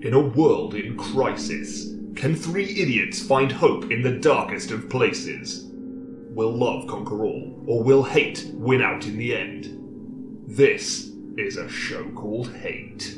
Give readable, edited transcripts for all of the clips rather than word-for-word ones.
In a world in crisis, can three idiots find hope in the darkest of places? Will love conquer all, or will hate win out in the end? This is a show called Hate.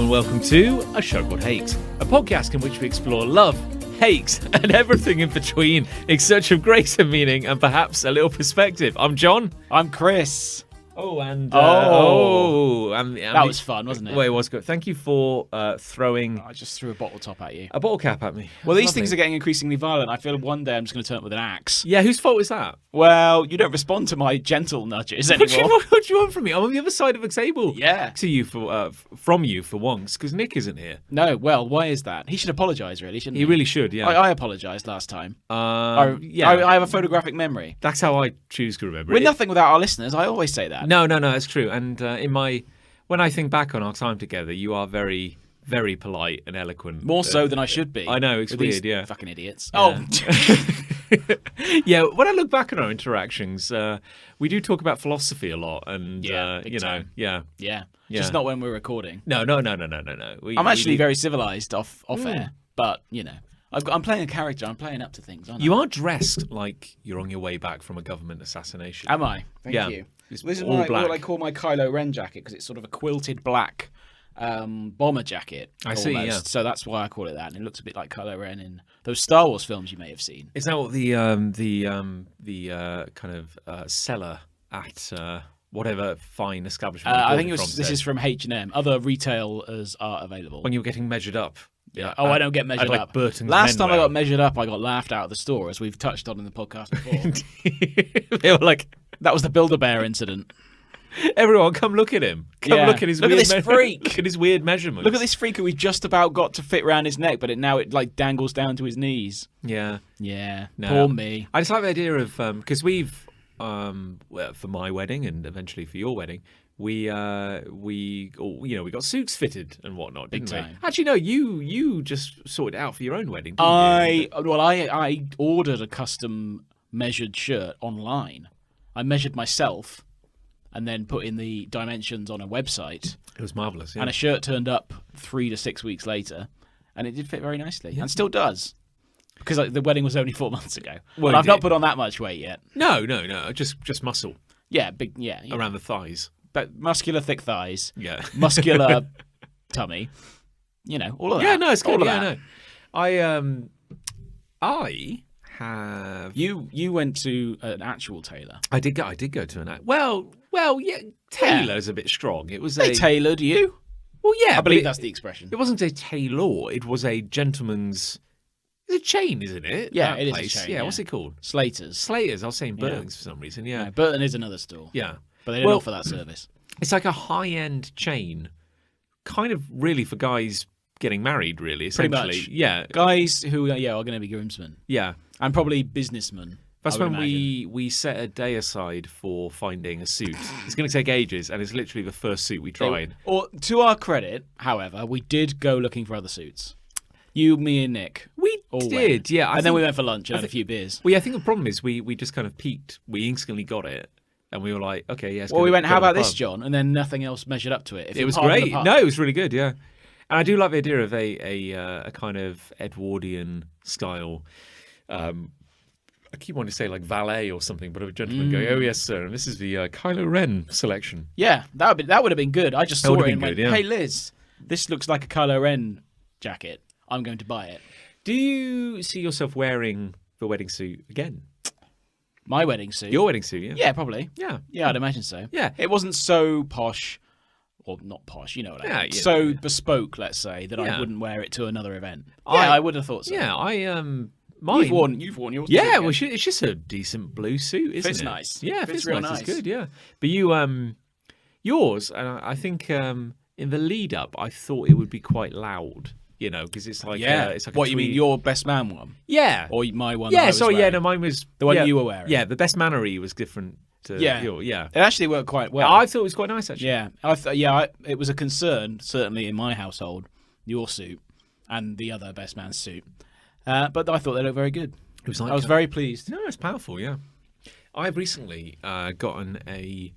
Welcome to A Show Called Hate, a podcast in which we explore love, hate, and everything in between in search of greater meaning and perhaps a little perspective. I'm John. I'm Chris. And that was fun, wasn't it? Well, it was good. Thank you for throwing. I just threw a bottle top at you. A bottle cap at me. Well, these things are getting increasingly violent. I feel one day I'm just going to turn up with an axe. Yeah, whose fault is that? Well, you don't respond to my gentle nudges anymore. What do you want from me? I'm on the other side of the table. Yeah. To you from you for once, because Nick isn't here. No, well, why is that? He should apologise, really, shouldn't he? He really should, yeah. I apologised last time. Yeah. I have a photographic memory. That's how I choose to remember it. We're nothing without our listeners. I always say that. No, it's true. And when I think back on our time together, you are very, very polite and eloquent. More so than I should be. I know, it's weird, yeah. Fucking idiots. Yeah. Oh. Yeah, when I look back on our interactions, we do talk about philosophy a lot. And, time. Yeah. Just not when we're recording. No. I'm actually very civilised off air, but, I'm playing a character. I'm playing up to things, aren't I? You are dressed like you're on your way back from a government assassination. Am I? Thank you. This is what I call my Kylo Ren jacket, because it's sort of a quilted black bomber jacket. I see, yeah. So that's why I call it that, and it looks a bit like Kylo Ren in those Star Wars films you may have seen. Is that what the kind of seller at whatever fine establishment? I think this is from H&M. Other retailers are available. When you're getting measured up. Yeah. I don't get measured up. Burton's Last time Menwear. I got measured up, I got laughed out of the store, as we've touched on in the podcast before. They were like, that was the Build-A-Bear incident. Everyone, come look at him. Come look at his weird freak. Look at his weird measurements. Look at this freak who we just about got to fit around his neck, but it like dangles down to his knees. Yeah. Yeah. No. Poor me. I just like the idea of because we've for my wedding and eventually for your wedding, we got suits fitted and whatnot, didn't we? Actually, no, you just sorted it out for your own wedding. I ordered a custom measured shirt online. I measured myself and then put in the dimensions on a website. It was marvellous, yeah. And a shirt turned up 3 to 6 weeks later, and it did fit very nicely, and still does. Because the wedding was only 4 months ago. Well, I've not put on that much weight yet. No, just muscle. Yeah, big. Yeah, around the thighs. But muscular, thick thighs. Yeah, muscular tummy. All of that. Yeah, no, it's good. All of that. No. I have. You went to an actual tailor. I did go to an. Well, yeah. Tailor's a bit strong. It was they tailored you. Well, yeah, I believe that's the expression. It wasn't a tailor. It was a gentleman's. It's a chain, isn't it? Yeah, it is place. a chain. Yeah, what's it called? Slaters. I was saying Burton's for some reason. Yeah, Burton is another store. Yeah, but they don't offer that service. It's like a high-end chain, kind of really for guys getting married. Really, essentially. Pretty much. Yeah, guys who are going to be groomsmen. Yeah, and probably businessmen. That's when we set a day aside for finding a suit. It's going to take ages, and it's literally the first suit we tried. Or to our credit, however, we did go looking for other suits. You, me, and Nick. We did, yeah. And then we went for lunch and had a few beers. Well, yeah, I think the problem is we just kind of peaked. We instantly got it, and we were like, okay, yes. Well, we went, how about this, John? And then nothing else measured up to it. It was great. No, it was really good, yeah. And I do like the idea of a kind of Edwardian style. I keep wanting to say like valet or something, but a gentleman going, "Oh yes, sir," and this is the Kylo Ren selection. Yeah, that would have been good. I just saw it and went, "Hey Liz, this looks like a Kylo Ren jacket. I'm going to buy it." Do you see yourself wearing the wedding suit again? My wedding suit? Your wedding suit, yeah. Yeah, probably. Yeah. Yeah, I'd imagine so. Yeah. It wasn't so posh, or not posh, you know what I mean. So bespoke, let's say, that I wouldn't wear it to another event. I would have thought so. Yeah, mine. You've worn yours. Yeah, well, it's just a decent blue suit, isn't it? Fits nice. Yeah, fits real nice. It's good, yeah. But yours, and I think in the lead up, I thought it would be quite loud. because it's like it's like what a you mean, tweed- your best man one, yeah, or my one? that I yeah. was Sorry, wearing? no, mine was The one yeah, you were wearing. Yeah, the best mannery was different to Yeah. yeah. It actually worked quite well. I thought it was quite nice actually. Yeah, it was a concern certainly in my household, your suit and the other best man's suit, but I thought they looked very good. It was like I was very pleased. No, it's powerful. Yeah, I've recently gotten a.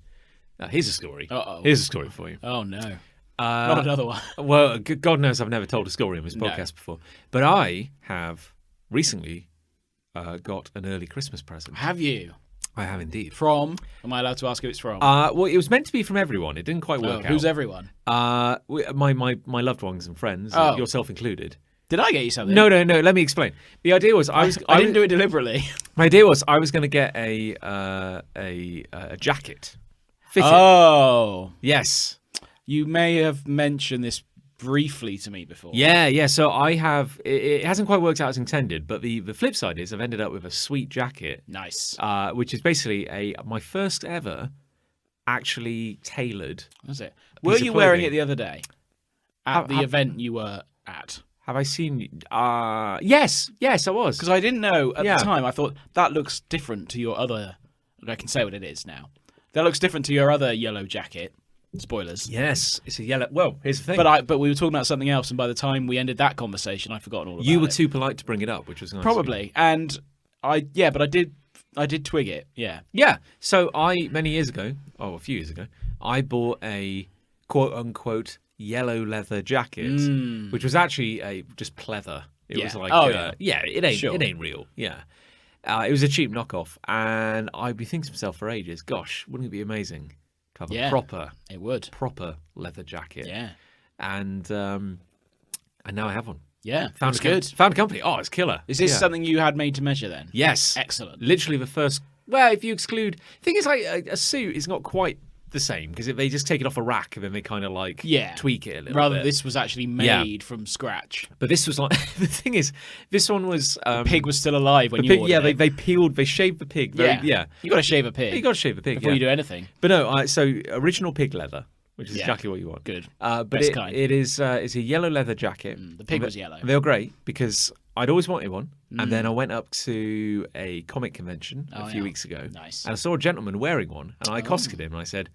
Here's a story. Uh-oh. Here's a story for you. Oh no, not another one. Well, God knows I've never told a story on this podcast before, but I have recently got an early Christmas present. Have you? I have indeed. From? Am I allowed to ask who it's from? Well, it was meant to be from everyone. It didn't quite work out. Who's everyone? My loved ones and friends, Oh. yourself incled. Did I get you something? No. Let me explain. The idea was I didn't do it deliberately. My idea was I was going to get a jacket. Fitted. Oh, Yes. you may have mentioned this briefly to me before. Yeah. So I have. It hasn't quite worked out as intended, but the flip side is I've ended up with a sweet jacket, Nice. which is basically my first ever actually tailored. Was it? piece Were of you wearing clothing. it the other day at the event you were at? Have I seen? Yes, I was. Because I didn't know at Yeah. the time. I thought that looks different to your other. I can say what it is now. That looks different to your other yellow jacket. Spoilers. Yes, it's a yellow. Well, here's the thing. But we were talking about something else, and by the time we ended that conversation, I'd forgotten all about it. You were too polite to bring it up, which was nice. Probably, and but I did twig it. Yeah. Yeah. So many years ago, a few years ago, I bought a quote unquote yellow leather jacket, which was actually just pleather. It was like, it ain't real. Yeah. It was a cheap knockoff, and I'd be thinking to myself for ages, gosh, wouldn't it be amazing to have a It would. proper leather jacket? Yeah. And now I have one. Yeah. Found It's a good. Found a company. Oh, it's killer. Is this something you had made to measure then? Yes. Excellent. Literally the first. Well, if you exclude, thing is, like a suit is not quite the same because they just take it off a rack and then they kind of like tweak it a little Rather, bit. this was actually made from scratch. But this was like the thing is, this one was Pig was still alive when the you pig. ordered Yeah, it. they shaved the pig. Yeah. You got to shave a pig. You got to shave the pig before you do anything. But no, so original pig leather, which is exactly what you want. Good. But Best kind. it is it's a yellow leather jacket. The pig was yellow. They were great because I'd always wanted one, and then I went up to a comic convention a few weeks ago, Nice. and I saw a gentleman wearing one, and I accosted him, and I said,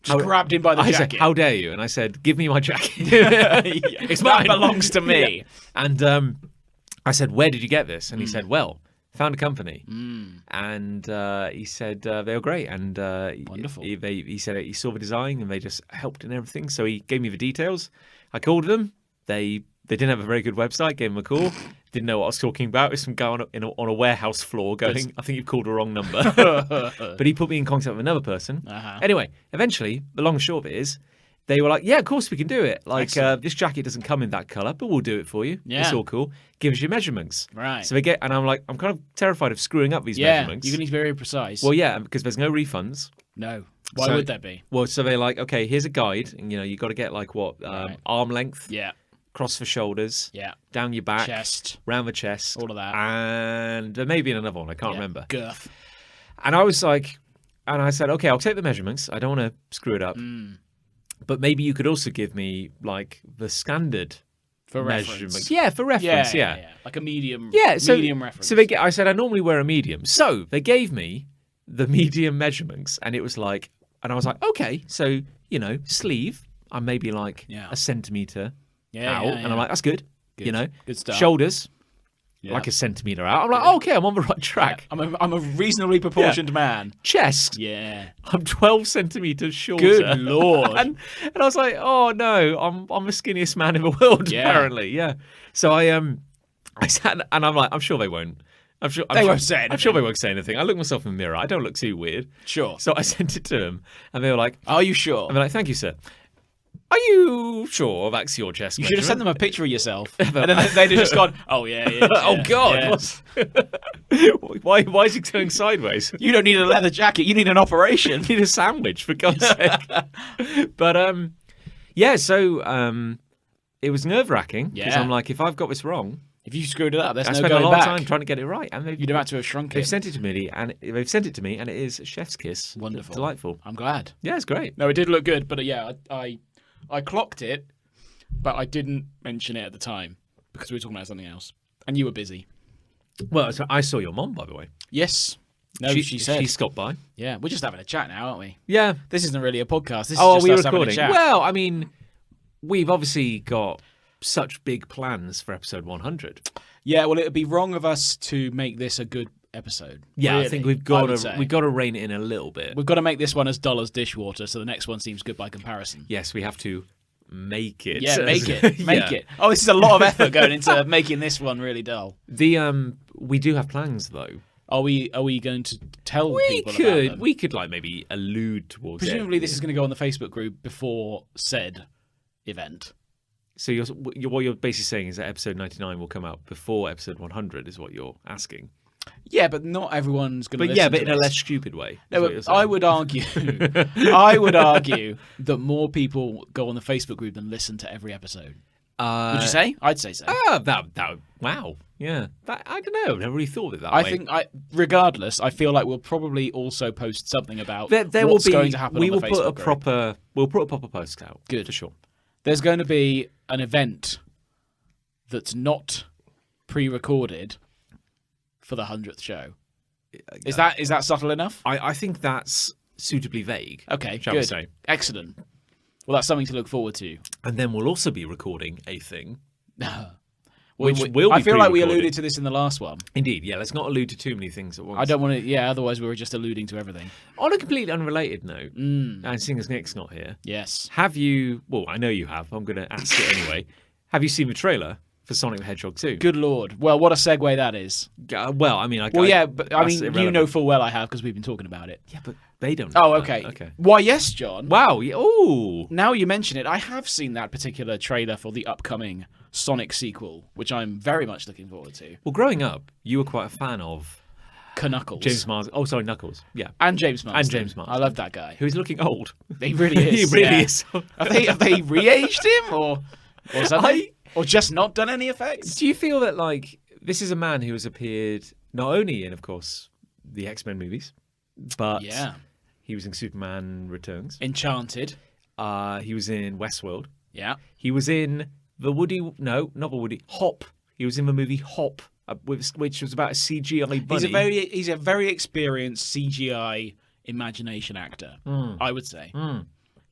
Just grabbed him by the I jacket. said, "How dare you?" And I said, "Give me my jacket. It's That mine. belongs to me. Yeah. And I said, "Where did you get this?" And he said, "Well, found a company." And he said they were great. And Wonderful. He said he saw the design and they just helped and everything. So he gave me the details. I called them. They didn't have a very good website. Gave them a call. Didn't know what I was talking about. It's some guy on a warehouse floor going, I think you've called the wrong number. But he put me in contact with another person. Anyway, eventually, the long and short of it is, they were like, yeah, of course we can do it. Like, this jacket doesn't come in that colour, but we'll do it for you. Yeah. It's all cool. Give us your measurements. Right. So and I'm like, I'm kind of terrified of screwing up these Yeah, measurements. you're going to be very precise. Well, yeah, because there's no refunds. No. Why So- would there be? Well, so they're like, okay, here's a guide. And, you got to get like what? Arm length, Yeah. across the shoulders, Yeah. down your back, Chest. round the chest. All of that. And there may be another one. I can't Yeah. remember. Girth. And I was like, and I said, okay, I'll take the measurements. I don't want to screw it up. But maybe you could also give me like the standard For measurement. reference. Yeah, for reference. Yeah. Like a medium. So, medium reference. So I said I normally wear a medium. So they gave me the medium measurements, and it was like, and I was like, okay, so sleeve, I'm maybe like a centimetre out, and I'm like, that's good. Good stuff. Shoulders, Yeah. like a centimetre out. I'm like, oh, okay, I'm on the right track. I'm a reasonably proportioned man. Chest, Yeah. I'm 12 centimetres shorter. Good lord. and I was like, oh no, I'm the skinniest man in the world, Yeah. apparently. Yeah. So I sat and I'm like, I'm sure they won't. They won't say I'm sure anything. they won't say anything. I look myself in the mirror. I don't look too weird. Sure. So I sent it to them, and they were like, Are you sure? and they're like, thank you, sir. Are you sure that's your chest? You should have sent them measurement?" a picture of yourself. And then they'd have just gone, oh, yeah. Oh God! yeah. What's- why is he turning sideways? You don't need a leather jacket. You need an operation. Need a sandwich for God's sake. But yeah. So it was nerve wracking because Yeah. I'm like, if I've got this wrong, If you screwed it up, there's I no spent a going long back. time trying to get it right, and You'd have had to have shrunk they've it. sent it to me, and it is chef's kiss. Wonderful. Delightful. I'm glad. Yeah, it's great. No, it did look good, but yeah, I clocked it, but I didn't mention it at the time. because we were talking about something else, and you were busy. Well, so I saw your mom, by the way. Yes. No, she said. She stopped by. Yeah, we're just having a chat now, aren't we? Yeah. This isn't really a podcast. This is Oh, are just we us recording? having a chat. Well, I mean, we've obviously got such big plans for episode 100. Yeah, well, it would be wrong of us to make this a good episode. Yeah, really, I think we've got to rein it in a little bit. We've got to make this one as dull as dishwater, so the next one seems good by comparison. Yes, we have to make it. Yeah, make it. Oh, this is a lot of effort going into making this one really dull. We do have plans though. Are we going to tell people about them? We could like maybe allude towards Presumably it. this is going to go on the Facebook group before said event. So what you're basically saying is that episode 99 will come out before episode 100 is what you're asking. Yeah, but not everyone's going to listen Yeah, but to in a this. less stupid way. No, but I would argue that more people go on the Facebook group than listen to every episode. Would you say? I'd say so. Wow. Yeah. I don't know. Never really thought of it that way. I think, regardless, I feel like we'll probably also post something about there what's will be, going to happen we on will the put Facebook a group. We'll put a proper post out. Good. For sure. There's going to be an event that's not pre-recorded for the 100th show. Is that subtle enough? I think that's suitably vague. Okay, shall good. we say. Excellent. Well, that's something to look forward to. And then we'll also be recording a thing. Which will be I feel like we pre-recorded. alluded to this in the last one. Indeed, yeah. Let's not allude to too many things at once. I don't want to. Yeah, otherwise we were just alluding to everything. On a completely unrelated note, and seeing as Nick's not here, Yes. have you? Well, I know you have. I'm going to ask it anyway. Have you seen the trailer for Sonic the Hedgehog 2? Good lord. Well, what a segue that is. Well, I mean, Well, yeah, but I that's mean, you irrelevant. know full well I have because we've been talking about it. Yeah, but they don't. Know Oh, that. okay. Okay. Why, yes, John. Wow. Yeah, ooh. Now you mention it, I have seen that particular trailer for the upcoming Sonic sequel, which I'm very much looking forward to. Well, growing up, you were quite a fan of Knuckles. James Marsden. Oh, sorry, Knuckles. Yeah. And James Marsden. And James Marsden. I love that guy. Who's looking old. He really is. he really yeah. is. Have they re-aged him or something? Or just not done any effects? Do you feel that like this is a man who has appeared not only in, of course, the X-Men movies, but Yeah. he was in Superman Returns. Enchanted. He was in Westworld. Yeah. He was in the Hop. He was in the movie Hop, which was about a CGI bunny. He's a very experienced CGI imagination actor, I would say.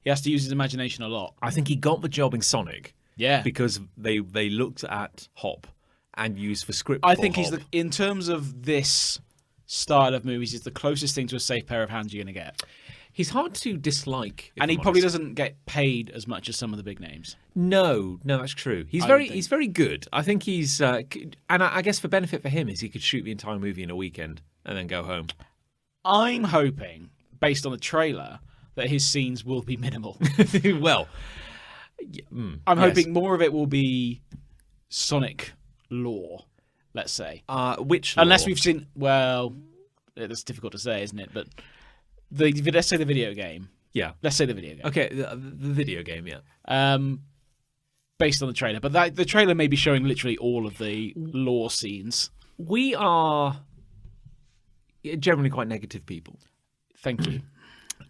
He has to use his imagination a lot. I think he got the job in Sonic Yeah. because they looked at Hop and used the script. I for think he's Hop. in terms of this style of movies, he's the closest thing to a safe pair of hands you're going to get. He's hard to dislike, if And he I'm probably honest. doesn't get paid as much as some of the big names. No, that's true. He's I very would think. he's very good. I think he's and I guess the benefit for him is he could shoot the entire movie in a weekend and then go home. I'm hoping, based on the trailer, that his scenes will be minimal. Well, I'm yes. hoping more of it will be Sonic lore, let's say. Which Unless law? we've seen, well, that's difficult to say, isn't it? But let's say the video game. Yeah. Let's say the video game. Okay, the video game, yeah. Based on the trailer. But the trailer may be showing literally all of the lore scenes. We are generally quite negative people, Thank you.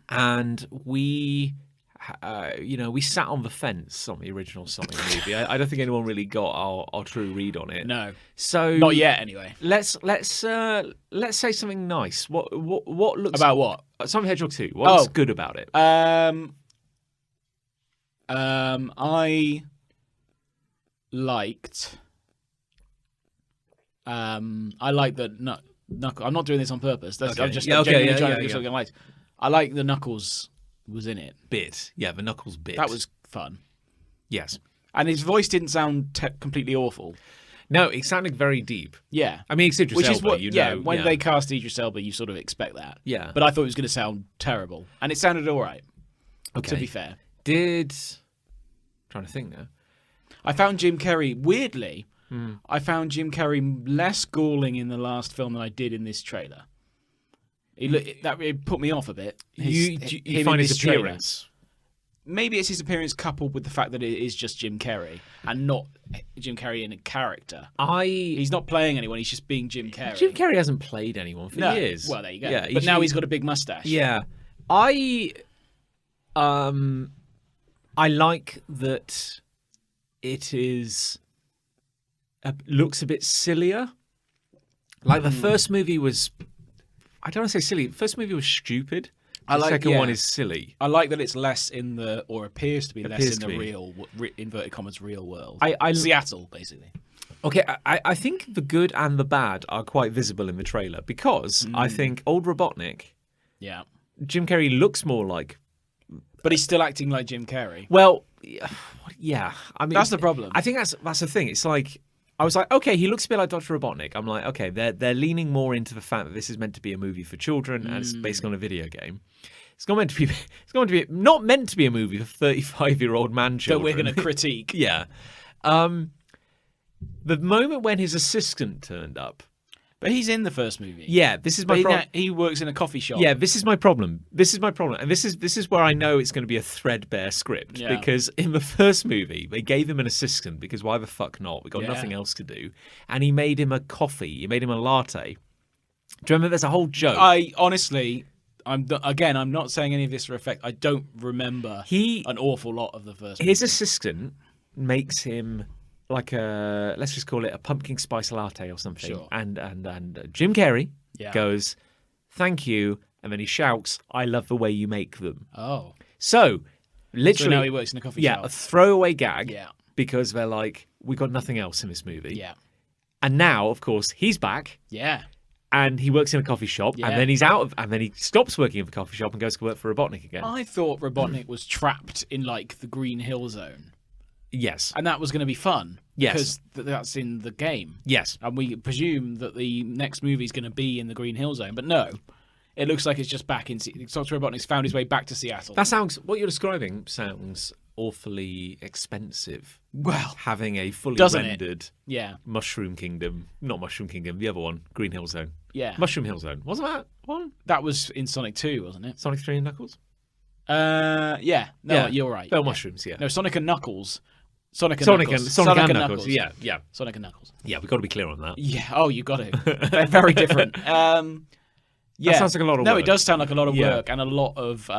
and we sat on the fence on the original Sonic movie. I don't think anyone really got our true read on it. No. So Not yet, anyway. Let's say something nice. What looks About what? Sonic the Hedgehog 2. What's good about it? I liked. I like the Knuckles. I'm not doing this on purpose. Okay. I'm just Yeah, okay, genuinely yeah, trying yeah, to do yeah. something I liked. I like the Knuckles was in it. Bit. Yeah, the Knuckles bit. That was fun. Yes. And his voice didn't sound completely awful. No, it sounded very deep. Yeah. I mean, it's Idris Which is Elba, what, when they cast Idris Elba, you sort of expect that. Yeah. But I thought it was going to sound terrible. And it sounded all right, Okay. to be fair. Trying to think now. I found Jim Carrey, weirdly, I found Jim Carrey less galling in the last film than I did in this trailer. It put me off a bit. You him find in his this trailer. appearance. Maybe it's his appearance coupled with the fact that it is just Jim Carrey and not Jim Carrey in a character. He's not playing anyone, he's just being Jim Carrey. Jim Carrey hasn't played anyone for years. Well, there you go. Yeah, but now he's got a big mustache. Yeah. I like that it is looks a bit sillier. Like the first movie was, I don't want to say silly. The first movie was stupid. The second one is silly. I like that it's less in the, or appears to be less in the be. real, inverted commas, real world. I Seattle, basically. Okay, I think the good and the bad are quite visible in the trailer because I think old Robotnik, Yeah. Jim Carrey looks more like. But he's still acting like Jim Carrey. Well, yeah. I mean, That's the problem. I think that's the thing. It's like I was like, okay, he looks a bit like Dr. Robotnik. I'm like, okay, they're leaning more into the fact that this is meant to be a movie for children and it's based on a video game. It's not meant to be not meant to be a movie for 35-year-old man children. That we're going to critique. Yeah. The moment when his assistant turned up. But he's in the first movie. Yeah, this is my problem. He works in a coffee shop. Yeah, this is my problem. And this is where I know it's going to be a threadbare script. Yeah. Because in the first movie, they gave him an assistant because why the fuck not? We got nothing else to do. And he made him a coffee. He made him a latte. Do you remember there's a whole joke? I honestly, I'm not saying any of this for effect. I don't remember an awful lot of the first movie. His assistant makes him like let's just call it a pumpkin spice latte or something. Sure. And Jim Carrey goes, "Thank you," and then he shouts, "I love the way you make them." Oh. So literally, So now he works in a coffee shop. Yeah, a throwaway gag. Yeah. Because they're like, we got nothing else in this movie. Yeah. And now, of course, he's back. Yeah. And he works in a coffee shop, and then and then he stops working in the coffee shop and goes to work for Robotnik again. I thought Robotnik was trapped in like the Green Hill Zone. Yes. And that was going to be fun. Yes. Because that's in the game. Yes. And we presume that the next movie is going to be in the Green Hill Zone. But no, it looks like it's just back in... Dr. Robotnik's found his way back to Seattle. What you're describing sounds awfully expensive. Well, having a fully rendered Mushroom Kingdom. Not Mushroom Kingdom, the other one, Green Hill Zone. Yeah. Mushroom Hill Zone. Wasn't that one? That was in Sonic 2, wasn't it? Sonic 3 and Knuckles? Yeah. No, you're right. They're mushrooms, yeah. No, Sonic and Knuckles. Sonic and Knuckles. Yeah, yeah. Sonic and Knuckles. Yeah, we've got to be clear on that. Yeah. Oh, you got to. They're very different. Yeah. That sounds like a lot of work. No, it does sound like a lot of work and a lot of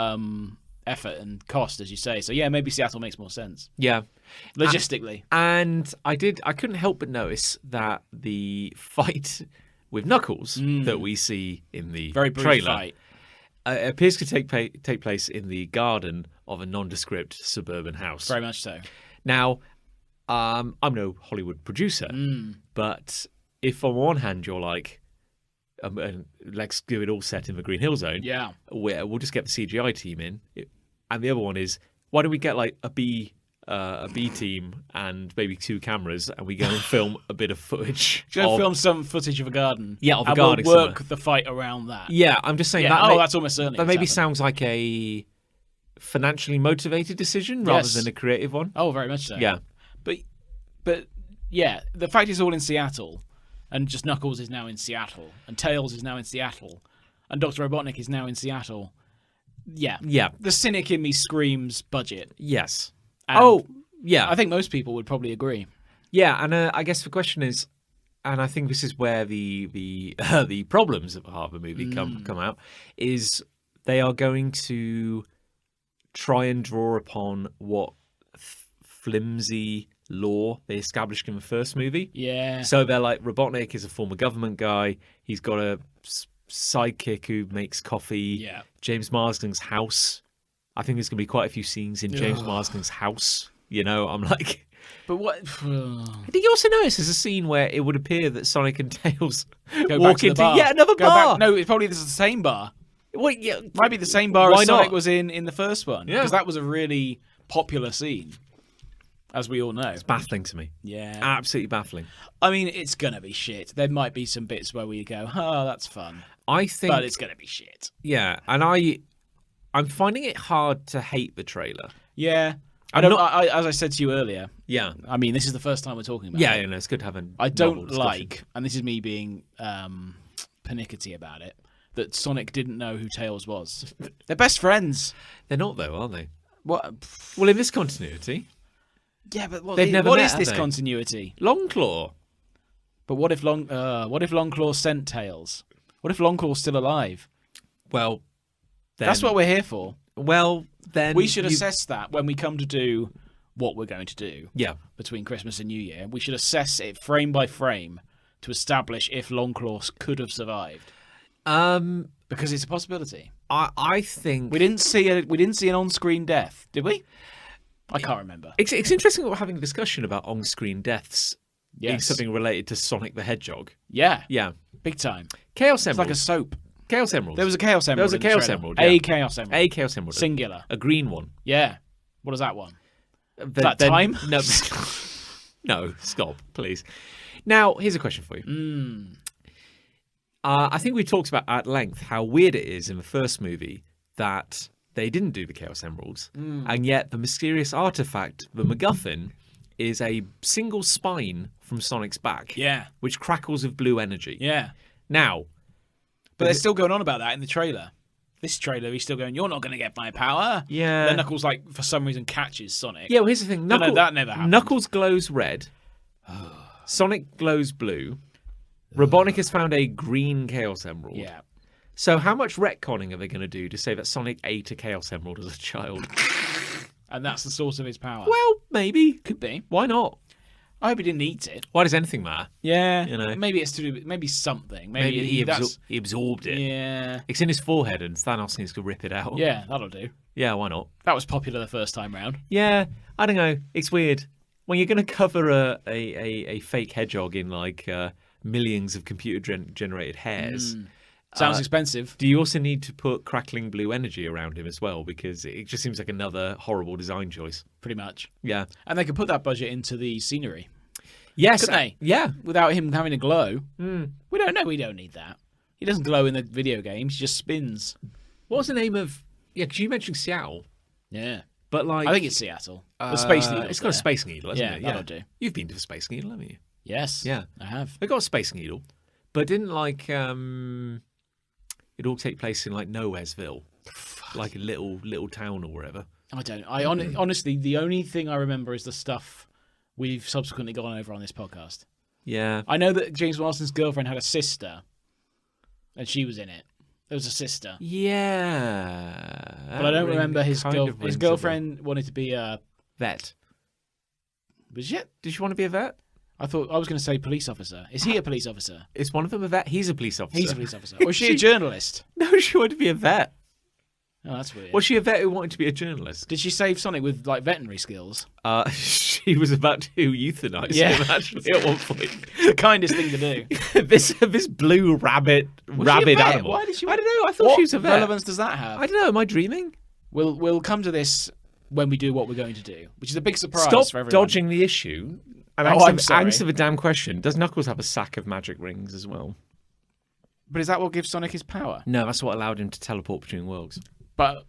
effort and cost, as you say. So yeah, maybe Seattle makes more sense. Yeah. Logistically. And I couldn't help but notice that the fight with Knuckles that we see in the very brief trailer fight. Appears to take place in the garden of a nondescript suburban house. Very much so. Now, I'm no Hollywood producer, but if on one hand you're like, let's do it all set in the Green Hill Zone, we'll just get the CGI team in, and the other one is, why don't we get like a B team and maybe 2 cameras, and we go and film a bit of footage. Film some footage of a garden. Yeah, of a and garden. We'll work the fight around that. Yeah, I'm just saying that. That's almost certainly. That maybe sounds like a financially motivated decision rather than a creative one. Oh, very much so. Yeah, but yeah, the fact is all in Seattle, and just Knuckles is now in Seattle, and Tails is now in Seattle, and Dr. Robotnik is now in Seattle. Yeah, yeah. The cynic in me screams budget. Yes. And yeah. I think most people would probably agree. Yeah, and I guess the question is, and I think this is where the problems of half the movie come out, is they are going to try and draw upon what flimsy lore they established in the first movie. Yeah. So they're like, Robotnik is a former government guy. He's got a sidekick who makes coffee. Yeah. James Marsden's house. I think there's going to be quite a few scenes in James Marsden's house. You know, I'm like... But what... Did you also notice there's a scene where it would appear that Sonic and Tails walk into bar. another bar? No, it's probably the same bar. Well, yeah, might be the same bar why as Sonic not? was in the first one. Yeah. Because that was a really popular scene, as we all know. It's baffling to me. Yeah. Absolutely baffling. I mean, it's going to be shit. There might be some bits where we go, oh, that's fun. I think... But it's going to be shit. Yeah, and I'm finding it hard to hate the trailer. Yeah. As I said to you earlier. Yeah. I mean, this is the first time we're talking about it. Yeah, you know, it's good to have a I don't like, and this is me being pernickety about it, that Sonic didn't know who Tails was. They're best friends. They're not, though, are they? What? Well, in this continuity. Yeah, but what They've never what met, is this have they? continuity? Longclaw. But what if Longclaw sent Tails? What if Longclaw's still alive? Well, then... That's what we're here for. Well, then... We should assess that when we come to do what we're going to do Yeah. between Christmas and New Year, we should assess it frame by frame to establish if Longclaw could have survived. Because it's a possibility. I think We didn't see an on-screen death, did we? I can't remember. it's interesting that we're having a discussion about on-screen deaths being Yes. something related to Sonic the Hedgehog. Yeah, Yeah. big time. Chaos It's Emerald. like a soap. Chaos Emerald. There was a Chaos Emerald. There was a in the Chaos trailer. Emerald, A yeah. Chaos Emerald. A Chaos Emerald. Singular. A green one. Yeah. What is that one? That time? No. No, stop, please. Now, here's a question for you. I think we talked about at length how weird it is in the first movie that they didn't do the Chaos Emeralds, and yet the mysterious artifact, the MacGuffin, is a single spine from Sonic's back, Yeah. which crackles with blue energy. Yeah. Now, But they're still going on about that in the trailer. This trailer, he's still going, "You're not going to get my power." yeah, Then Knuckles, like, for some reason, catches Sonic. yeah. Well, here's the thing. No, that never happened. Knuckles glows red. Sonic glows blue. Robotnik has found a green Chaos Emerald. Yeah. So how much retconning are they going to do to say that Sonic ate a Chaos Emerald as a child? And that's the source of his power. Well, maybe. Could be. Why not? I hope he didn't eat it. Why does anything matter? Yeah. You know. Maybe it's to do with, maybe something. Maybe he that's... absorbed it. Yeah. It's in his forehead and Thanos needs to rip it out. Yeah, that'll do. Yeah, why not? That was popular the first time round. Yeah, I don't know. It's weird. When you're going to cover a fake hedgehog in like millions of computer-generated hairs... Sounds expensive. Do you also need to put crackling blue energy around him as well? Because it just seems like another horrible design choice. Pretty much. Yeah. And they could put that budget into the scenery. Yes. Couldn't they? Yeah. Without him having a glow. We don't know. We don't need that. He doesn't glow in the video games. He just spins. What was the name of... Yeah, because you mentioned Seattle. Yeah. But like... I think it's Seattle. The Space Needle. It's got a Space Needle, hasn't Yeah, it? that'll do. You've been to the Space Needle, haven't you? Yes. Yeah. I have. They got a Space Needle. But didn't like... It all take place in like Nowheresville, like a little town or whatever. I don't. Honestly, the only thing I remember is the stuff we've subsequently gone over on this podcast. Yeah. I know that James Marsden's girlfriend had a sister, and she was in it. There was a sister, Yeah. but I don't remember his his girlfriend wanted to be a vet. Was it? Did she want to be a vet? I thought I was going to say police officer. Is he a police officer? Is one of them a vet? He's a police officer. He's a police officer. Or is she a journalist? No, she wanted to be a vet. Oh, that's weird. Was she a vet who wanted to be a journalist? Did she save Sonic with like veterinary skills? She was about to euthanize him actually at one point. The kindest thing to do. this blue rabid animal. Why did she? I don't know. I thought What she was a vet. relevance does that have? I don't know. Am I dreaming? We'll come to this when we do what we're going to do, which is a big surprise Stop for everyone. dodging the issue. And I'm sorry. answer the damn question. Does Knuckles have a sack of magic rings as well? But is that what gives Sonic his power? No, that's what allowed him to teleport between worlds. But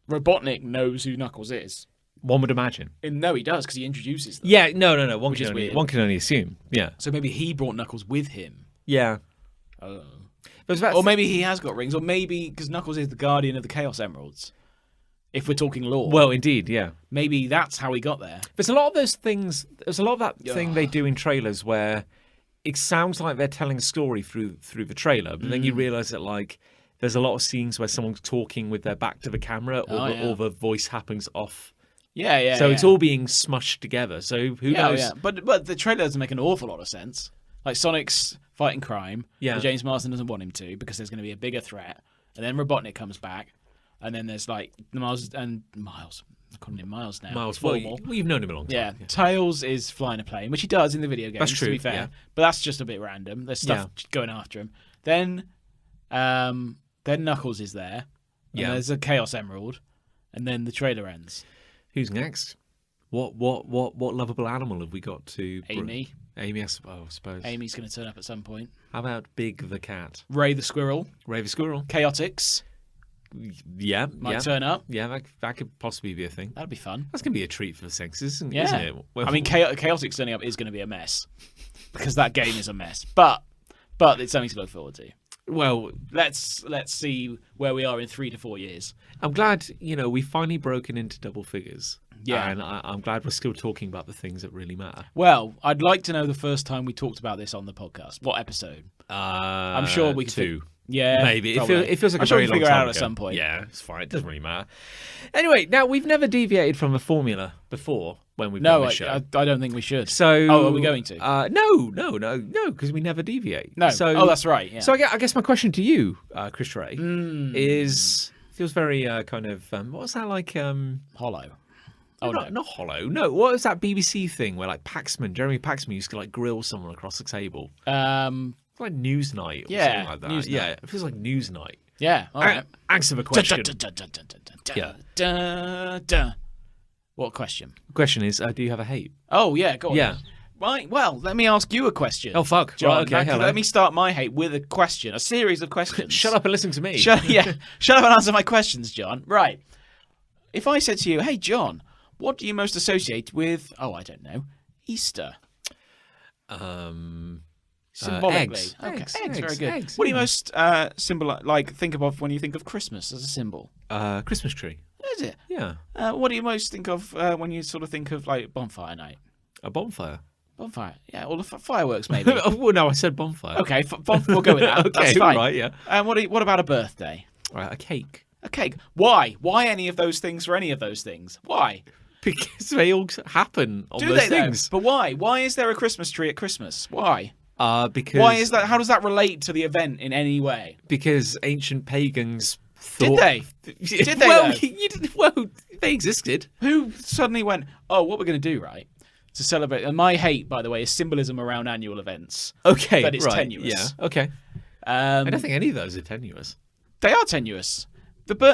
Robotnik knows who Knuckles is. One would imagine. No, he does because he introduces them. Yeah, no. One Which is can only, weird. one can only assume. Yeah. So maybe he brought Knuckles with him. Yeah. Oh. But Or maybe he has got rings. Or maybe because Knuckles is the guardian of the Chaos Emeralds. If we're talking lore. Well, indeed, yeah. Maybe that's how he got there. There's a lot of those things. There's a lot of that thing they do in trailers where it sounds like they're telling a story through the trailer, but then you realise that like there's a lot of scenes where someone's talking with their back to the camera, or the voice happens off. Yeah. So it's all being smushed together. So who knows? Yeah. But the trailer doesn't make an awful lot of sense. Like Sonic's fighting crime. Yeah. But James Marsden doesn't want him to because there's going to be a bigger threat. And then Robotnik comes back. And then there's like Miles. I'm calling him Miles now. Miles, well, you've known him a long time. Yeah. Tails is flying a plane, which he does in the video games. That's true, To be fair, yeah. but that's just a bit random. There's stuff going after him. Then Knuckles is there. And there's a Chaos Emerald, and then the trailer ends. Who's next? What lovable animal have we got to? Amy. Amy, I suppose. Amy's going to turn up at some point. How about Big the cat? Ray the squirrel. Ray the squirrel. Chaotix Yeah, might turn up. Yeah, that could possibly be a thing. That'd be fun. That's going to be a treat for the senses, isn't Yeah. it? Well, I mean, Chaotix turning up is going to be a mess because that game is a mess. But it's something to look forward to. well, Let's see where we are in 3 to 4 years. I'm glad we've finally broken into double figures. Yeah. and I'm glad we're still talking about the things that really matter. Well, I'd like to know the first time we talked about this on the podcast. What episode? I'm sure we could Yeah, maybe. probably. It feels like I'm a sure very we'll long figure it time out ago. at some point. Yeah, it's fine. It doesn't really matter. Anyway, now we've never deviated from a formula before when we've done No, this show. I don't think we should. So, are we going to? No, because we never deviate. No. So, That's right. Yeah. So I guess my question to you, Chris Ray, is feels very kind of what's that like? Hollow. Oh no. Not hollow. No, what was that BBC thing where like Jeremy Paxman used to like grill someone across the table? It's like Newsnight or something like that. Newsnight. Yeah, it feels like Newsnight. Yeah. All right. Answer the question. What question? The question is, do you have a hate? Oh yeah, go on. Yeah. Right. Well, let me ask you a question. Oh fuck. John. Right, okay. Hello. Let me start my hate with a question, a series of questions. Shut up and listen to me. Shut up and answer my questions, John. Right. If I said to you, "Hey, John, what do you most associate with?" Oh, I don't know, Easter. Symbolically. Eggs. Okay. Eggs, Very good. eggs, What do you most think of when you think of Christmas as a symbol? Christmas tree. Is it? Yeah. What do you most think of when you sort of think of like bonfire night? A bonfire. Bonfire, yeah, or the fireworks maybe. Well, no, I said bonfire. Okay, we'll go with that. Okay, That's fine. right, yeah. And what about a birthday? All right, a cake. A cake. Why? Why any of those things for any of those things? Why? Because they all happen on Do those they things. though? But why? Why is there a Christmas tree at Christmas? Why? Because Why is that? How does that relate to the event in any way? Because ancient pagans thought... Did they? Did they? Well, though? they existed. Who suddenly went, "Oh, what we're going to do, right?" To celebrate. And my hate, by the way, is symbolism around annual events. Okay, That is right. tenuous. Yeah, okay. I don't think any of those are tenuous. They are tenuous.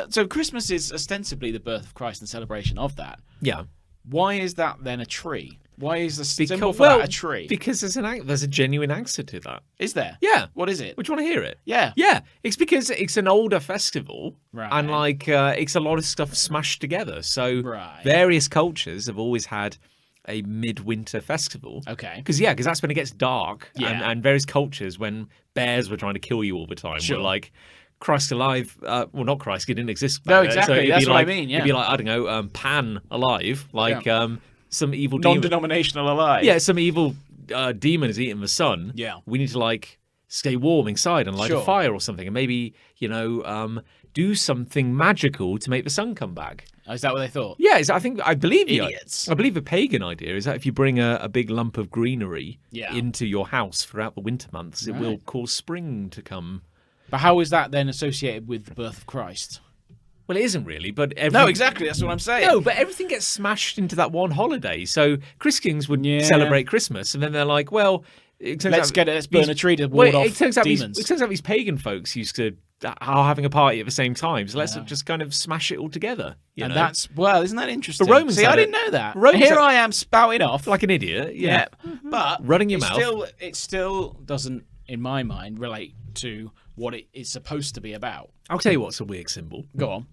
So Christmas is ostensibly the birth of Christ and celebration of that. Yeah. Why is that then a tree? Why is the symbol for that a tree? Because there's a genuine answer to that. Is there? Yeah. What is it? Would you want to hear it? Yeah. Yeah. It's because it's an older festival. Right. And it's a lot of stuff smashed together. So Right. various cultures have always had a midwinter festival. Okay. Because that's when it gets dark. Yeah. And various cultures, when bears were trying to kill you all the time, Sure. were like, Christ alive. Well, not Christ. He didn't exist. No, back then. exactly. So it'd That's be what I like, mean, yeah. It'd be like, I don't know, Pan alive. Some evil demon. Non-denominational alive. Yeah, some evil demon is eating the sun. Yeah. We need to stay warm inside and light Sure. a fire or something, and maybe do something magical to make the sun come back. Oh, is that what they thought? Yeah, I believe Idiots. I believe the pagan idea is that if you bring a big lump of greenery Yeah. into your house throughout the winter months, it will cause spring to come. But how is that then associated with the birth of Christ? Well, it isn't really, but No, exactly. That's what I'm saying. No, but everything gets smashed into that one holiday. So Christians would Yeah. celebrate Christmas, and then they're like, well, Let's burn a tree to ward off it turns out demons. it turns out these pagan folks used to are having a party at the same time. So let's just kind of smash it all together. You know? Isn't that interesting? The Romans See, had I it. didn't know that. Romans Here had- I am spouting off. like an idiot. Yeah. Yeah. But Running your mouth. it still doesn't, in my mind, relate to what it is supposed to be about. I'll tell you what's a weird symbol. Go on.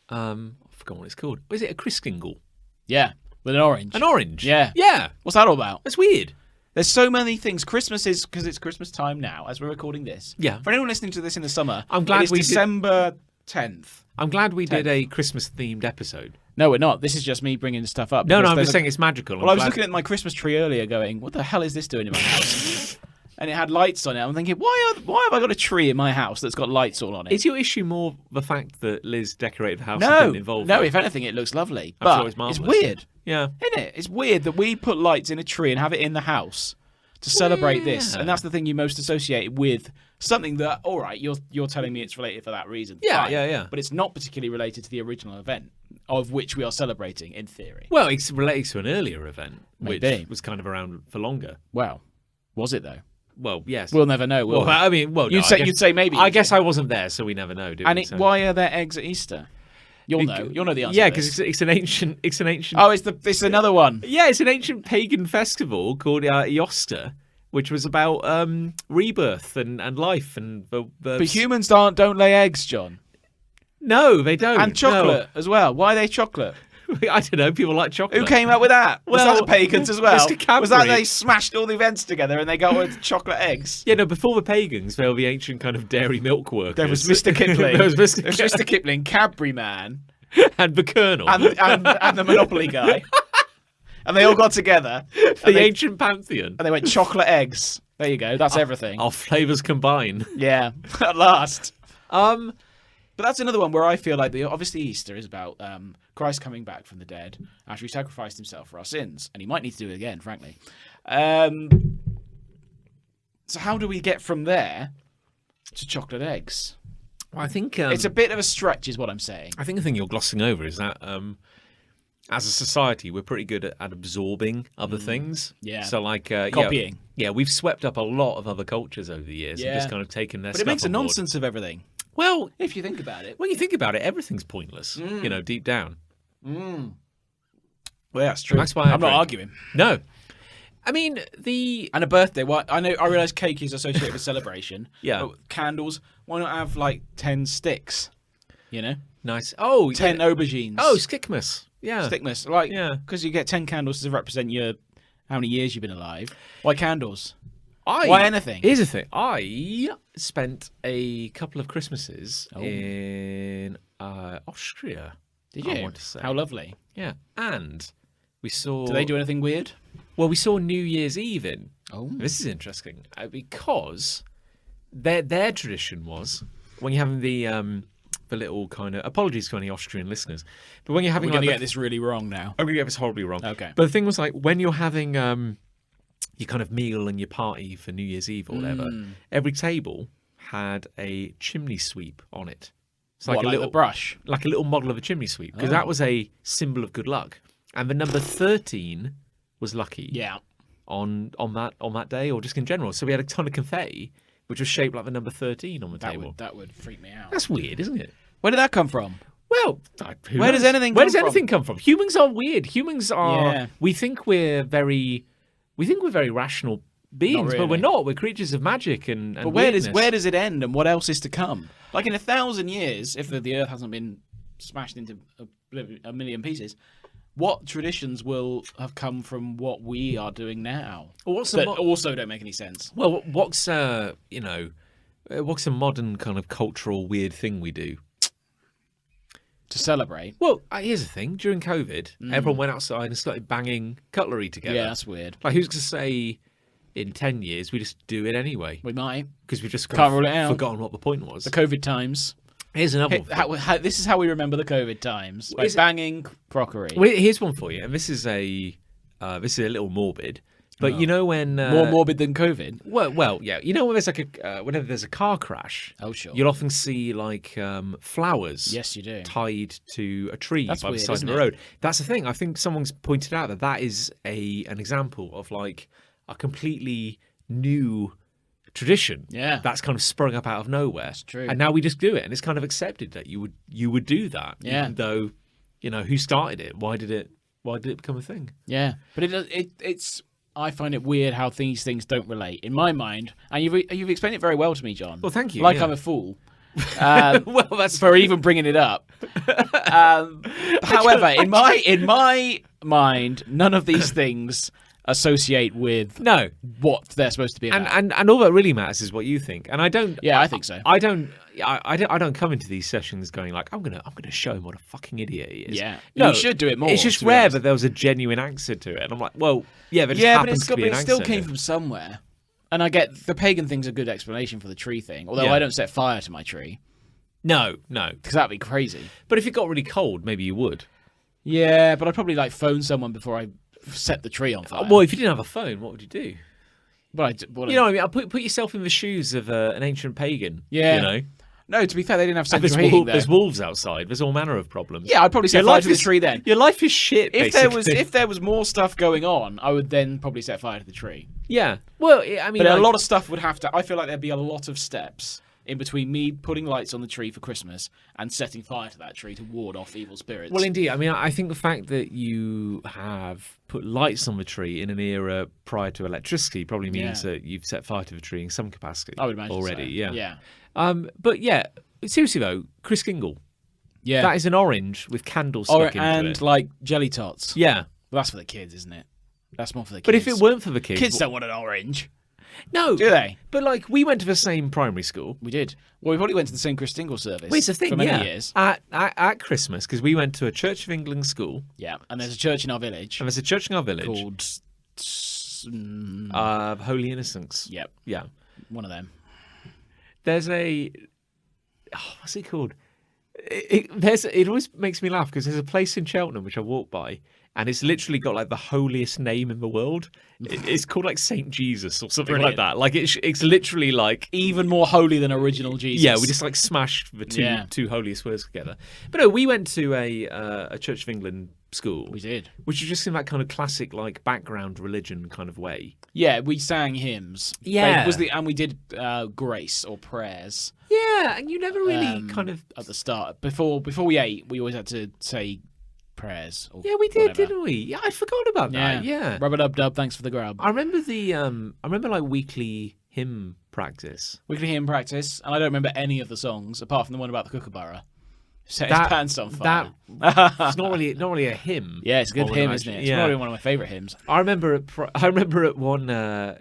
I forgot what it's called. Is it a Christingle? Yeah, with an orange. An orange. Yeah. Yeah. What's that all about? That's weird. There's so many things. Christmas is because it's Christmas time now, as we're recording this. Yeah. For anyone listening to this in the summer, I'm glad it is we did- December 10th. I'm glad we did a Christmas themed episode. No, we're not. This is just me bringing stuff up. No, because I'm there's just saying it's magical. Well, I was looking at my Christmas tree earlier, going, "What the hell is this doing in my house?" And it had lights on it. I'm thinking, why have I got a tree in my house that's got lights all on it? Is your issue more the fact that Liz decorated the house and No, didn't involve no. you? If anything, it looks lovely. I'm sure But it's marvellous. it's weird, Yeah. isn't it? It's weird that we put lights in a tree and have it in the house to celebrate this, yeah. and that's the thing you most associate with something that. All right, you're telling me it's related for that reason. Yeah, Fine. yeah. But it's not particularly related to the original event of which we are celebrating, in theory. Well, it's related to an earlier event, which Maybe. was kind of around for longer. Well, was it though? Well, yes. We'll never know. Will Well, we? I mean, well, no, You'd say maybe. I guess I wasn't there, so we never know, do And we? So- why are there eggs at Easter? You'll know the answer. Yeah, to this. because it's an ancient. Oh, it's another one. Yeah, it's an ancient pagan festival called Easter, which was about rebirth and life and the. But humans don't lay eggs, John. No, they don't. And chocolate as well. Why are they chocolate? No. I don't know. People like chocolate. Who came up with that? Was Well, that the pagans as well? Mr. Cadbury. Was that they smashed all the events together and they got with chocolate eggs? Yeah, no. Before the pagans, there were the ancient kind of dairy milk workers. There was Mr. Kipling. There was Mr. There was Mr. Kipling, Cadbury Man, and the Colonel. and the Monopoly guy. And they all got together. the ancient pantheon. And they went chocolate eggs. There you go. That's everything. Our flavours combine. Yeah, at last. Um, But that's another one where I feel like obviously Easter is about Christ coming back from the dead after he sacrificed himself for our sins, and he might need to do it again, frankly. So how do we get from there to chocolate eggs? I think It's a bit of a stretch, is what I'm saying. I think the thing you're glossing over is that as a society, we're pretty good at absorbing other things. Yeah. So like Copying. Yeah, we've swept up a lot of other cultures over the years and just kind of taken their But stuff it makes a on board. nonsense of everything, Well, if you think about it. when you think about it, everything's pointless. Deep down. Well, that's true. That's why I I'm not drink. arguing. No, I mean And a birthday. Well, I realise cake is associated with celebration. Yeah. But candles. Why not have like 10 sticks? You know, nice. Oh, 10 yeah. aubergines. Oh, Stickmas. Yeah. Stickmas. Like, Yeah. because you get 10 candles to represent how many years you've been alive. Why candles? I, Why anything? Here's the thing. I spent a couple of Christmases Oh. in Austria. Did you? I want to say. How lovely. Yeah, and we saw. Do they do anything weird? Well, we saw New Year's Eve in. Oh. This is interesting because their tradition was when you're having the little kind of apologies to any Austrian listeners, but when you're having We're going to like get this really wrong now. I'm going to get this horribly wrong. Okay. But the thing was like when you're having your kind of meal and your party for New Year's Eve or whatever, every table had a chimney sweep on it. It's What, a like little the brush? like a little model of a chimney sweep because that was a symbol of good luck. And the number 13 was lucky. Yeah. On that day or just in general. So we had a ton of confetti which was shaped like the number 13 on the table. That would freak me out. That's weird, isn't it? Where did that come from? Well, Where does anything Where come does anything come from? Humans are weird. Humans are. Yeah. We think we're very rational beings, but we're really. not. We're creatures of magic and. But where weirdness. does it end, and what else is to come? Like in 1,000 years, if the Earth hasn't been smashed into a million pieces, what traditions will have come from what we are doing now? Well, what's That also don't make any sense. Well, what's what's a modern kind of cultural weird thing we do? To celebrate. Well, here's the thing: during COVID, everyone went outside and started banging cutlery together. Yeah, that's weird. Like, who's to say in 10 years we just do it anyway? We might. Because we've just Can't rule it out. forgotten what the point was. The COVID times. Here's another one. This is how we remember the COVID times. By Is it- banging crockery. Well, here's one for you, and this is a little morbid, but you know when More morbid than COVID. well, yeah, you know when there's like whenever there's a car crash, Oh, sure. you'll often see like flowers, Yes, you do. tied to a tree That's by the weird, side of isn't the it? road. That's the thing. I think someone's pointed out that is an example of like a completely new tradition. Yeah. That's kind of sprung up out of nowhere. That's true. And now we just do it, and it's kind of accepted that you would do that. Yeah. Even though, who started it? Why did it become a thing? Yeah, but it's. I find it weird how these things don't relate in my mind, and you've explained it very well to me, John. Well, thank you, Like yeah. I'm a fool. Well, that's for even bringing it up. However, in my mind, none of these things associate with no. what they're supposed to be about. And all that really matters is what you think. And I don't. Yeah, I think so. I don't come into these sessions going like I'm gonna show him what a fucking idiot he is. Yeah. no, You should do it more, It's just to be rare honest. that there was a genuine answer to it, and I'm like, well, yeah, there just yeah, but happens to be it an still answer came here. from somewhere. And I get the pagan thing's a good explanation for the tree thing, although Yeah. I don't set fire to my tree No. because that'd be crazy. But if it got really cold, maybe you would. Yeah, but I'd probably like phone someone before I set the tree on fire. Well, if you didn't have a phone, what would you do? But You know what I mean? I'll put yourself in the shoes of an ancient pagan. Yeah. You know? no, to be fair, they didn't have And central heating there's there. wolves outside. There's all manner of problems. Yeah, I'd probably set Your fire life to the is- tree then. Your life is shit, If basically. there was more stuff going on, I would then probably set fire to the tree. Yeah. Well, I mean... But a like- lot of stuff would have to. I feel like there'd be a lot of steps in between me putting lights on the tree for Christmas and setting fire to that tree to ward off evil spirits. Well, indeed. I mean, I think the fact that you have put lights on the tree in an era prior to electricity probably means Yeah. that you've set fire to the tree in some capacity. I would imagine already. so. Yeah. Yeah. But yeah, seriously though, Chris Kingle. Yeah. That is an orange with candles stuck into and it. like jelly tots. Yeah. Well, that's for the kids, isn't it? That's more for the kids. But if it weren't for the kids, kids don't want an orange, no, do they? But like, we went to the same primary school. We did. Well, we probably went to the same Chris Dingle service. Well, it's the thing, for many yeah. years. At Christmas, because we went to a Church of England school, Yeah, and there's a church in our village and there's a church in our village. called Holy Innocents. Yep, Yeah. one of them. There's what's it called? It always makes me laugh because there's a place in Cheltenham which I walk by, and it's literally got like the holiest name in the world. It's called like Saint Jesus or something Brilliant. like that. Like it's literally like Even more holy than original Jesus. yeah, we just like smashed the two holiest words together. But no, we went to a Church of England school. We did. Which is just in that kind of classic like background religion kind of way. Yeah, we sang hymns. Yeah. And we did grace or prayers. Yeah, and you never really kind of at the start before we ate. We always had to say prayers. Or yeah, we did, whatever. didn't we? Yeah, I forgot about that. Yeah. Rub a dub dub. Thanks for the grub. I remember like weekly hymn practice. Weekly hymn practice, and I don't remember any of the songs apart from the one about the kookaburra. Set his pants on fire. It's not really a hymn. Yeah, it's a good I would hymn, imagine. isn't it? It's Yeah. probably one of my favourite hymns. I remember at one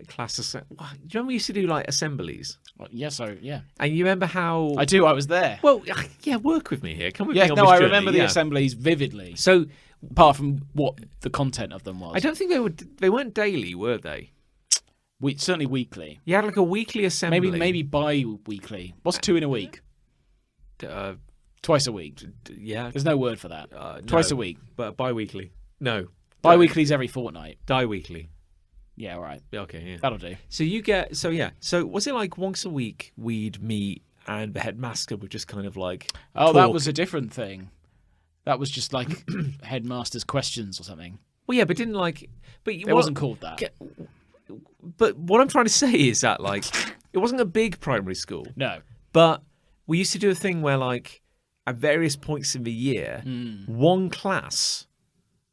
class. Do you remember we used to do like assemblies? Well, yeah. And you remember how? I do. I was there. Well, yeah. Work with me here. Come with Yeah, me on no, this I journey. remember the Yeah. assemblies vividly. So Apart from what the content of them was. I don't think they weren't daily, were they? Certainly weekly. You had like a weekly assembly. Maybe bi-weekly. What's 2 in a week? Twice a week. Yeah. There's no word for that. Twice a week. But bi-weekly. No. Bi-weekly's every fortnight. Di-weekly. Yeah, all right. Okay, yeah. That'll do. So you get So was it like once a week we'd meet and the headmaster would just kind of like Oh, that talk? was a different thing. That was just like headmaster's questions or something. Well, yeah, but didn't like. But It wasn't called that. But what I'm trying to say is that like it wasn't a big primary school, No. but we used to do a thing where like at various points in the year, one class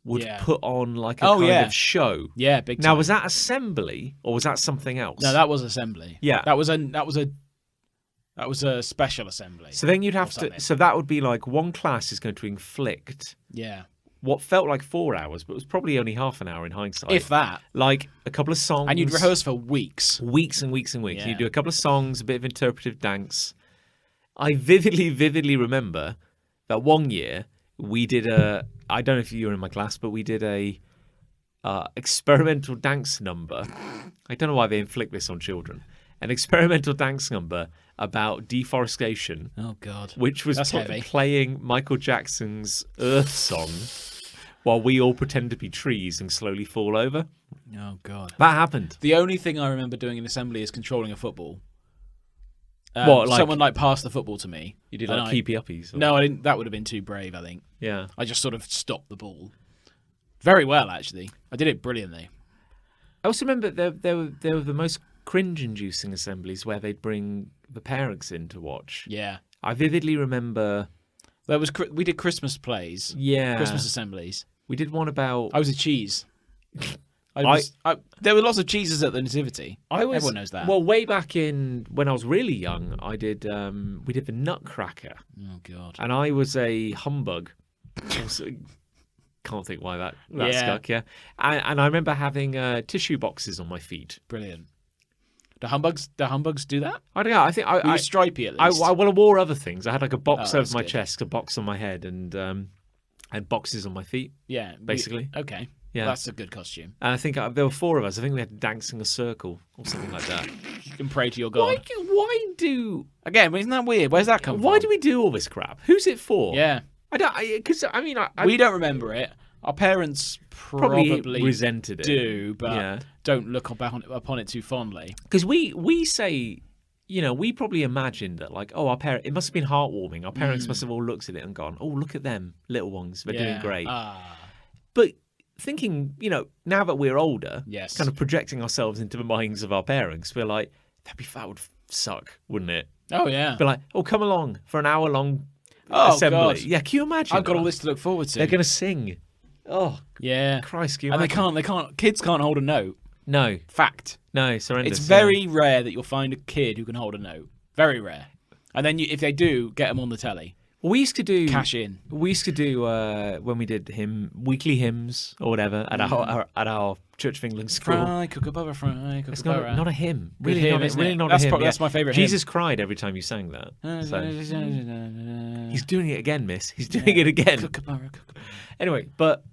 would Yeah. put on like a Oh, kind yeah. of show. Yeah, big time. Now was that assembly or was that something else? No, that was assembly. Yeah. That was a special assembly. So then you'd have or to. something. So that would be like one class is going to inflict Yeah. what felt like 4 hours, but was probably only half an hour in hindsight. If that. Like a couple of songs, And you'd rehearse for weeks. weeks and weeks and weeks. Yeah. You do a couple of songs, a bit of interpretive dance. I vividly remember that one year we did I don't know if you were in my class, but we did a experimental dance number. I don't know why they inflict this on children. An experimental dance number about deforestation, Oh, God. which was That's heavy. playing Michael Jackson's Earth song while we all pretend to be trees and slowly fall over. Oh, God. That happened. The only thing I remember doing in assembly is controlling a football. What, like- someone like passed the football to me. You did and like I- keepy uppies. No, I didn't. That would have been too brave, I think. Yeah. I just sort of stopped the ball. Very well, actually. I did it brilliantly. I also remember there were the most cringe-inducing assemblies where they'd bring the parents in to watch. Yeah. I vividly remember. We did Christmas plays. Yeah. Christmas assemblies. We did one about. I was a cheese. There were lots of cheeses at the nativity. Everyone knows that. Well, way back in when I was really young, I did. We did the Nutcracker, Oh, God. and I was a humbug. Also, can't think why that Yeah. stuck. Yeah, and I remember having tissue boxes on my feet. Brilliant. Do humbugs do that? I don't know. I think Were you stripy at least? I wore other things. I had like a box Oh, over that's my good. chest, a box on my head, and boxes on my feet. Yeah. Basically. Okay. Yeah. That's a good costume. And I think there were 4 of us. I think we had to dance in a circle or something like that. You can pray to your God. Again? Isn't that weird? Where's that come from? Why do we do all this crap? Who's it for? Yeah. I don't. Because I mean, We don't remember it. Our parents probably resented it. do, but Yeah. don't look upon it too fondly. Because we say, we probably imagined that like, oh, our parents. It must have been heartwarming. Our parents must have all looked at it and gone, oh, look at them, little ones. They're doing great. But thinking, now that we're older, Yes. kind of projecting ourselves into the minds of our parents, we're like, that would suck, wouldn't it? Oh, yeah. Be like, oh, come along for an hour-long Oh, assembly. God. Yeah, can you imagine? I've got all that? this to look forward to. They're going to sing. Oh, Yeah. Christ, can you And imagine? kids can't hold a note. No, Fact. no, it's horrendous. It's very rare that you'll find a kid who can hold a note. Very rare. And then if they do, get them on the telly. Well, we used to do Cash in. We used to do when we did weekly hymns or whatever at our Church of England school. Fry, kookaburra, fry, It's kookaburra. not a hymn. Good Really, hymn, not, isn't really it? not That's a hymn. that's my favourite hymn. Jesus cried every time you sang that. So he's doing it again, miss. He's doing it again. Kookaburra, kookaburra. Anyway, but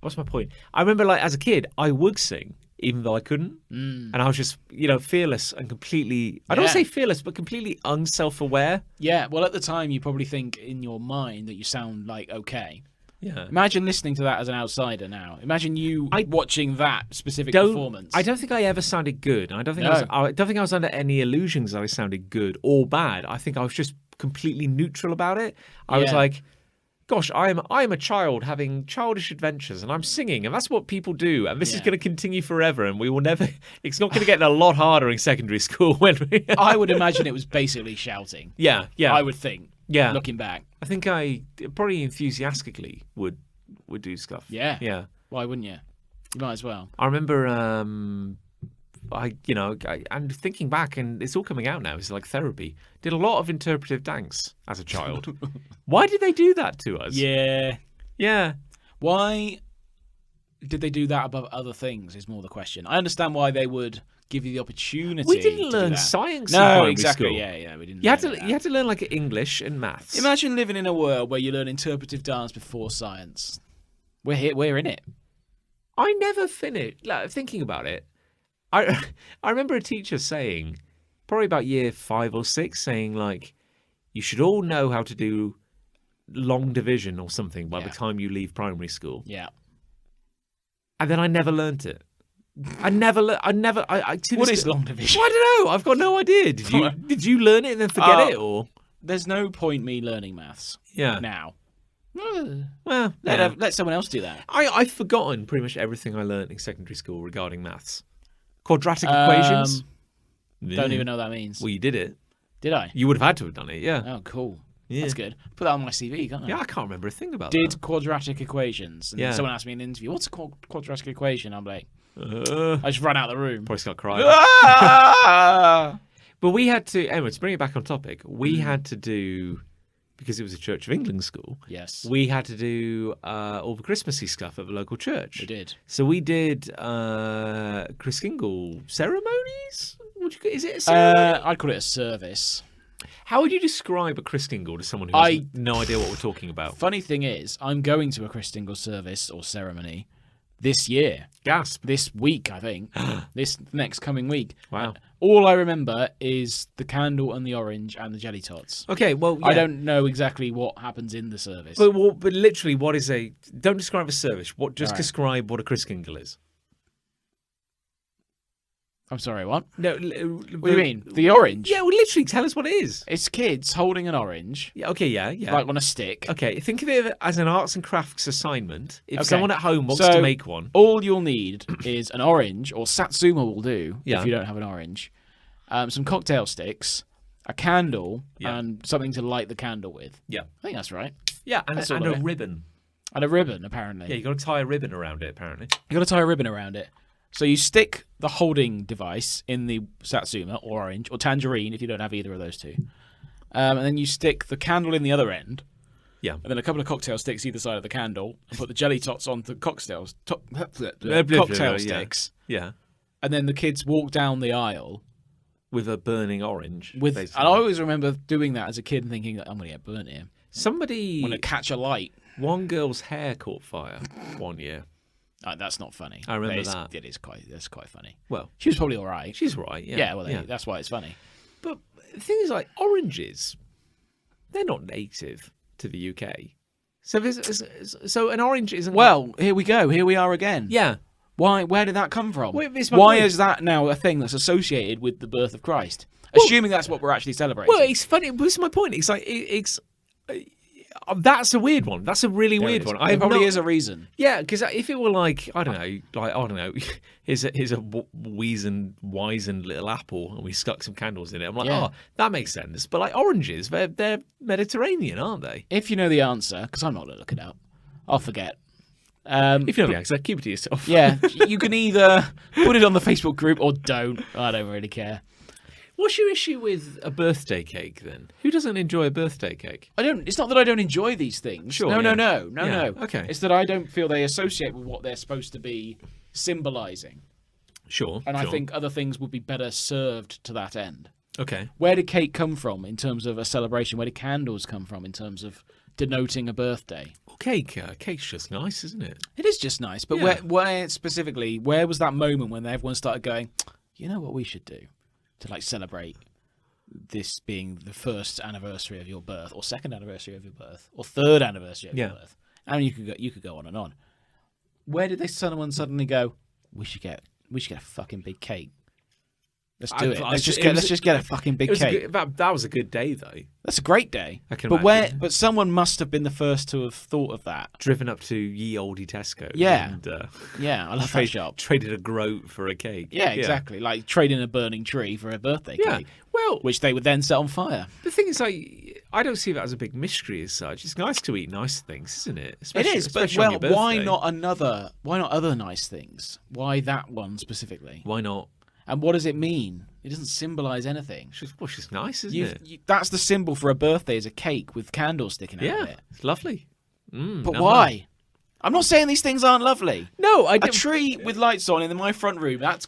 what's my point? I remember, like, as a kid, I would sing, even though I couldn't. And I was just, fearless and completely, I don't Yeah. say fearless, but completely unself-aware. Yeah, well, at the time, you probably think in your mind that you sound like okay. Yeah. Imagine listening to that as an outsider now. Imagine you watching that specific performance. I don't think I ever sounded good. And I don't think I don't think I was under any illusions that I sounded good or bad. I think I was just completely neutral about it. I was like, gosh, I'm a child having childish adventures and I'm singing, and that's what people do, and this is going to continue forever, and we will never. It's not going to get a lot harder in secondary school when we. I would imagine it was basically shouting. Yeah. I would think. Yeah. Looking back. I think I probably enthusiastically would do stuff. Yeah. Yeah. Why wouldn't you? You might as well. I remember, and thinking back, and it's all coming out now. It's like therapy. Did a lot of interpretive dance as a child. Why did they do that to us? Yeah. Yeah. Why did they do that above other things is more the question. I understand why they would give you the opportunity. We didn't to do learn that. science in No, primary exactly. school. Yeah, we didn't. You had learn to learn like English and maths. Imagine living in a world where you learn interpretive dance before science. We're in it. I never finished thinking about it. I remember a teacher saying, probably about year 5 or 6, saying like, you should all know how to do long division or something by the time you leave primary school. Yeah. And then I never learnt it. What is long division? I don't know. I've got no idea. Did you learn it and then forget it, or? There's no point me learning maths. Yeah. Now. Well, Let someone else do that. I've forgotten pretty much everything I learnt in secondary school regarding maths. Quadratic equations. Don't even know what that means. Well, you did it. Did I? You would have had to have done it. Yeah. Oh, cool. Yeah. That's good. Put that on my CV, can't I? Yeah, I can't remember a thing about Did that. quadratic equations. And someone asked me in an interview, what's a quadratic equation? I'm like, I just run out of the room. Probably start crying. Ah! But we had to, anyway, to bring it back on topic, we had to do, because it was a Church of England school, Yes. we had to do all the Christmassy stuff at the local church. We did. So we did Chris Kingle ceremonies? Is it a ceremony? I'd call it a service. How would you describe a Chris Kingle to someone who has no idea what we're talking about? Funny thing is, I'm going to a Chris Dingle service or ceremony this year. Gasp. This week, I think. This next coming week. Wow. All I remember is the candle and the orange and the jelly tots. Okay, well, yeah. I don't know exactly what happens in the service. But literally, what is a... Don't describe a service. Describe what a Chris Kingle is. I'm sorry, what? No, What do you mean? The orange? Yeah, well, literally, tell us what it is. It's kids holding an orange, Yeah, okay, yeah. like on a stick. Okay, think of it as an arts and crafts assignment. If someone at home wants to make one. All you'll need is an orange, or Satsuma will do if you don't have an orange, some cocktail sticks, a candle, and something to light the candle with. Yeah. I think that's right. Yeah, and a ribbon. And a ribbon, apparently. Yeah, you got to tie a ribbon around it, apparently. You got to tie a ribbon around it. So you stick the holding device in the Satsuma, or orange, or tangerine if you don't have either of those two. And then you stick the candle in the other end. Yeah. And then a couple of cocktail sticks either side of the candle, and put the jelly tots on the cocktail sticks. Yeah. And then the kids walk down the aisle. With a burning orange. And I always remember doing that as a kid and thinking, I'm going to get burnt here. I'm going to catch a light. One girl's hair caught fire one year. That's not funny. I remember that. That's quite funny. Well, she was probably all right. She's all right, yeah. Yeah, well, that's why it's funny. But the thing is, like, oranges, they're not native to the UK. So an orange isn't... Well, here we go. Here we are again. Yeah. Why? Where did that come from? Why point. Is that now a thing that's associated with the birth of Christ? Assuming that's what we're actually celebrating. Well, it's funny. This is my point. It's like, that's a weird one. That's a really weird one. There probably is a reason. Yeah, because if it were like I don't know, here's a wizened little apple, and we stuck some candles in it. I'm like, oh, that makes sense. But like oranges, they're Mediterranean, aren't they? If you know the answer, because I'm not going to look it up, I'll forget. If you know the answer, keep it to yourself. Yeah, you can either put it on the Facebook group or don't. I don't really care. What's your issue with a birthday cake then? Who doesn't enjoy a birthday cake? It's not that I don't enjoy these things. Sure. No. Okay. It's that I don't feel they associate with what they're supposed to be symbolising. Sure. And I think other things would be better served to that end. Okay. Where did cake come from in terms of a celebration? Where did candles come from in terms of denoting a birthday. Well, cake's just nice, isn't it? It is just nice, but Yeah. where was that moment when everyone started going, you know what we should do to like celebrate this being the first anniversary of your birth, or second anniversary of your birth, or third anniversary of your birth? I mean, you could go on and on. Where did someone suddenly go, we should get a fucking big cake? Let's do it. Let's just get a fucking big cake. That was a good day, though. That's a great day. I can but imagine. But someone must have been the first to have thought of that. Driven up to ye olde Tesco. Yeah. And, Yeah, I love that shop. Traded a groat for a cake. Yeah, exactly. Like trading a burning tree for a birthday cake. Well, which they would then set on fire. the thing is, I don't see that as a big mystery as such. It's nice to eat nice things, isn't it? It is, but especially on your why birthday. why not other nice things? Why that one specifically? Why not? And what does it mean? It doesn't symbolise anything. It's just nice, isn't it? That's the symbol for a birthday, is a cake with candles sticking out of it. It's lovely. But why? I'm not saying these things aren't lovely. No, I A don't. tree with lights on in my front room, that's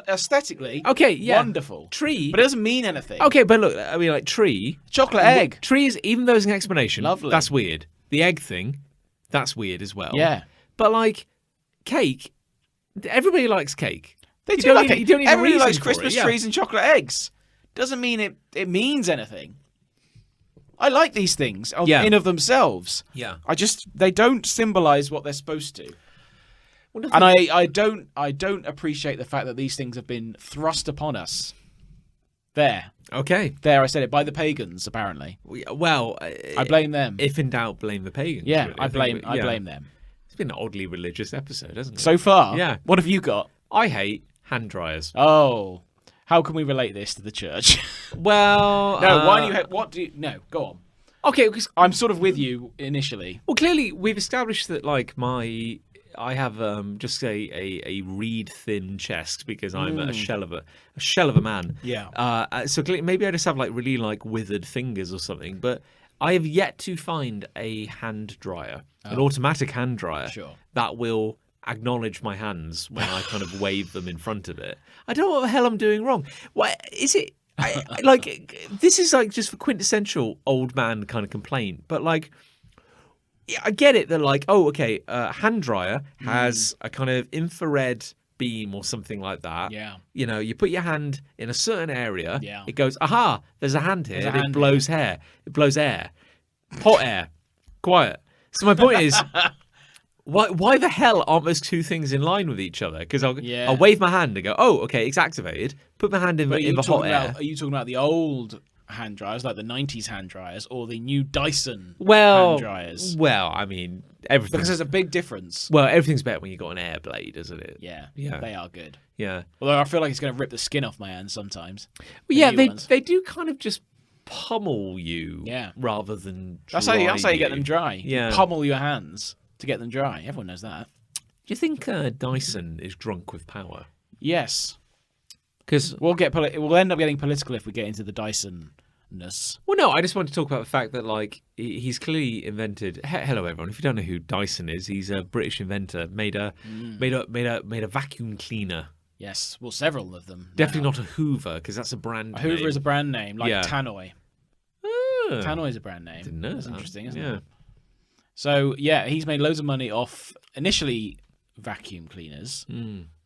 aesthetically Okay, wonderful. Tree. But it doesn't mean anything. Okay, but look, I mean, like tree. Chocolate egg. Trees, even though there's an explanation, Lovely. that's weird. The egg thing, that's weird as well. Yeah. But like, cake, everybody likes cake. They You do don't like need- it. you don't need a Everybody reason likes for Christmas it, yeah. trees and chocolate eggs. Doesn't mean it means anything. I like these things in of themselves. Yeah. They don't symbolise what they're supposed to. Well, And I don't appreciate the fact that these things have been thrust upon us. There, Okay. I said it, by the pagans, apparently. Well, I blame them. If in doubt, blame the pagans. Yeah, really. I think blame them. It's been an oddly religious episode, hasn't it? So far, Yeah. What have you got? I hate hand dryers. Oh, how can we relate this to the church? Well, No, why do you? What do you? No, go on. Okay, because I'm sort of with you initially. well, clearly we've established that like I have just a reed thin chest because I'm a shell of a man. Yeah. So clearly, maybe I just have like really like withered fingers or something. But I have yet to find a hand dryer, an automatic hand dryer Sure. that will acknowledge my hands when I kind of wave them in front of it. I don't know what the hell I'm doing wrong. Why is it? Like this is like just for quintessential old man kind of complaint, but like. Yeah, I get it that like, oh, okay, hand dryer has a kind of infrared beam or something like that. Yeah. You know, you put your hand in a certain area. Yeah. It goes, aha, there's a hand here. There's a And hand it blows hair. It blows air. Hot air. Quiet. So my point is, why the hell aren't those two things in line with each other? Because I'll wave my hand and go, oh, okay, it's activated. Put my hand in the hot air. Are you talking about the old hand dryers, like the 90s hand dryers, or the new Dyson Well, hand dryers? well, I mean, everything. Because there's a big difference. Well, everything's better when you've got an air blade, isn't it? Yeah, Yeah. they are good. Yeah. Although I feel like it's going to rip the skin off my hands sometimes. Well, The yeah, new ones. they do kind of just pummel you, Yeah. rather than That's how you dry get them dry. Yeah. You pummel your hands to get them dry. Everyone knows that. Do you think Dyson is drunk with power? Yes, Because we'll end up getting political if we get into the Dyson-ness. well, no, I just want to talk about the fact that like he's clearly invented. Hello, everyone. If you don't know who Dyson is, he's a British inventor. Made a vacuum cleaner. Yes, well, several of them. Definitely now. not a Hoover, because that's a brand. A Hoover name. is a brand name, like Yeah. Tannoy. Ah, Tannoy is a brand name. didn't know That's that. interesting, isn't Yeah. it? So yeah, he's made loads of money off initially vacuum cleaners,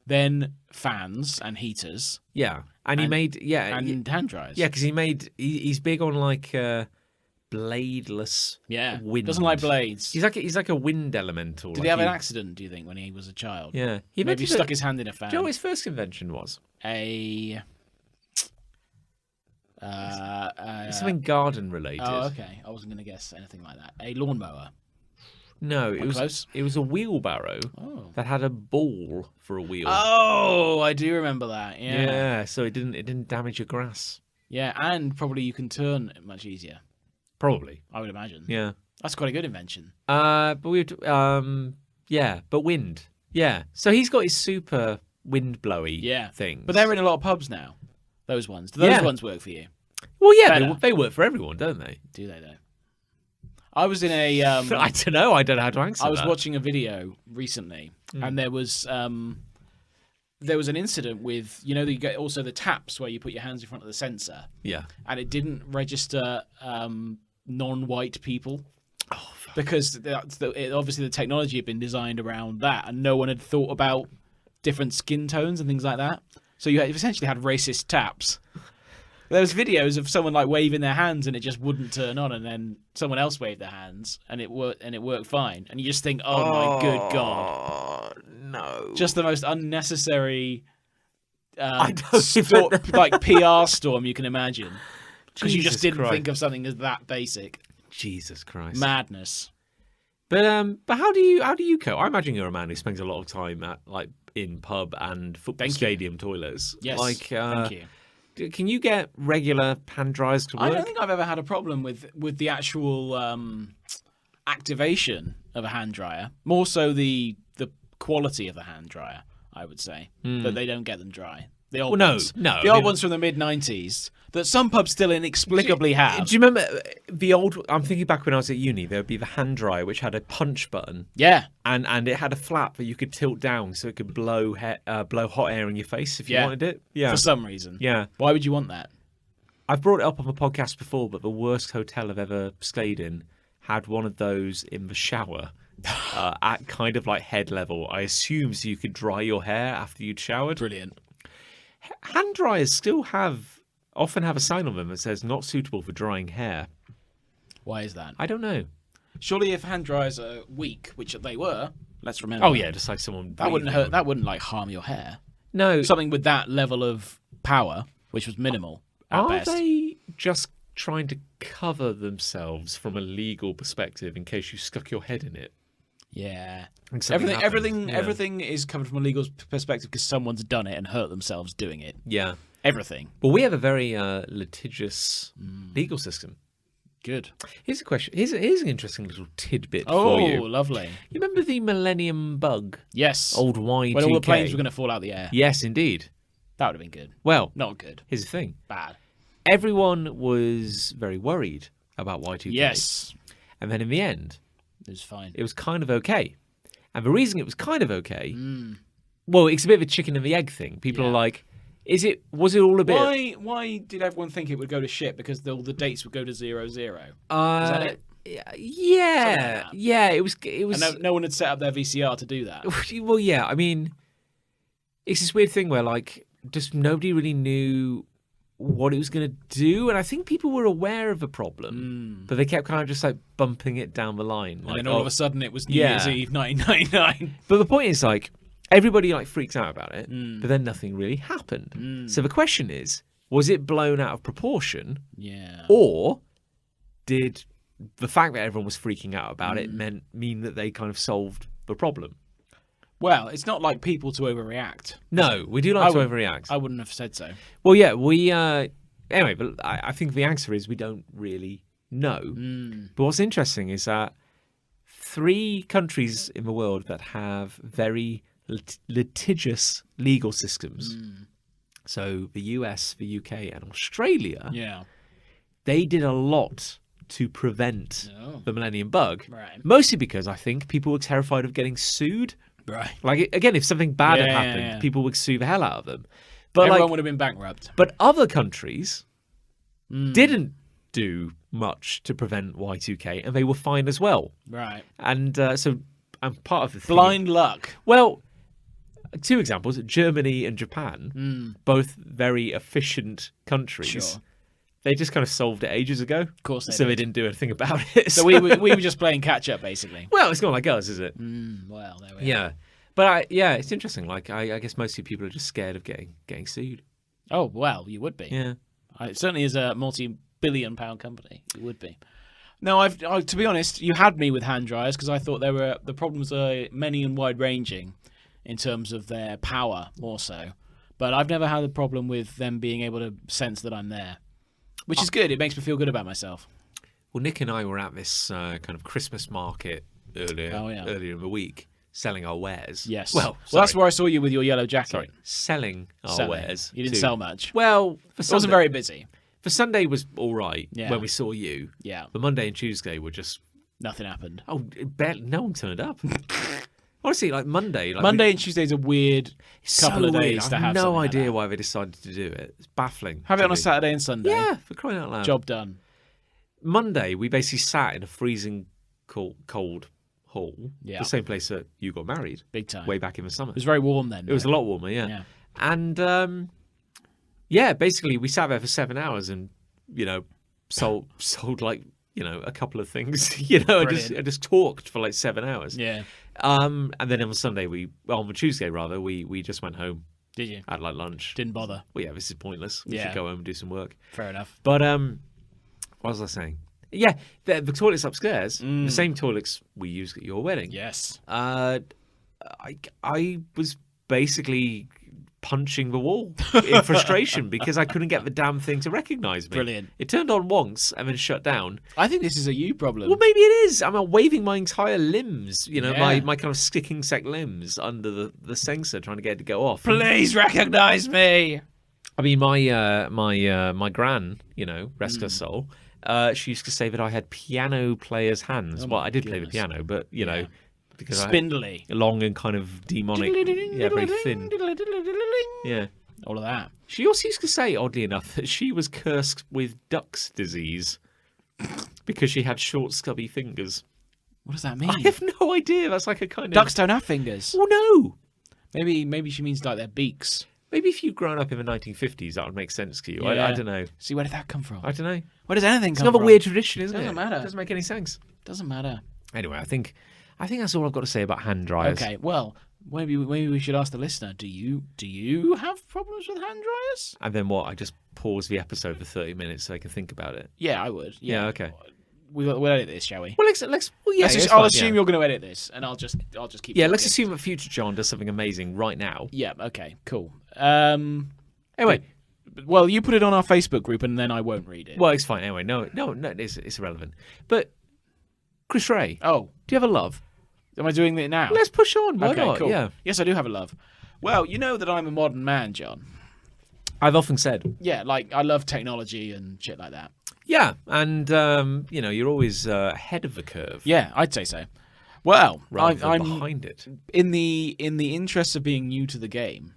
then fans and heaters, Yeah, and he made and hand dryers. yeah, because he's big on like bladeless. yeah. Wind. Doesn't like blades. He's like a wind elemental. Did like he have an accident? Do you think when he was a child? Yeah, he Maybe he invented stuck his hand in a fan. Do you know what his first invention was? It's something garden related. Oh, okay. I wasn't going to guess anything like that. A lawnmower. No, it was close? it was a wheelbarrow that had a ball for a wheel. Oh, I do remember that. Yeah. Yeah, so it didn't damage your grass. Yeah, and probably you can turn it much easier. Probably. I would imagine. Yeah. That's quite a good invention. But wind. Yeah. So he's got his super wind blowy things. But they're in a lot of pubs now. Those ones. Do those ones work for you? Well, yeah, Better. they work for everyone, don't they? Do they though? I was in a. I don't know. I don't know how to answer I was that. watching a video recently, and there was an incident with you get also the taps where you put your hands in front of the sensor, Yeah. and it didn't register non-white people. Oh, because obviously the technology had been designed around that, and no one had thought about different skin tones and things like that. So you essentially had racist taps. There was videos of someone like waving their hands and it just wouldn't turn on, and then someone else waved their hands and it worked fine. And you just think, oh my good god, no! Just the most unnecessary, even like PR storm you can imagine, because you Jesus just didn't Christ. think of something as that basic. Jesus Christ! Madness. But how do you cope? I imagine you're a man who spends a lot of time in pub and football stadium toilets. Yes, like thank you. Can you get regular hand dryers to work? I don't think I've ever had a problem with the actual activation of a hand dryer. More so the quality of the hand dryer, I would say, that they don't get them dry. The old ones. No. The old ones from the mid-90s that some pubs still inexplicably have. Do you remember the old? I'm thinking back when I was at uni. There would be the hand dryer which had a punch button. Yeah. And it had a flap that you could tilt down so it could blow hot air in your face if you wanted it. Yeah. For some reason. Yeah. Why would you want that? I've brought it up on the podcast before, but the worst hotel I've ever stayed in had one of those in the shower. At kind of like head level, I assume, so you could dry your hair after you'd showered. Brilliant. Hand dryers still often have a sign on them that says not suitable for drying hair. Why is that? I don't know. Surely if hand dryers are weak, which they were, let's remember. Oh yeah, just like someone that wouldn't hurt. That wouldn't like harm your hair. No, Something with that level of power, which was minimal at are best. they just trying to cover themselves from a legal perspective in case you stuck your head in it? Yeah. And something happened? Yeah. Everything is covered from a legal perspective because someone's done it and hurt themselves doing it. Yeah. Everything. Well, we have a very litigious legal system. Good. Here's a question. Here's an interesting little tidbit for you. Oh, lovely. You remember the Millennium Bug? Yes. Old Y2K? When all the planes were going to fall out the air. Yes, indeed. That would have been good. Well, Not good. here's the thing. Bad. Everyone was very worried about Y2K. Yes. And then in the end, It was fine. it was kind of okay. And the reason it was kind of okay, well, it's a bit of a chicken and the egg thing. People are like, was it all a bit... Why did everyone think it would go to shit? Because all the dates would go to 0-0. Is that it? Yeah. Yeah, it was... And no one had set up their VCR to do that. Well, yeah, I mean, it's this weird thing where, like, just nobody really knew what it was going to do. And I think people were aware of the problem, but they kept kind of just, like, bumping it down the line. And Like, then all of a sudden it was New Year's Eve 1999. But the point is, like, everybody, like, freaks out about it, but then nothing really happened. So the question is, was it blown out of proportion? Yeah. Or did the fact that everyone was freaking out about it mean that they kind of solved the problem? Well, it's not like people to overreact. No, we do like to overreact. I wouldn't have said so. Well, yeah, anyway, but I think the answer is we don't really know. But what's interesting is that 3 countries in the world that have very litigious legal systems, so the US, the UK, and Australia, they did a lot to prevent the Millennium Bug. Right. Mostly because I think people were terrified of getting sued. Right. Like, again, if something bad had happened, people would sue the hell out of them. But everyone would have been bankrupt. But other countries didn't do much to prevent Y2K, and they were fine as well. Right. And so I'm part of the thing. Blind luck. Well, 2 examples: Germany and Japan, both very efficient countries. Sure. They just kind of solved it ages ago. Of course they so did. they didn't do anything about it. So we were just playing catch up, basically. Well, it's not like us, is it? Well, there we are. Yeah. But it's interesting. Like, I guess mostly people are just scared of getting sued. Oh, well, you would be. Yeah. It certainly is a multi-billion-pound company. It would be. No, to be honest, you had me with hand dryers because I thought the problems are many and wide-ranging in terms of their power, more so. But I've never had a problem with them being able to sense that I'm there, which is good. It makes me feel good about myself. Well, Nick and I were at this kind of Christmas market earlier in the week, selling our wares. Yes. Well, that's where I saw you with your yellow jacket. Sorry, selling our wares. You didn't sell much. Well, It wasn't very busy. For Sunday was all right Yeah. when we saw you. Yeah. But Monday and Tuesday were just... Nothing happened. Oh, no one turned up. Honestly, like Monday... Monday and Tuesday's a weird couple of days to I have have no something like idea that. why they decided to do it. It's baffling. Have it to on a me. Saturday and Sunday. Yeah, for crying out loud. Job done. Monday, we basically sat in a freezing cold hall. Yeah. The same place that you got married. Big time. Way back in the summer. It was very warm then. It was a lot warmer, yeah. Yeah. And basically we sat there for 7 hours and sold like a couple of things. I just talked for like 7 hours. Yeah. And then on Tuesday rather, we just went home. Did you? Had like lunch. Didn't bother. Well, yeah, this is pointless. We Yeah. should go home and do some work. Fair enough. But what was I saying? Yeah, the toilets upstairs, the same toilets we used at your wedding. Yes. I was basically punching the wall in frustration because I couldn't get the damn thing to recognise me. Brilliant. It turned on once and then shut down. I think this is a you problem. Well, maybe it is. I'm waving my entire limbs, Yeah. my kind of sticking sec limbs under the sensor, trying to get it to go off. Please recognise me. I mean, my gran, rest her soul, she used to say that I had piano player's hands. Oh well, my I did play the goodness. piano, but because Spindly. long and kind of demonic, yeah, very thin, yeah. All of that. She also used to say, oddly enough, that she was cursed with Duck's disease because she had short, stubby fingers. What does that mean? I have no idea. That's like a kind of Ducks don't have fingers. Well, no. Maybe she means like their beaks. Maybe if you'd grown up in the 1950s, that would make sense to you. Yeah. I don't know. See, where did that come from? I don't know. Where does anything It's come another from? weird tradition, isn't it? Doesn't matter. Doesn't make any sense. Doesn't matter. Anyway, I think that's all I've got to say about hand dryers. Okay, well, maybe we should ask the listener. Do you have problems with hand dryers? And then what? I just pause the episode for 30 minutes so I can think about it. Yeah, I would. Yeah, okay. We'll edit this, shall we? Well, let's I'll assume you're going to edit this, and I'll just keep. Yeah, let's talking. assume that future John does something amazing right now. Yeah. Okay. Cool. Anyway, well, you put it on our Facebook group, and then I won't read it. well, it's fine. Anyway, no, it's irrelevant. But Chris Ray, Oh, do you have a love? am I doing it now? Let's push on. Why okay, not? cool. Yeah, Yes, I do have a love. Well, you know that I'm a modern man, John. I've often said. Yeah, like I love technology and shit like that. Yeah, and you're always ahead of the curve. Yeah, I'd say so. Well, rather than I'm behind it. in the interest of being new to the game,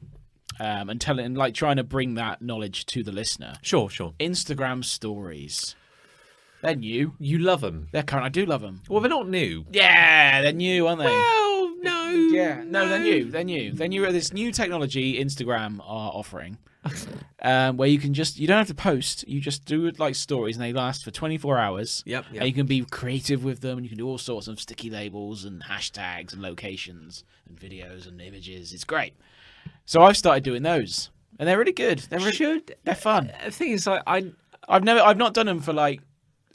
and trying to bring that knowledge to the listener. Sure. Instagram stories. They're new. You love them. They're current. I do love them. Well, they're not new. Yeah, they're new, aren't they? Well, no. Yeah, no, they're new. They're new. They're new. This new technology Instagram are offering, where you don't have to post. You just do it like stories, and they last for 24 hours. Yep. And you can be creative with them, and you can do all sorts of sticky labels and hashtags and locations and videos and images. It's great. So I've started doing those, and they're really good. They're fun. The thing is, like, I've not done them for like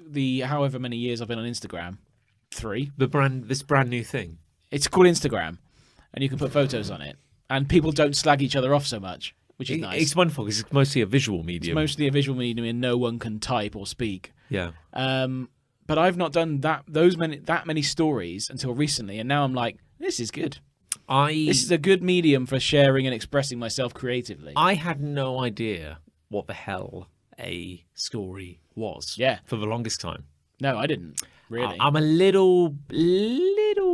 the however many years I've been on Instagram. 3. this brand new thing. It's called Instagram, and you can put photos on it, and people don't slag each other off so much, which is nice. It's wonderful because it's mostly a visual medium. It's mostly a visual medium, and no one can type or speak. Yeah. But I've not done that many stories until recently, and now I'm like, this is good. This is a good medium for sharing and expressing myself creatively. I had no idea what the hell a story was. Yeah. For the longest time. No, I didn't really. I'm a little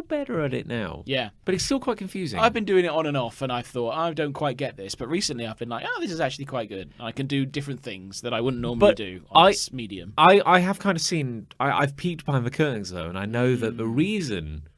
better at it now. Yeah. But it's still quite confusing. I've been doing it on and off, and I thought, I don't quite get this. But recently I've been like, this is actually quite good. I can do different things that I wouldn't normally do on this medium. I have kind of seen... I've peeked behind the curtains, though, and I know that the reason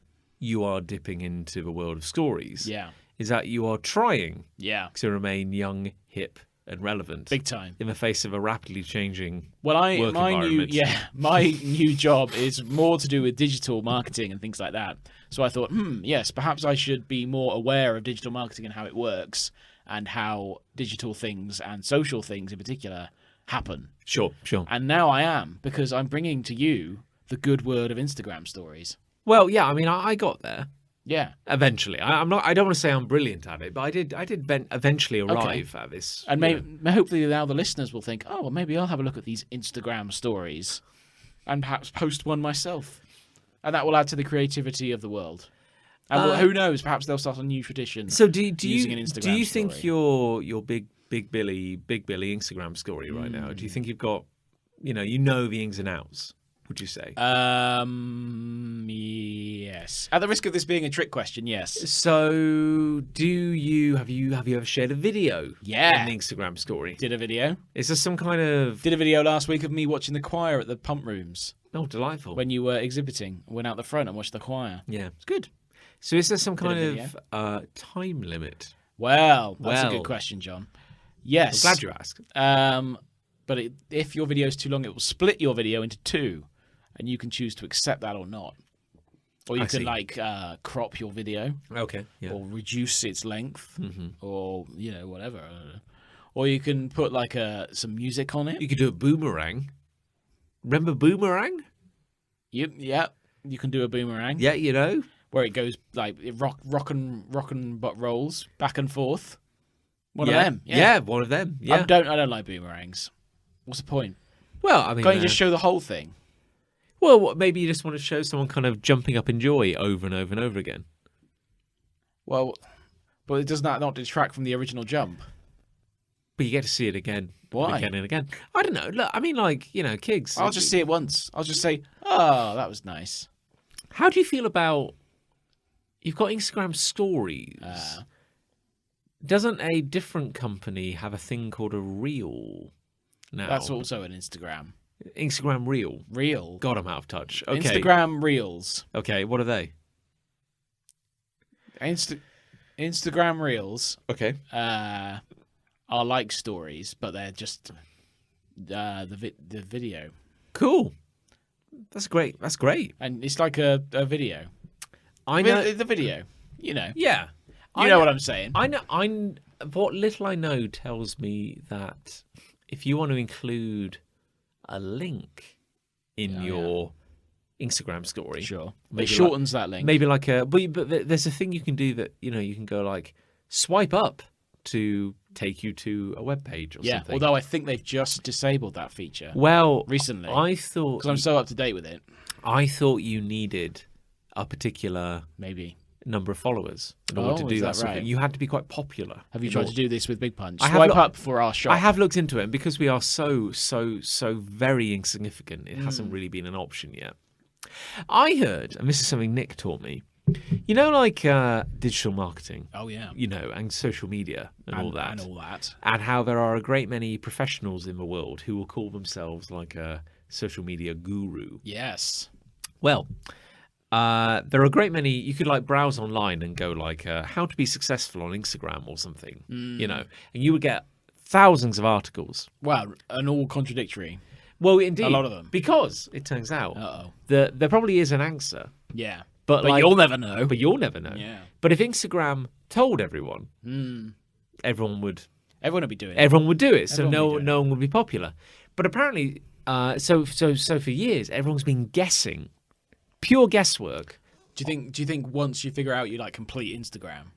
you are dipping into the world of stories is that you are trying to remain young, hip, and relevant. Big time. In the face of a rapidly changing work environment. My new job is more to do with digital marketing and things like that. So I thought, yes, perhaps I should be more aware of digital marketing and how it works and how digital things and social things in particular happen. Sure. And now I am, because I'm bringing to you the good word of Instagram stories. Well, yeah, I mean, I got there. Yeah. Eventually, I don't want to say I'm brilliant at it, but I did eventually arrive at this. And hopefully now the listeners will think, well, maybe I'll have a look at these Instagram stories, and perhaps post one myself, and that will add to the creativity of the world. And who knows? Perhaps they'll start a new tradition. So do you story. think your big Billy Instagram story right now? Do you think you've got, you know the ins and outs? would you say? Yes. At the risk of this being a trick question, yes. So, have you ever shared a video? Yeah. In the Instagram story? Did a video. Is there some kind of... Did a video last week of me watching the choir at the pump rooms Oh, delightful. when you were exhibiting. Went out the front and watched the choir. Yeah. It's good. So is there some Did a kind of time limit? Well, that's a Well. good question, John. Yes. I'm glad you asked. But if your video is too long, it will split your video into two, and you can choose to accept that or not. Or you I can see. crop your video, Okay. Yeah. or reduce its length, Mm-hmm. or whatever. Or you can put some music on it. You could do a boomerang. Remember boomerang? You can do a boomerang. Yeah, you know. Where it goes it rock and but rolls back and forth. One yeah. of them. Yeah, one of them. Yeah. I don't like boomerangs. What's the point? Well, I mean, Can't you just show the whole thing? well, maybe you just want to show someone kind of jumping up in joy over and over and over again. Well, but does that not detract from the original jump? But you get to see it again. Why? Again and again. I don't know. Look, I mean, kids. I'll just see it once. I'll just say, "Oh, that was nice." How do you feel about... You've got Instagram stories. Doesn't a different company have a thing called a reel now? That's also an Instagram. Instagram Reel. Reel. God, I'm out of touch. Okay. Instagram Reels. Okay, what are they? Instagram Reels Okay. are like stories, but they're just the video. Cool. That's great. That's great. And it's like a video. I know. The video. You know. Yeah. You know what I'm saying. I know. What little I know tells me that if you want to include a link in your Instagram story, Sure. maybe It shortens that link. maybe but there's a thing you can do that you can go like swipe up to take you to a web page or something. Although I think they've just disabled that feature Well, recently. I thought Because I'm so up to date with it. I thought you needed a particular Maybe. number of followers in order to do is that that sort of right? thing. You had to be quite popular. Have you tried to do this with Big Punch? I have Swipe not- up for our shop. I have looked into it, and because we are so very insignificant, it hasn't really been an option yet. I heard, and this is something Nick taught me, like digital marketing, Oh, yeah. and social media and all that. And all that. And how there are a great many professionals in the world who will call themselves like a social media guru. Yes. Well, there are a great many. You could browse online and go how to be successful on Instagram or something, and you would get thousands of articles. Well, and all contradictory. Well, indeed, A lot of them. because it turns out Uh-oh. there probably is an answer, Yeah. but you'll never know. But you'll never know. Yeah. But if Instagram told everyone, everyone would Everyone will be doing it. everyone would do it, so Everyone will be no doing no one would be popular. But apparently, so for years, everyone's been guessing, pure guesswork. Do you think once you figure out you complete Instagram,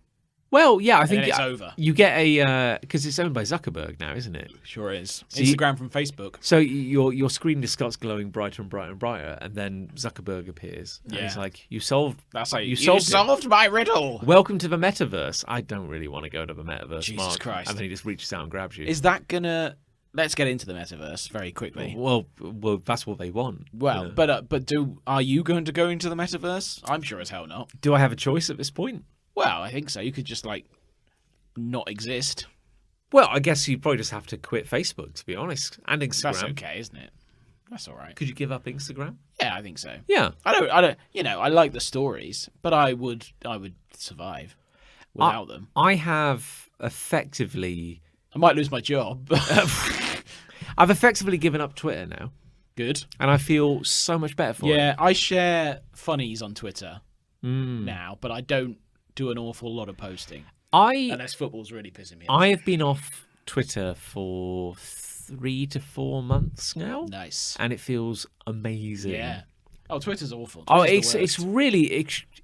Well, yeah, I think then it's over? you get a because it's owned by Zuckerberg now, isn't it? Sure is. So you- Instagram from Facebook. So your screen just starts glowing brighter and brighter and brighter, and then Zuckerberg appears. And Yeah. he's like, "You solved. That's how you you solved it. solved my riddle. Welcome to the metaverse." I don't really want to go to the metaverse. Jesus Mark. Christ. And then he just reaches out and grabs you. Is that gonna? Let's get into the metaverse very quickly. Well, that's what they want. Well, but are you going to go into the metaverse? I'm sure as hell not. Do I have a choice at this point? Well, I think so. You could just not exist. Well, I guess you'd probably just have to quit Facebook, to be honest, and Instagram. That's okay, isn't it? That's all right. Could you give up Instagram? Yeah, I think so. Yeah. I don't. I like the stories, but I would survive without them. I have effectively, I might lose my job. I've effectively given up Twitter now, Good. and I feel so much better for it. Yeah, I share funnies on Twitter now, but I don't do an awful lot of posting unless football's really pissing me off. I have been off Twitter for 3 to 4 months now, Nice. and it feels amazing. Yeah. Oh, Twitter's awful. Oh, Twitter's the it's worst. really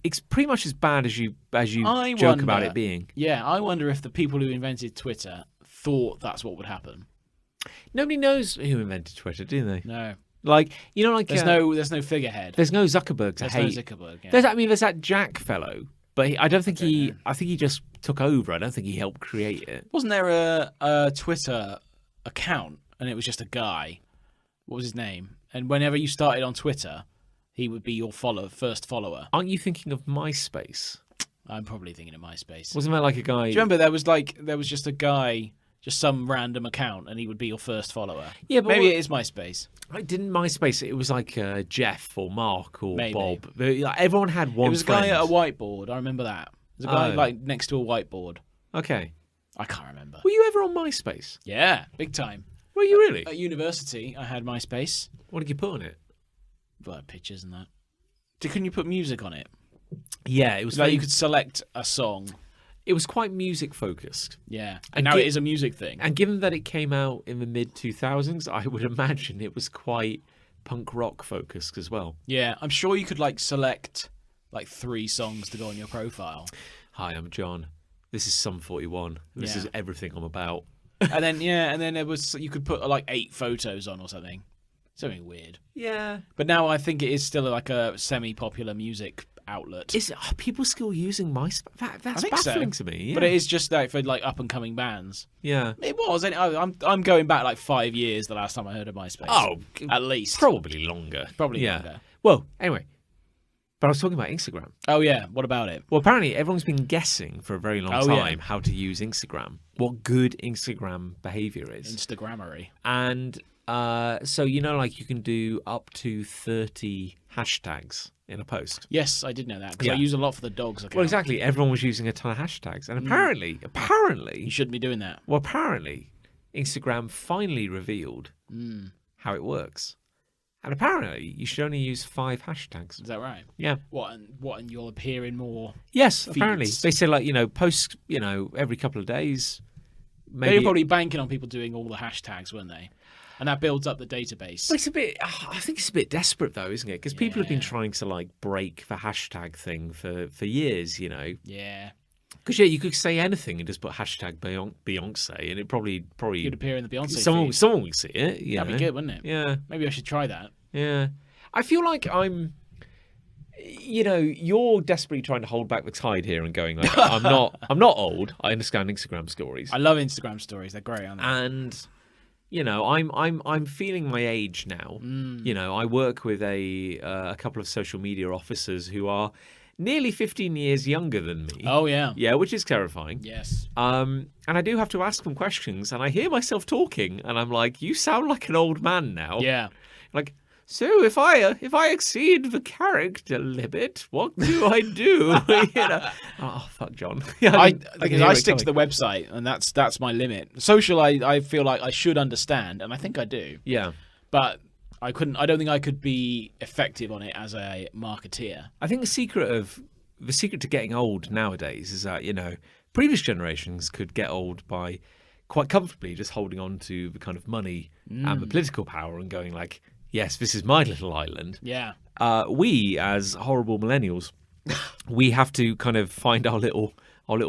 it's pretty much as bad as you I joke about wonder- it being. Yeah, I wonder if the people who invented Twitter thought that's what would happen. Nobody knows who invented Twitter, do they? No. There's There's no figurehead. there's no Zuckerberg to There's hate. no Zuckerberg. Yeah. There's that Jack fellow, but I think he just took over. I don't think he helped create it. Wasn't there a Twitter account and it was just a guy? What was his name? And whenever you started on Twitter, he would be your first follower. Aren't you thinking of MySpace? I'm probably thinking of MySpace. Wasn't there like a guy? Do you remember there was just a guy, just some random account, and he would be your first follower? Yeah, but maybe it is MySpace. I didn't MySpace. It was like Jeff or Mark or Maybe. Bob. Everyone had one. It was a friend. guy at a whiteboard. I remember that. There's a guy Oh. like next to a whiteboard. Okay. I can't remember. Were you ever on MySpace? Yeah, big time. Were you really? At university, I had MySpace. What did you put on it? Well, pictures and that. Couldn't you put music on it? Yeah, it was Like very, you could select a song. It was quite music focused. Yeah. And And now gi- it is a music thing. And given that it came out in the mid 2000s, I would imagine it was quite punk rock focused as well. Yeah, I'm sure you could like select like 3 songs to go on your profile. Hi, I'm John. This is Sum 41. This Yeah. is everything I'm about. And then there was you could put like 8 photos on or something. Something weird. Yeah. But now I think it is still like a semi-popular music outlet. Are people still using MySpace? That's I think so. baffling to me. Yeah. But it is just like for like up and coming bands. Yeah. It was. I'm going back like 5 years. The last time I heard of MySpace. Oh, at least. probably longer. Probably yeah. longer. Well, anyway. But I was talking about Instagram. Oh yeah. What about it? Well, apparently everyone's been guessing for a very long Oh, yeah. time how to use Instagram, what good Instagram behavior is. Instagrammery. And so, like you can do up to 30 hashtags in a post. Yes, I did know that because Yeah. I use a lot for the dogs. Account. Well, exactly. Everyone was using a ton of hashtags. And apparently, You shouldn't be doing that. apparently, Instagram finally revealed how it works. And apparently, you should only use 5 hashtags. Is that right? Yeah. What? And you'll appear in more. Yes, apparently. Feeds. They say, post, every couple of days. They Maybe were probably banking on people doing all the hashtags, weren't they? And that builds up the database. Well, it's a bit. I think it's a bit desperate, though, isn't it? Because people have been Yeah. trying to break the hashtag thing for years, Yeah. Because you could say anything and just put hashtag Beyonce, and it probably You'd appear in the Beyonce someone feed. would see it. That'd be good, wouldn't it? Yeah, Maybe I should try that. yeah. I feel like I'm. You're desperately trying to hold back the tide here and going like, I'm not old. I understand Instagram stories, I love Instagram stories. They're great, aren't they? and I'm feeling my age now. I work with a couple of social media officers who are nearly 15 years younger than me. Oh, yeah. Yeah, which is terrifying. Yes. And I do have to ask them questions, and I hear myself talking, and I'm like, "You sound like an old man now." Yeah. Like, so if I exceed the character limit, what do I do? Oh fuck, John. Yeah, I stick to the website, and that's my limit. Social, I feel like I should understand, and I think I do. Yeah. But I don't think I could be effective on it as a marketeer. I think the secret to getting old nowadays is that previous generations could get old by quite comfortably just holding on to the kind of money and the political power and going like, yes, this is my little island. Yeah. We, as horrible millennials, we have to kind of find our little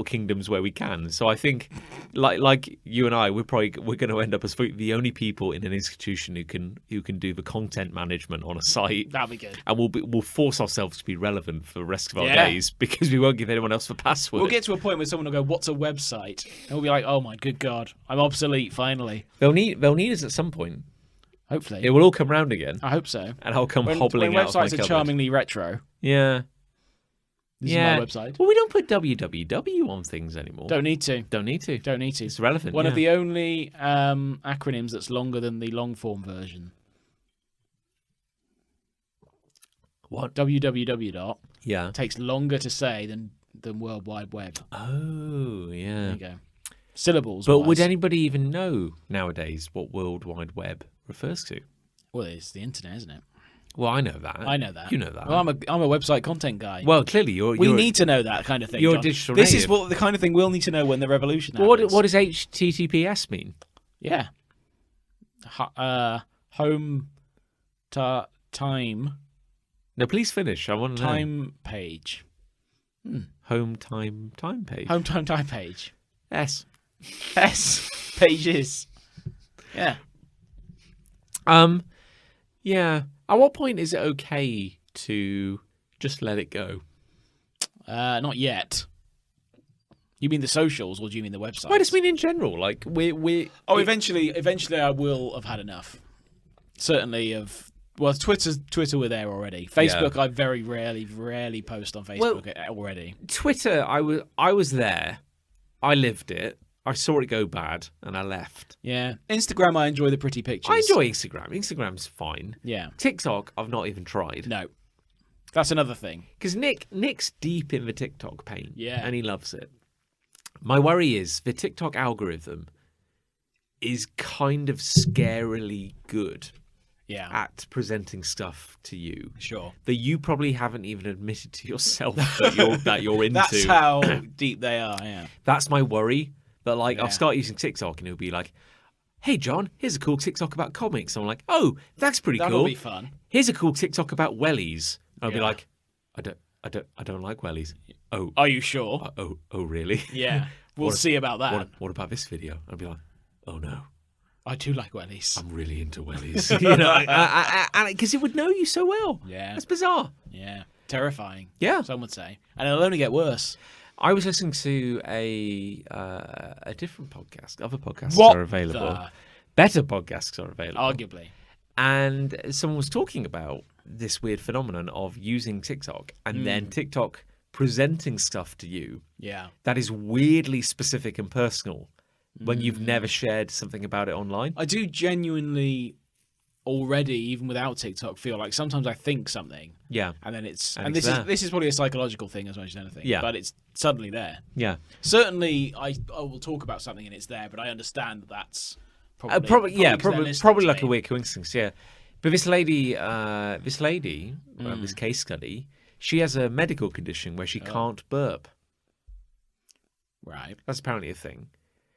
kingdoms where we can. So I think, like you and I, we're going to end up as the only people in an institution who can do the content management on a site. That'd be good. And we'll force ourselves to be relevant for the rest of our Yeah. days because we won't give anyone else the password. We'll get to a point where someone will go, "What's a website?" And we'll be like, "Oh my good god, I'm obsolete finally." They'll need us at some point. Hopefully, It will all come round again, I hope so. and I'll come When hobbling out of my websites are cupboard. charmingly retro, Yeah. this yeah. is my website. Well, we don't put www on things anymore. Don't need to. Don't need to. Don't need to. It's relevant. One yeah. of the only acronyms that's longer than the long form version. What? www dot Yeah. takes longer to say than World Wide Web. Oh, yeah. There you go. Syllables. But wise. would anybody even know nowadays what World Wide Web refers to? Well, it's the internet, isn't it? Well, I know that. I know that. You know that. Well, I'm a website content guy. Well, clearly you're. We need to know that kind of thing. you're a John. digital This native. is what the kind of thing we'll need to know when the revolution Well, happens. what does HTTPS mean? Yeah. Home time No, please finish. I want to know. time page. Home time page. Home time page. S. S pages. Yeah. Yeah. At what point is it okay to just let it go? Not yet. You mean the socials, or do you mean the website? I just mean in general. Like we. Oh, eventually, I will have had enough. Certainly of Well, Twitter were there already. Facebook, I very rarely post on Facebook already. Twitter, I was there. I lived it. I saw it go bad, and I left. Yeah. Instagram, I enjoy the pretty pictures. I enjoy Instagram. Instagram's fine. Yeah. TikTok, I've not even tried. No. That's another thing. Because Nick's deep in the TikTok pain. Yeah. And he loves it. My worry is the TikTok algorithm is kind of scarily good at presenting stuff to you. Sure. That you probably haven't even admitted to yourself that you're into. That's how deep they are, yeah. That's my worry. But I'll start using TikTok and it'll be like, hey, John, here's a cool TikTok about comics. I'm like, oh, that's pretty cool. That'll be fun. Here's a cool TikTok about wellies. I'll be like, I don't like wellies. Oh, are you sure? Oh, really? Yeah, we'll see about that. What about this video? I'll be like, oh no, I do like wellies. I'm really into wellies. You know, because it would know you so well. Yeah, that's bizarre. Yeah, terrifying. Yeah, some would say, and it'll only get worse. I was listening to a different podcast. Other podcasts are available. Better podcasts are available, arguably. And someone was talking about this weird phenomenon of using TikTok and then TikTok presenting stuff to you that is weirdly specific and personal when you've never shared something about it online. I do genuinely already, even without TikTok, feel like sometimes I think something. Yeah. And then it's there. This is probably a psychological thing as much as anything. Yeah. But it's suddenly there. Yeah. Certainly I will talk about something and it's there, but I understand that's probably probably like a weird coincidence, yeah. But this lady, this case study, she has a medical condition where she can't burp. Right. That's apparently a thing.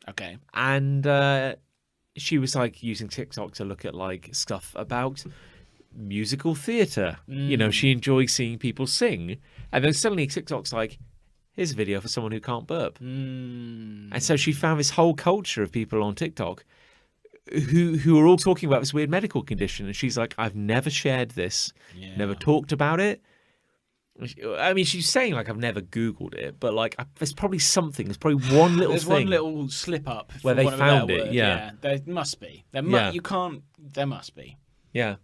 Okay. And she was like using TikTok to look at like stuff about musical theatre. You know, she enjoys seeing people sing. And then suddenly TikTok's like, here's a video for someone who can't burp. And so she found this whole culture of people on TikTok who are all talking about this weird medical condition, and she's like, I've never shared this, never talked about it. I mean, she's saying like I've never Googled it, but like there's probably something. There's probably one little there's thing. one little slip up where they found it. Word. Yeah, there must be. There must be. Yeah.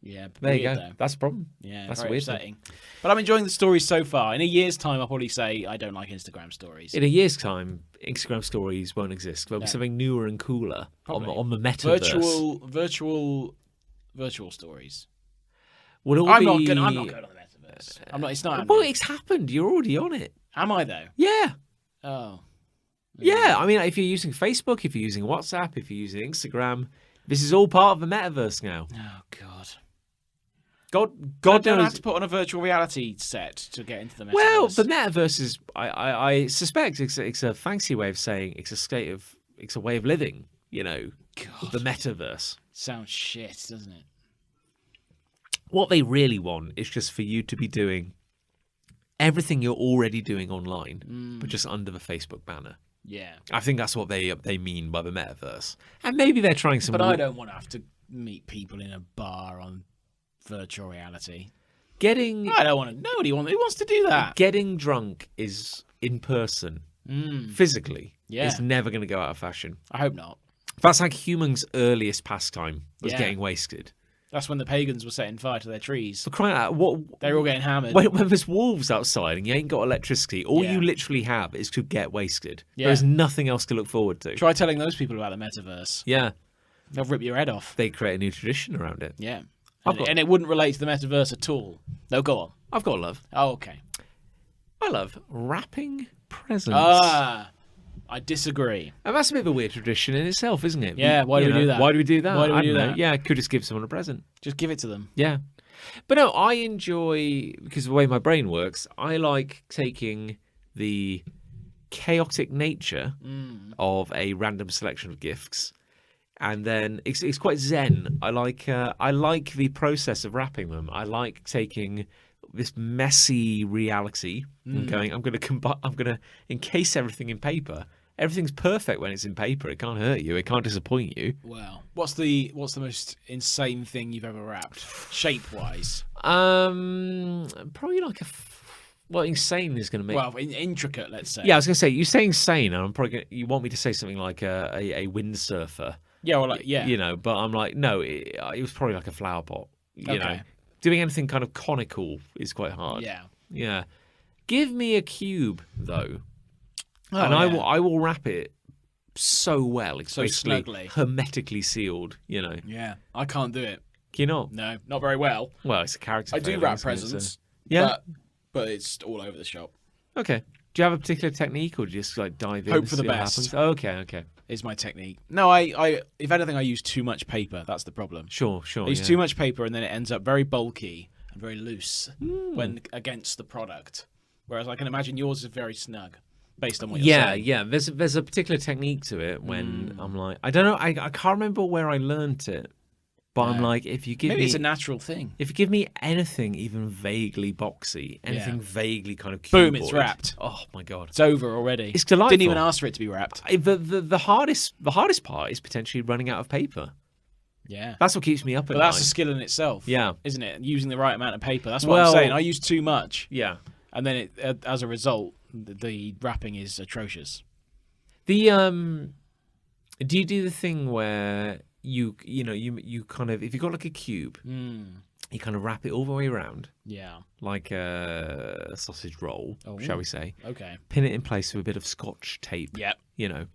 Yeah, there you go. Though. That's a problem. Yeah, that's very weird. Upsetting. But I'm enjoying the stories so far. In a year's time, I'll probably say I don't like Instagram stories. In a year's time, Instagram stories won't exist. There'll be something newer and cooler on the metaverse. Virtual stories. I'm not going on the metaverse. I'm not. It's not happening. Well, it's happened. You're already on it. Am I though? Yeah. Oh. Yeah. I mean, if you're using Facebook, if you're using WhatsApp, if you're using Instagram, this is all part of the metaverse now. Oh God. God don't knows. have to put on a virtual reality set to get into the metaverse. Well, the metaverse is, I suspect it's a fancy way of saying it's a way of living. You know, the metaverse. Sounds shit, doesn't it? What they really want is just for you to be doing everything you're already doing online, but just under the Facebook banner. Yeah, I think that's what they mean by the metaverse, and maybe they're trying some. But I don't want to have to meet people in a bar on virtual reality. I don't want to. Nobody wants to do that. Getting drunk is in person, physically. Yeah, it's never going to go out of fashion. I hope not. That's like humans' earliest pastime was getting wasted. That's when the pagans were setting fire to their trees. For crying out, they're all getting hammered. When there's wolves outside and you ain't got electricity, all you literally have is to get wasted. Yeah. There's nothing else to look forward to. Try telling those people about the metaverse. Yeah. They'll rip your head off. They create a new tradition around it. Yeah. And it wouldn't relate to the metaverse at all. No, go on. I've got love. Oh, okay. I love wrapping presents. I disagree. And that's a bit of a weird tradition in itself, isn't it? Yeah, why do we do that? Why do we do that? Why do we do that? Yeah, could just give someone a present. Just give it to them. Yeah. But no, I enjoy, because of the way my brain works, I like taking the chaotic nature of a random selection of gifts, and then it's quite zen. I like the process of wrapping them. I like taking this messy reality and going, I'm going to encase everything in paper. Everything's perfect when it's in paper. It can't hurt you. It can't disappoint you. Wow. What's the most insane thing you've ever wrapped, shape-wise? Probably like insane is going to make. Well, intricate, let's say. Yeah, I was going to say, you say insane, and I'm probably you want me to say something like a windsurfer. Yeah, well, like, yeah. You know, but I'm like, no, it was probably like a flower pot. You know, doing anything kind of conical is quite hard. Yeah. Yeah. Give me a cube though, Oh, and yeah. I will wrap it so well. It's So basically snugly. hermetically sealed. You know, Yeah, I can't do it. can you not? No, not very well. Well, it's a character. I do failing, wrap isn't it? presents. So- yeah. But it's all over the shop. Okay. Do you have a particular technique, or do you just like dive in? Hope and for the see what best. happens? Oh, okay. Is my technique. No, I if anything, I use too much paper. That's the problem. Sure. I use Yeah. too much paper, and then it ends up very bulky and very loose when against the product. Whereas I can imagine yours is very snug, based on what you're saying. Yeah. There's a particular technique to it when I'm like, I don't know, I can't remember where I learnt it, but I'm like, if you give Maybe me, it's a natural thing. if you give me anything even vaguely boxy, anything vaguely kind of Boom, it's cuboid, wrapped. Oh my god, It's over already. it's delightful. Didn't even ask for it to be wrapped. The hardest part is potentially running out of paper. Yeah. That's what keeps me up at But night. that's a skill in itself. Yeah. Isn't it? Using the right amount of paper. That's what Well- I'm saying. I use too much. Yeah. And then as a result, the wrapping is atrocious. The do you do the thing where you kind of, if you've got like a cube, you kind of wrap it all the way around Yeah. like a sausage roll, shall we say? Okay. Pin it in place with a bit of Scotch tape. Yep. You know,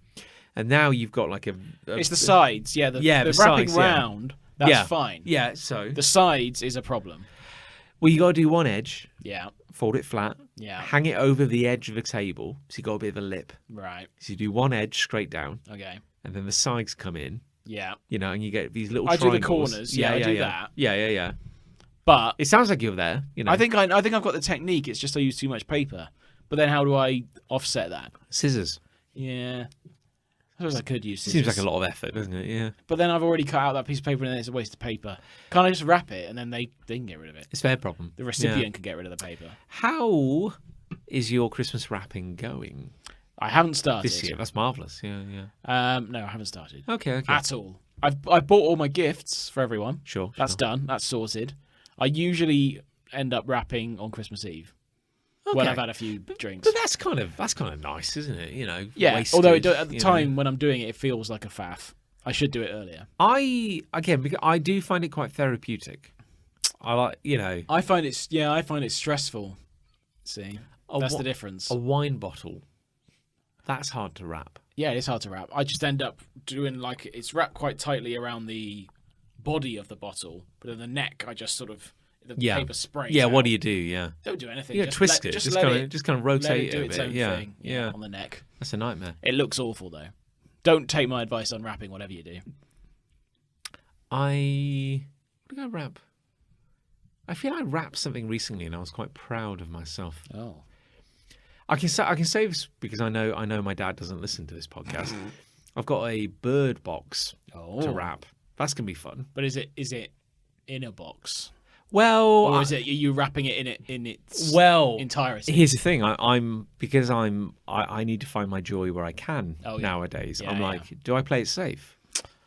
and now you've got like a It's the sides. Yeah. The the wrapping sides, yeah. round, that's Yeah. fine. Yeah. So The sides is a problem. well, you got to do one edge, Yeah. fold it flat, Yeah. hang it over the edge of the table, so you got a bit of a lip. Right. So you do one edge straight down, Okay. and then the sides come in. Yeah. You know, and you get these little I do the triangles. corners, yeah, I do that. Yeah. But It sounds like you're there. You know, I think I've got the technique. It's just I use too much paper. But then how do I offset that? scissors. Yeah. I suppose I could use scissors. Seems like a lot of effort, doesn't it? Yeah. But then I've already cut out that piece of paper and then it's a waste of paper. Can't I just wrap it and then they can get rid of it? It's their problem. The recipient Yeah. can get rid of the paper. How is your Christmas wrapping going I haven't started. this year? That's marvellous. Yeah. No, I haven't started. Okay. At all. I bought all my gifts for everyone. Sure. That's done. That's sorted. I usually end up wrapping on Christmas Eve when Okay. I've had a few drinks. But that's kind of nice, isn't it? You know. Yeah, wasted, although at the you time know. when I'm doing it, it feels like a faff. I should do it earlier. Because I do find it quite therapeutic. I like, you know, I find it stressful. See, that's wa- the difference. a wine bottle. That's hard to wrap. Yeah, it's hard to wrap. I just end up doing like it's wrapped quite tightly around the body of the bottle, but in the neck, I just sort of the paper sprays. Yeah. out. What do you do? Yeah. Don't do anything. You just twist let, it. Just Just let kind it. of Let rotate it do a its bit. own Yeah. thing. Yeah. On the neck. That's a nightmare. It looks awful though. Don't take my advice on wrapping whatever you do. What did I wrap? I feel I wrapped something recently, and I was quite proud of myself. Oh. I can say this because I know my dad doesn't listen to this podcast. I've got a bird box to wrap. That's gonna be fun. But is it in a box, Well, or is it are you wrapping it in its entirety? Here's the thing. I need to find my joy where I can nowadays. Yeah, I'm yeah. like, do I play it safe?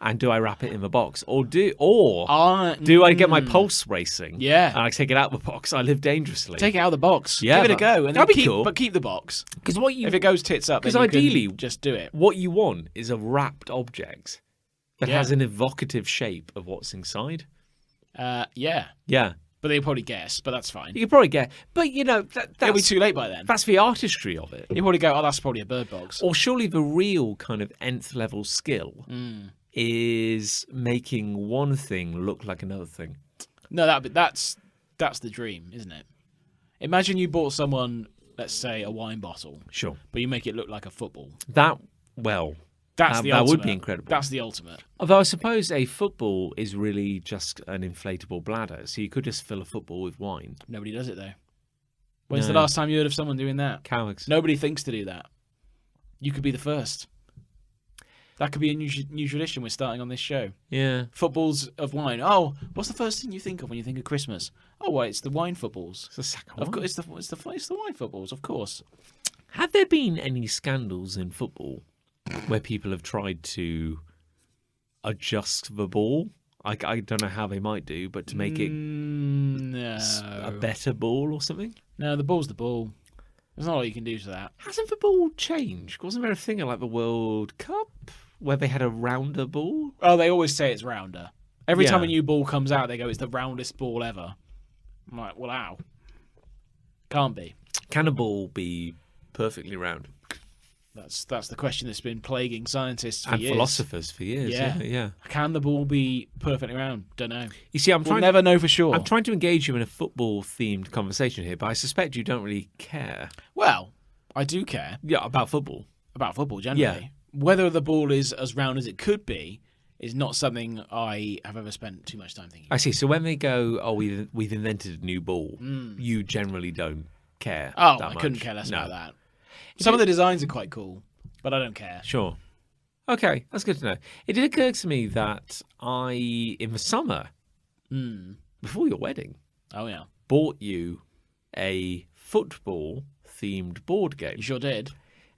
And do I wrap it in the box, or do I get my pulse racing? Yeah. and I take it out of the box. I live dangerously. Take it out of the box. Yeah, Give it a go, and then that'd be cool. But keep the box. Because If it goes tits up, because then you can ideally, just do it. what you want is a wrapped object that Yeah. has an evocative shape of what's inside. Yeah, Yeah, but they'll probably guess. But that's fine. you could probably get, but you know It'll be that's too late by then. that's the artistry of it. You'll probably go, oh, that's probably a bird box. Or surely the real kind of nth level skill is making one thing look like another thing. No, that's the dream, isn't it? Imagine you bought someone, let's say, a wine bottle, Sure. but you make it look like a football. That That's the that ultimate. would be incredible. That's the ultimate. Although I suppose a football is really just an inflatable bladder, so you could just fill a football with wine. Nobody does it though. When's No. the last time you heard of someone doing that? Cowards. Nobody thinks to do that. You could be the first. That could be a new tradition we're starting on this show. Yeah. Footballs of wine. Oh, what's the first thing you think of when you think of Christmas? Oh, well, it's the wine footballs. It's a sack of Of wine. course, it's the wine footballs, of course. Have there been any scandals in football where people have tried to adjust the ball? I don't know how they might do, but to make it No. a better ball or something? No, the ball's the ball. There's not a lot you can do to that. Hasn't the ball changed? Wasn't there a thing like the World Cup where they had a rounder ball? Oh, they always say it's rounder. Every time Yeah. a new ball comes out, they go, "It's the roundest ball ever." I'm like, well, ow. Can't be. Can a ball be perfectly round? That's the question that's been plaguing scientists for And years. philosophers for years. Yeah. Yeah. Can the ball be perfectly round? Don't know. You see, We'll never know for sure. I'm trying to engage you in a football-themed conversation here, but I suspect you don't really care. Well, I do care Yeah, about football. about football generally. Yeah. Whether the ball is as round as it could be is not something I have ever spent too much time thinking. I see. So when they go, "Oh, we've invented a new ball," you generally don't care. Oh, that I much. couldn't care less No. about that. Some of the designs are quite cool, but I don't care. Sure. Okay, that's good to know. It did occur to me that in the summer, before your wedding, Oh, yeah. bought you a football-themed board game. You sure did.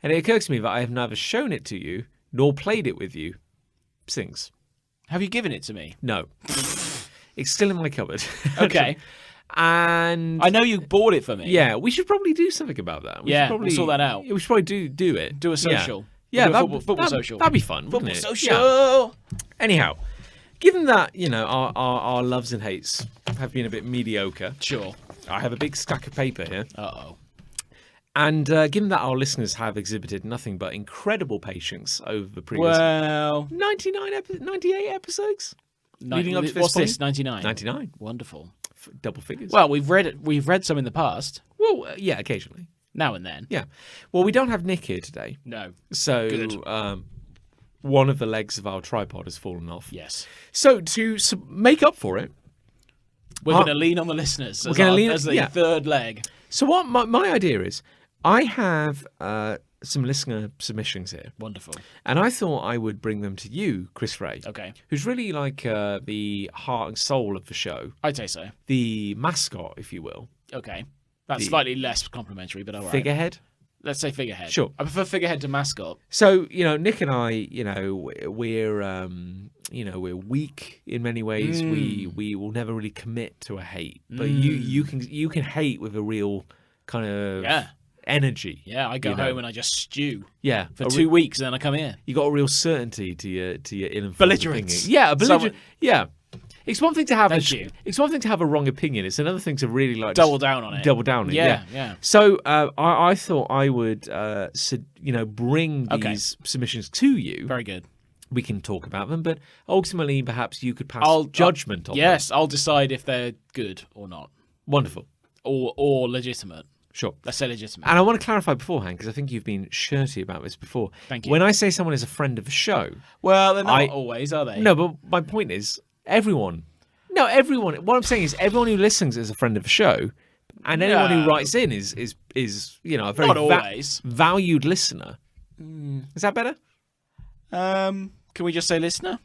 And it occurred to me that I have neither shown it to you nor played it with you since. Have you given it to me? No. It's still in my cupboard. Okay. And I know you bought it for me. yeah, we should probably do something about that. Yeah, should probably we'll sort that out. We should probably do it. Do a social. Yeah, We'll do a that'd- football that'd- social. That'd be fun, Football wouldn't it? social. Yeah. Anyhow, given that, our loves and hates have been a bit mediocre, Sure. I have a big stack of paper here. Uh-oh. And given that our listeners have exhibited nothing but incredible patience over the previous Well, 98 episodes leading up to this what's point? this? 99. 99. Wonderful. Double figures. Well, we've read some in the past, Well, yeah, occasionally. now and then. Yeah. Well, we don't have Nick here today. No. So Good. one of the legs of our tripod has fallen off. Yes. So to make up for it, We're going to lean on the listeners as, gonna lean- as the yeah. third leg. so what my idea is, I have some listener submissions here, Wonderful. and I thought I would bring them to you, Chris Ray, Okay. who's really like the heart and soul of the show, I'd say so. the mascot, if you will, Okay. That's The- slightly less complimentary, but all right. figurehead. Let's say figurehead. Sure. I prefer figurehead to mascot. So Nick and I, we're we're weak in many ways. We will never really commit to a hate, but you can hate with a real kind of Yeah. energy. Yeah, I go You know. home and I just stew Yeah, for 2 weeks and then I come here. You got a real certainty to your in Belligerence. Yeah, a belligerent. Someone- Yeah, it's one thing to have Thank you. it's one thing to have a wrong opinion. It's another thing to really like Double down on it. Double down on it. Yeah, yeah. So I thought I would bring Okay. these submissions to you. Very good. We can talk about them, but ultimately perhaps you could pass judgment on them. Yes, I'll decide if they're good or not. Wonderful. Or legitimate. Sure. Let's say legitimate. And I want to clarify beforehand because I think you've been shirty about this before. Thank you. When I say someone is a friend of the show, Well, they're not I- always, are they? no, but my point is everyone. No, everyone. What I'm saying is everyone who listens is a friend of the show, and anyone who No. writes in is a very Not always. valued listener. Is that better? Can we just say listener?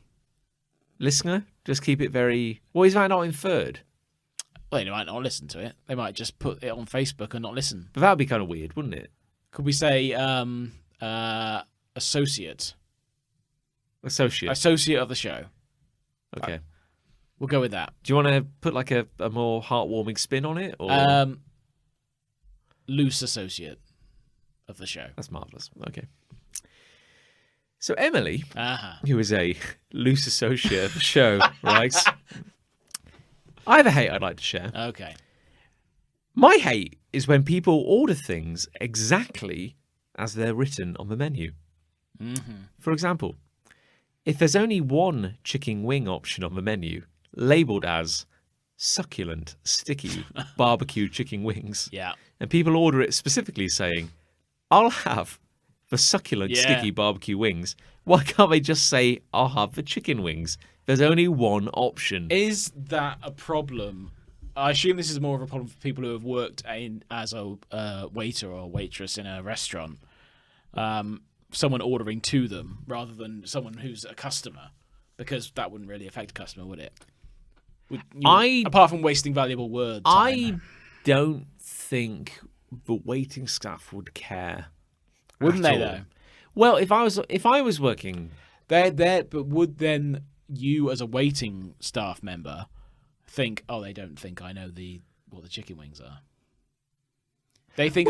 Listener, just keep it very. Well, is that not inferred? Well, they might not listen to it. They might just put it on Facebook and not listen. But that would be kind of weird, wouldn't it? Could we say associate? Associate. Associate of the show. Okay. We'll go with that. Do you want to put like a more heartwarming spin on it? Or Loose associate of the show. that's marvelous. Okay. So Emily, Uh-huh. who is a loose associate of the show, writes, I have a hate I'd like to share. Okay. My hate is when people order things exactly as they're written on the menu. Mm-hmm. For example, if there's only one chicken wing option on the menu, labelled as succulent, sticky barbecue chicken wings, Yeah. and people order it specifically saying, I'll have the succulent, Yeah. sticky barbecue wings, why can't they just say, I'll have the chicken wings? There's only one option. Is that a problem? I assume this is more of a problem for people who have worked as a waiter or waitress in a restaurant. Someone ordering to them rather than someone who's a customer, because that wouldn't really affect a customer, would it? Apart from wasting valuable word time. I don't think the waiting staff would care. Wouldn't at they all. though? Well, if I was working, They're there, but would then you as a waiting staff member think, oh, they don't think I know what the chicken wings are? They think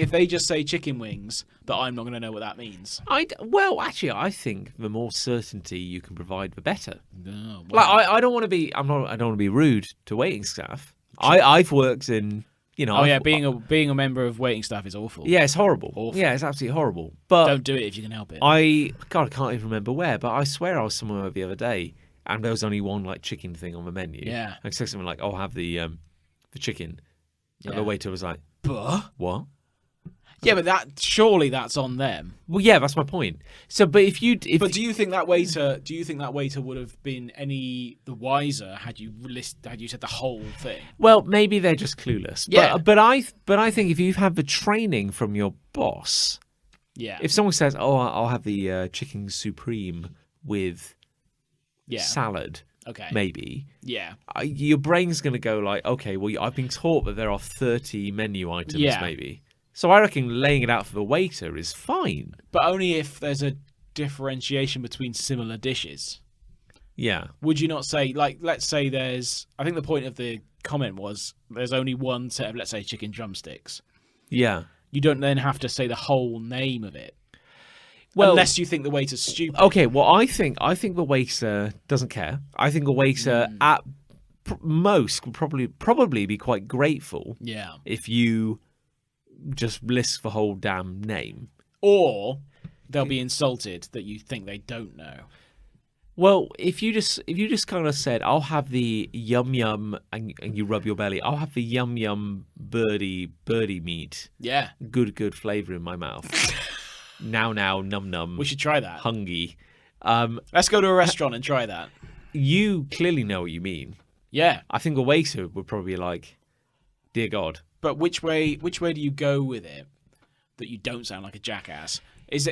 if they just say chicken wings that I'm not going to know what that means. Actually, I think the more certainty you can provide, the better. No, Like I don't want to be. I don't want to be rude to waiting staff. I've worked in. Being a member of waiting staff is awful. Yeah, it's horrible. Awful. Yeah, it's absolutely horrible. But Don't do it if you can help it. I can't even remember where, but I swear I was somewhere the other day, and there was only one like chicken thing on the menu. Yeah. I said something like, "I'll have the chicken," and the Yeah. waiter was like, "What?" Yeah, but that's on them. Well, yeah, that's my point. So, but But do you think that waiter would have been any the wiser had you said the whole thing? well, maybe they're just clueless. Yeah. But I think if you've had the training from your boss, Yeah. if someone says, "Oh, I'll have the chicken supreme with Yeah. salad," Okay. maybe. Yeah. Your brain's going to go like, okay, well, I've been taught that there are 30 menu items, Yeah. maybe. So I reckon laying it out for the waiter is fine. But only if there's a differentiation between similar dishes. Yeah. Would you not say, like, let's say I think the point of the comment was there's only one set of, let's say, chicken drumsticks. Yeah. You don't then have to say the whole name of it. Well, unless you think the waiter's stupid. okay, well, I think the waiter doesn't care. I think the waiter at most would probably be quite grateful Yeah. if you just list the whole damn name. Or they'll be insulted that you think they don't know. Well, if you just kind of said, "I'll have the yum yum," and you rub your belly, "I'll have the yum yum birdie meat, Yeah. good flavor in my mouth." now num num. We should try that. Hungry. Let's go to a restaurant and try that. You clearly know what you mean. Yeah. I think a waiter would probably be like, "Dear God." But which way do you go with it that you don't sound like a jackass? Is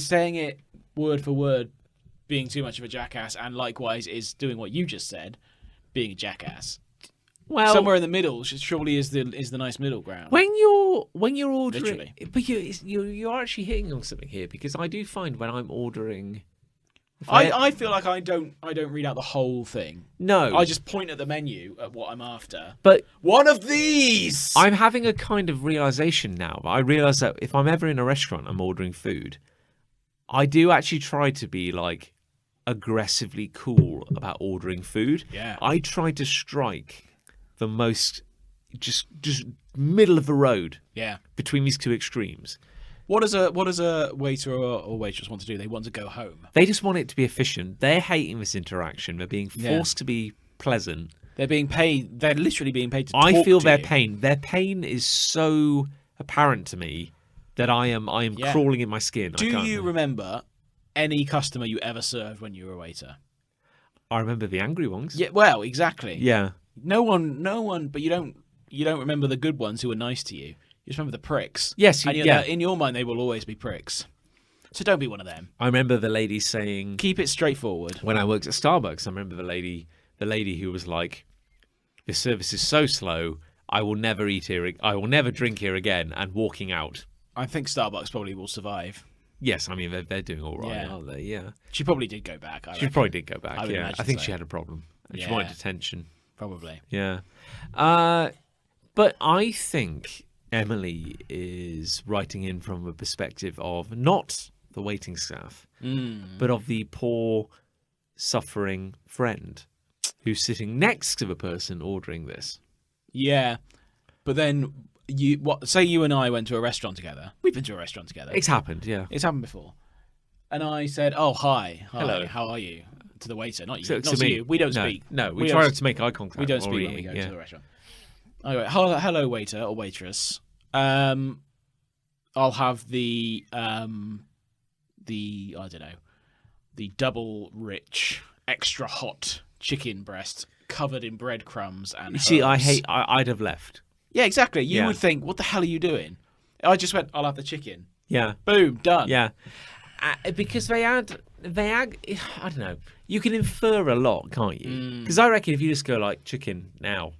saying it word for word being too much of a jackass, and likewise is doing what you just said, being a jackass? Well, Somewhere in the middle surely is the nice middle ground. when you're ordering, Literally. but you're actually hitting on something here, because I do find when I'm ordering, I feel like I don't read out the whole thing. no, I just point at the menu at what I'm after. but One of these. I'm having a kind of realization now. I realize that if I'm ever in a restaurant, I'm ordering food, I do actually try to be like aggressively cool about ordering food. Yeah. I try to strike the most just middle of the road Yeah. between these two extremes. What does a waiter or waitress want to do? They want to go home. They just want it to be efficient. They're hating this interaction. They're being forced to be pleasant. They're being paid. They're literally being paid to I talk feel to their you. pain. Their pain is so apparent to me that I am Yeah. crawling in my skin. Do you remember any customer you ever served when you were a waiter? I remember the angry ones. Yeah, well, exactly. Yeah. No one. But you don't remember the good ones who were nice to you. You just remember the pricks. Yes, and yeah. in your mind, they will always be pricks. So don't be one of them. I remember the lady saying Keep it straightforward. when I worked at Starbucks. I remember the lady who was like, "This service is so slow. I will never eat here. I will never drink here again," and walking out. I think Starbucks probably will survive. Yes, I mean they're doing all right, Yeah. aren't they? Yeah. She probably did go back. I She reckon. probably did go back. I would Yeah, imagine I think so. she had a problem. And She Yeah. wanted attention. Probably. Yeah. But I think Emily is writing in from a perspective of not the waiting staff, but of the poor, suffering friend who's sitting next to the person ordering this. Yeah, but then say you and I went to a restaurant together. We've been to a restaurant together. It's happened, yeah. It's happened before. And I said, "Oh, hi, Hello. how are you?" To the waiter, not you. To not to me. you. We don't No, speak. No, we We try don't- to make eye contact. We don't while speak we're when we go eating, to the restaurant. Anyway, hello, waiter or waitress. I'll have the I don't know, the double rich, extra hot chicken breast covered in breadcrumbs and You see, herbs. I'd have left. Yeah, exactly. You Yeah. would think, what the hell are you doing? I just went, I'll have the chicken. Yeah. Boom, done. Yeah. Because they add, I don't know, you can infer a lot, can't you? Because I reckon if you just go like chicken now,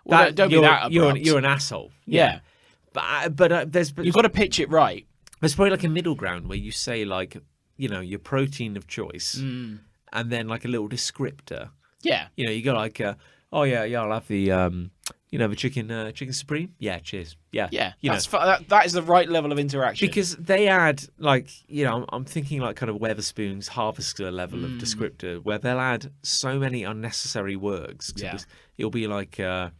Well, don't be you're, that abrupt. you're an asshole. Yeah. But there's You've got to pitch it right. there's probably like a middle ground where you say like, you know, your protein of choice, and then like a little descriptor. Yeah. You know, you go like, oh yeah, I'll have the You know, the chicken supreme. Yeah, cheers. Yeah, Yeah, You know, that is the right level of interaction. because they add like I'm thinking like kind of Weatherspoon's Harvester level of descriptor, where they'll add so many unnecessary words. Yeah. It'll be like the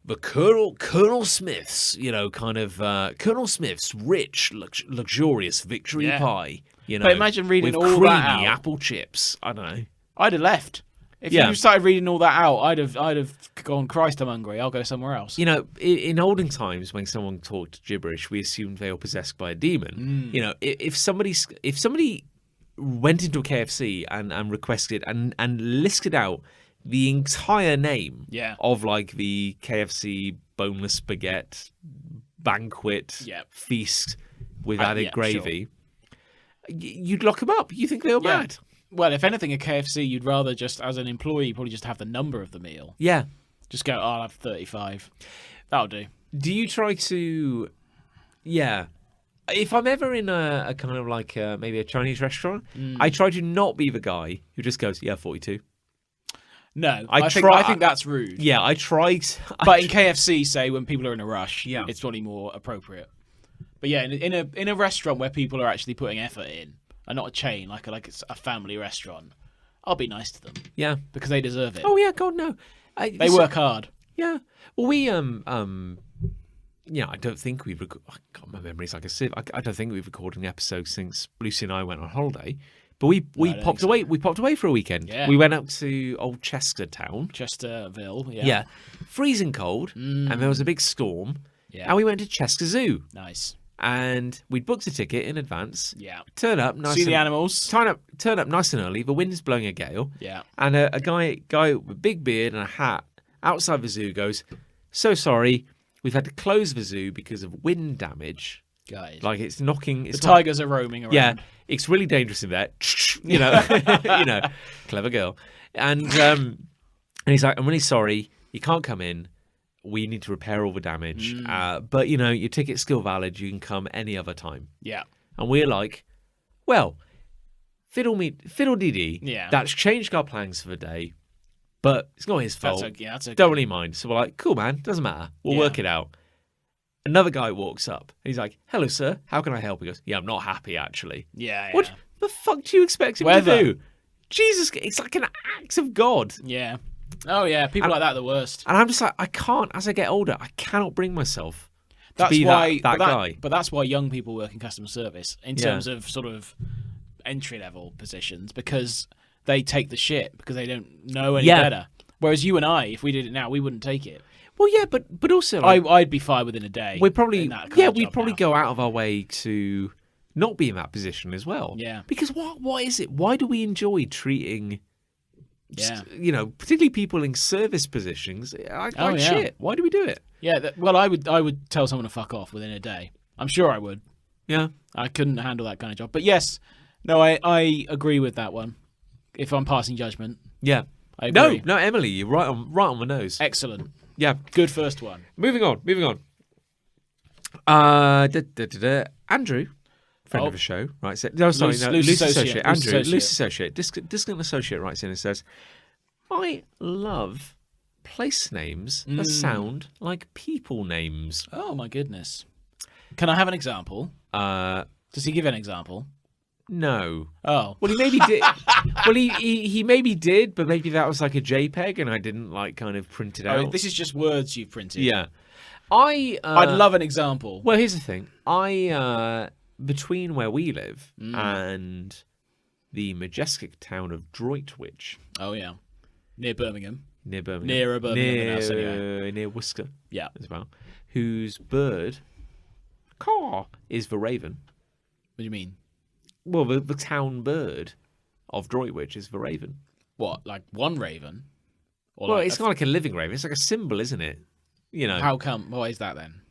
the Colonel Smith's, kind of Colonel Smith's rich, luxurious victory Yeah. pie. But imagine reading with all creamy that out. apple chips. I don't know. I'd have left. If Yeah. you started reading all that out, I'd have gone, Christ, I'm hungry. I'll go somewhere else. In olden times, when someone talked gibberish, we assumed they were possessed by a demon. If somebody went into a KFC and requested and listed out the entire name Yeah. of like the KFC boneless spaghetti banquet Yep. feast with added yeah, gravy, you'd lock them up. You think they were Yeah. bad? Well, if anything, a KFC, you'd rather just, as an employee, probably just have the number of the meal. Yeah. Just go, I'll have 35. That'll do. Do you try to? Yeah. If I'm ever in a kind of like maybe a Chinese restaurant, I try to not be the guy who just goes, yeah, 42. No, I I think that's rude. Yeah, I try. But in KFC, say, when people are in a rush, Yeah. it's probably more appropriate. But yeah, in a restaurant where people are actually putting effort in, and not a chain, like it's a family restaurant, I'll be nice to them Yeah. because they deserve it. Oh yeah, God no. They work hard. Yeah. Well, we I don't think we've. God, my memory's like a sieve. I don't think we've recorded an episode since Lucy and I went on holiday. But we don't popped think away. We popped away for a weekend. Yeah. We went up to Old Chestertown. Chesterville, yeah. Yeah. Freezing cold, and there was a big storm. Yeah. And we went to Chester Zoo, Nice. and we'd booked a ticket in advance. Yeah. Turn up nice. See the and, animals. turn up nice and early. The wind is blowing a gale. Yeah. And a guy with a big beard and a hat outside the zoo goes, "So sorry, we've had to close the zoo because of wind damage. Guys. Like it's knocking. The It's tigers are roaming around. yeah, it's really dangerous in there. Clever girl. And he's like, I'm really sorry, you can't come in. We need to repair all the damage. But your ticket's still valid. You can come any other time. Yeah. And we're like, well, fiddle dee dee. Yeah. That's changed our plans for the day, but it's not his fault. That's okay. Don't really mind. So we're like, cool, man. Doesn't matter. We'll work it out. Another guy walks up. He's like, hello, sir. How can I help? He goes, yeah, I'm not happy, actually. Yeah. What the fuck do you expect him Weather. to do? Jesus, it's like an act of God. Yeah. Oh, yeah. People like that are the worst. And I'm just like, I can't, as I get older, I cannot bring myself to That's be why that guy. But that's why young people work in customer service in Yeah. terms of sort of entry level positions, because they take the shit because they don't know any Yeah. better. Whereas you and I, if we did it now, we wouldn't take it. Well, yeah, but also, like, I'd be fired within a day. we'd probably, in that kind of we'd job probably now. go out of our way to not be in that position as well. Yeah. Because what is it? Why do we enjoy treating, Yeah. particularly people in service positions like Oh, yeah. shit? Why do we do it? Yeah. Well, I would tell someone to fuck off within a day. I'm sure I would. Yeah. I couldn't handle that kind of job. But yes, no, I agree with that one. If I'm passing judgment, Yeah. I agree. No, Emily, you're right on the nose. Excellent. Yeah. Good first one. Moving on. Andrew, friend of the show, writes it. No, sorry, Loose loose associate. associate. Andrew, loose associate. Discount associate writes in and says, I love place names that sound like people names. Oh my goodness. Can I have an example? Does he give an example? No. Oh. Well, he maybe did. Well, he maybe did, but maybe that was like a JPEG, and I didn't like kind of print it out. Oh, this is just words you've printed. Yeah. I'd love an example. Well, here's the thing. Between where we live and the majestic town of Droitwich, Oh yeah. Near Birmingham. near Birmingham, Nearer Birmingham than us, anyway. near Worcester Yeah. as well, whose caw is the raven. What do you mean? Well, the town bird of Droitwich is the raven. What? Like one raven? Or Well, like it's not like a living raven. It's like a symbol, isn't it? How come? What is that then?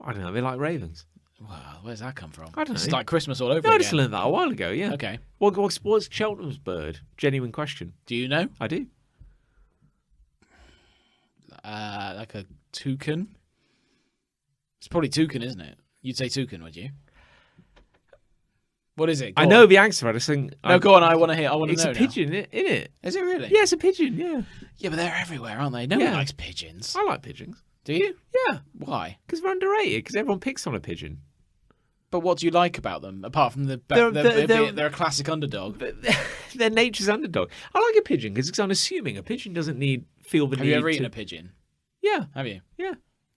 I don't know. They like ravens. Well, where's that come from? I don't It's know. like Christmas all over No, I again. just learned that a while ago. Yeah. Okay. What's Cheltenham's bird? Genuine question. Do you know? I do. Like a toucan? It's probably toucan, isn't it? You'd say toucan, would you? What is it? I know the answer. I just think. No, go on. I want to hear. I want to know. It's a pigeon, isn't it? Is it really? Yeah, it's a pigeon. Yeah. Yeah, but they're everywhere, aren't they? No one likes pigeons. I like pigeons. Do you? Yeah. Why? Because they're underrated. Because everyone picks on a pigeon. But what do you like about them apart from they're a classic underdog? They're nature's underdog. I like a pigeon because it's unassuming. A pigeon doesn't feel the need. Have you ever eaten a pigeon? Yeah. Have you? Yeah.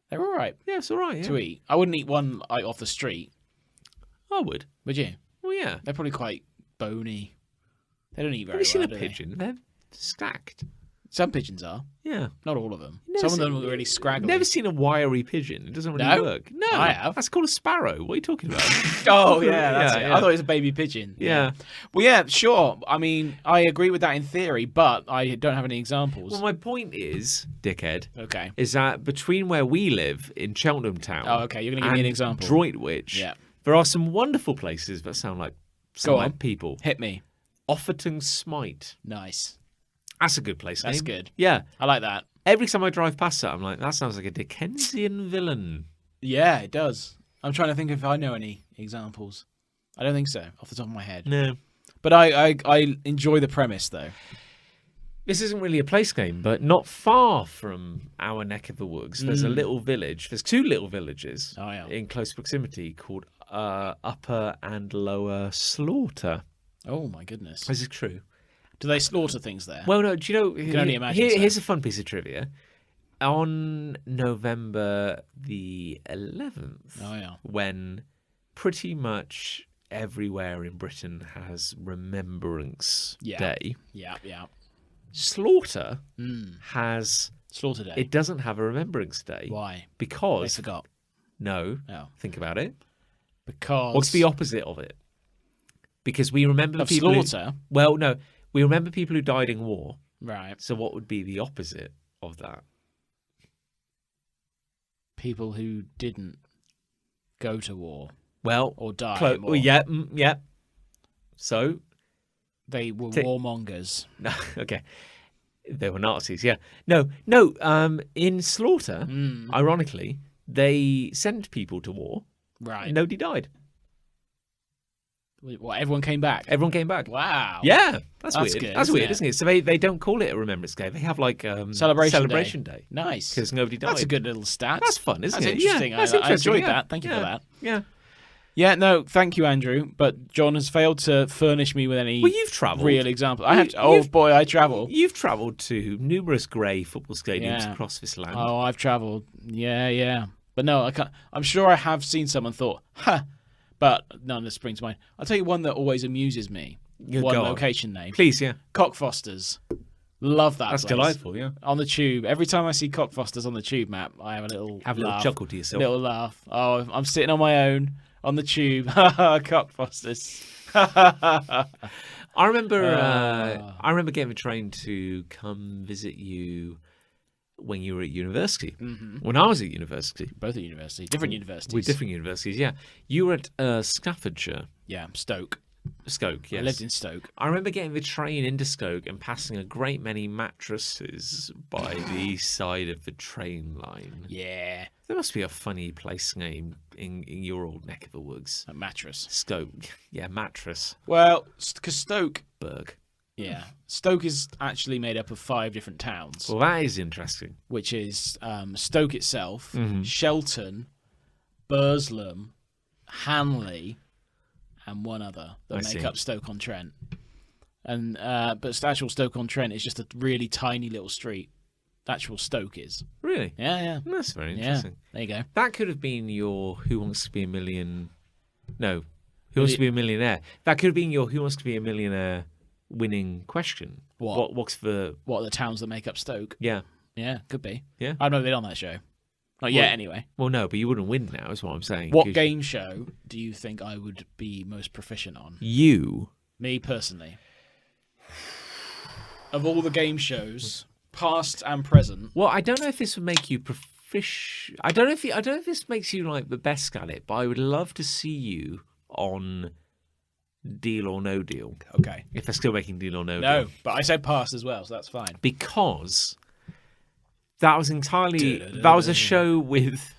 They're all right. Yeah, it's all right. Yeah. To eat. I wouldn't eat one off the street. I would. Would you? Well, yeah. They're probably quite bony. They don't eat very Have you well. seen a pigeon? They're stacked. Some pigeons are. Yeah. Not all of them. Some of them are really scraggly. Never seen a wiry pigeon. It doesn't really work. No, I have. That's called a sparrow. What are you talking about? Oh, yeah, that's it. Yeah. I thought it was a baby pigeon. Yeah. Well, yeah, sure. I mean, I agree with that in theory, but I don't have any examples. Well, my point is, dickhead, Okay. is that between where we live in Cheltenham Town Oh, okay. You're going to give me an example. Droitwich, Yeah. there are some wonderful places that sound like Smite people. Hit me. Offerton Smite. Nice. That's a good place. That's name. good. Yeah. I like that. Every time I drive past that, I'm like, that sounds like a Dickensian villain. Yeah, it does. I'm trying to think if I know any examples. I don't think so, off the top of my head. No. But I enjoy the premise, though. This isn't really a place game, but not far from our neck of the woods, there's a little village. There's two little villages in close proximity called Upper and Lower Slaughter. Oh, my goodness. This is true. Do they slaughter things there? Well, no, do you know... can only imagine so. Here's a fun piece of trivia. On November the 11th, when pretty much everywhere in Britain has Remembrance Day, Slaughter has... Slaughter Day. It doesn't have a Remembrance Day. Why? Because... They forgot. No. Oh. Think about it. Because... What's the opposite of it? Because we remember the of people slaughter? Well, no. We remember people who died in war. Right. So what would be the opposite of that? People who didn't go to war. Well, or die in war. Well, yeah. So? They were warmongers. No, okay. They were Nazis, yeah. No. In Slaughter, ironically, they sent people to war. Right. And nobody died. What, everyone came back? Everyone came back. Wow. Yeah. That's weird. Good, that's weird, isn't it? So they don't call it a Remembrance Day. They have like Celebration Day. Nice. Because nobody died. That's a good little stat. That's fun, isn't That's it? interesting. Yeah, that's I interesting. enjoyed that. Thank you for that. Yeah. Yeah, no, thank you, Andrew. But John has failed to furnish me with any you've travelled. Real example. I travel. You've travelled to numerous grey football stadiums across this land. Oh, I've travelled. Yeah. But no, I can't. I'm sure I have seen some and thought, but none that springs to mind. I'll tell you one that always amuses me. One location name. Please, yeah. Cockfosters. Love that. That's place. delightful, yeah. On the tube. Every time I see Cockfosters on the tube map, I have a little chuckle to yourself. Little laugh. Oh, I'm sitting on my own on the tube. Cockfosters. I remember getting a train to come visit you when you were at university. Mm-hmm. When I was at university. Both at university. Different universities. With different universities, yeah. You were at Staffordshire. Yeah, Stoke, yes. I lived in Stoke. I remember getting the train into Stoke and passing a great many mattresses by the side of the train line. Yeah. There must be a funny place name in your old neck of the woods. A mattress. Stoke. Yeah, mattress. Well, because Stoke... Berg. Yeah. Stoke is actually made up of 5 different towns. Well, that is interesting. Which is Stoke itself, Shelton, Burslem, Hanley, and one other that make up Stoke-on-Trent. And but actual Stoke-on-Trent is just a really tiny little street. Actual Stoke is. Really? Yeah. That's very interesting. Yeah. There you go. That could have been your Who Wants to Be a Million... No. Who Wants to Be a Millionaire? That could have been your Who Wants to Be a Millionaire winning question. What's the... What are the towns that make up Stoke? Yeah. Yeah, could be. Yeah. I've never been on that show. Not yet, anyway. Well, no, but you wouldn't win now, is what I'm saying. What game show do you think I would be most proficient on? You? Me, personally. Of all the game shows, past and present. Well, I don't know if this would make you proficient. I don't know if this makes you like the best at it, but I would love to see you on Deal or No Deal. Okay. If they're still making Deal or No Deal. No, but I said past as well, so that's fine. Because that was a show with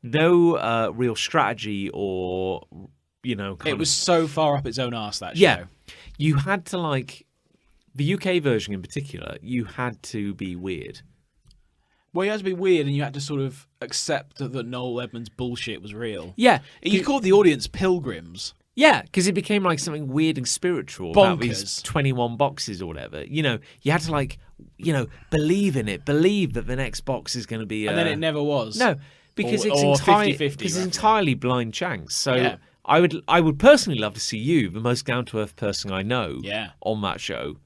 no real strategy or It was so far up its own arse, that show. Yeah. You had to, like, the UK version in particular, you had to be weird. Well, you had to be weird, and you had to sort of accept that Noel Edmonds' bullshit was real. Yeah. You called the audience pilgrims. Yeah, because it became like something weird and spiritual about these Bonkers. 21 boxes or whatever. You had to, like, believe in it, believe that the next box is going to be... And then it never was. No, because it's or entirely 50-50, because it's roughly. entirely blind chance. So Yeah. I would personally love to see you, the most down to earth person I know, Yeah. on that show.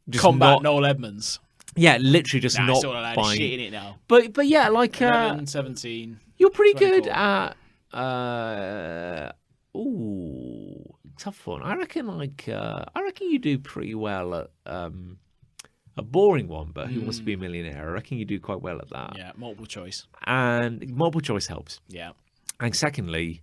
Just Combat not- Noel Edmonds. Yeah, literally just Nah, not still allowed buying. shit in it now. But yeah, like 11, 17. you're pretty good 24. at tough one. I reckon you do pretty well at a boring one, but Who Wants to Be a Millionaire? I reckon you do quite well at that. Yeah, multiple choice. And multiple choice helps. Yeah. And secondly,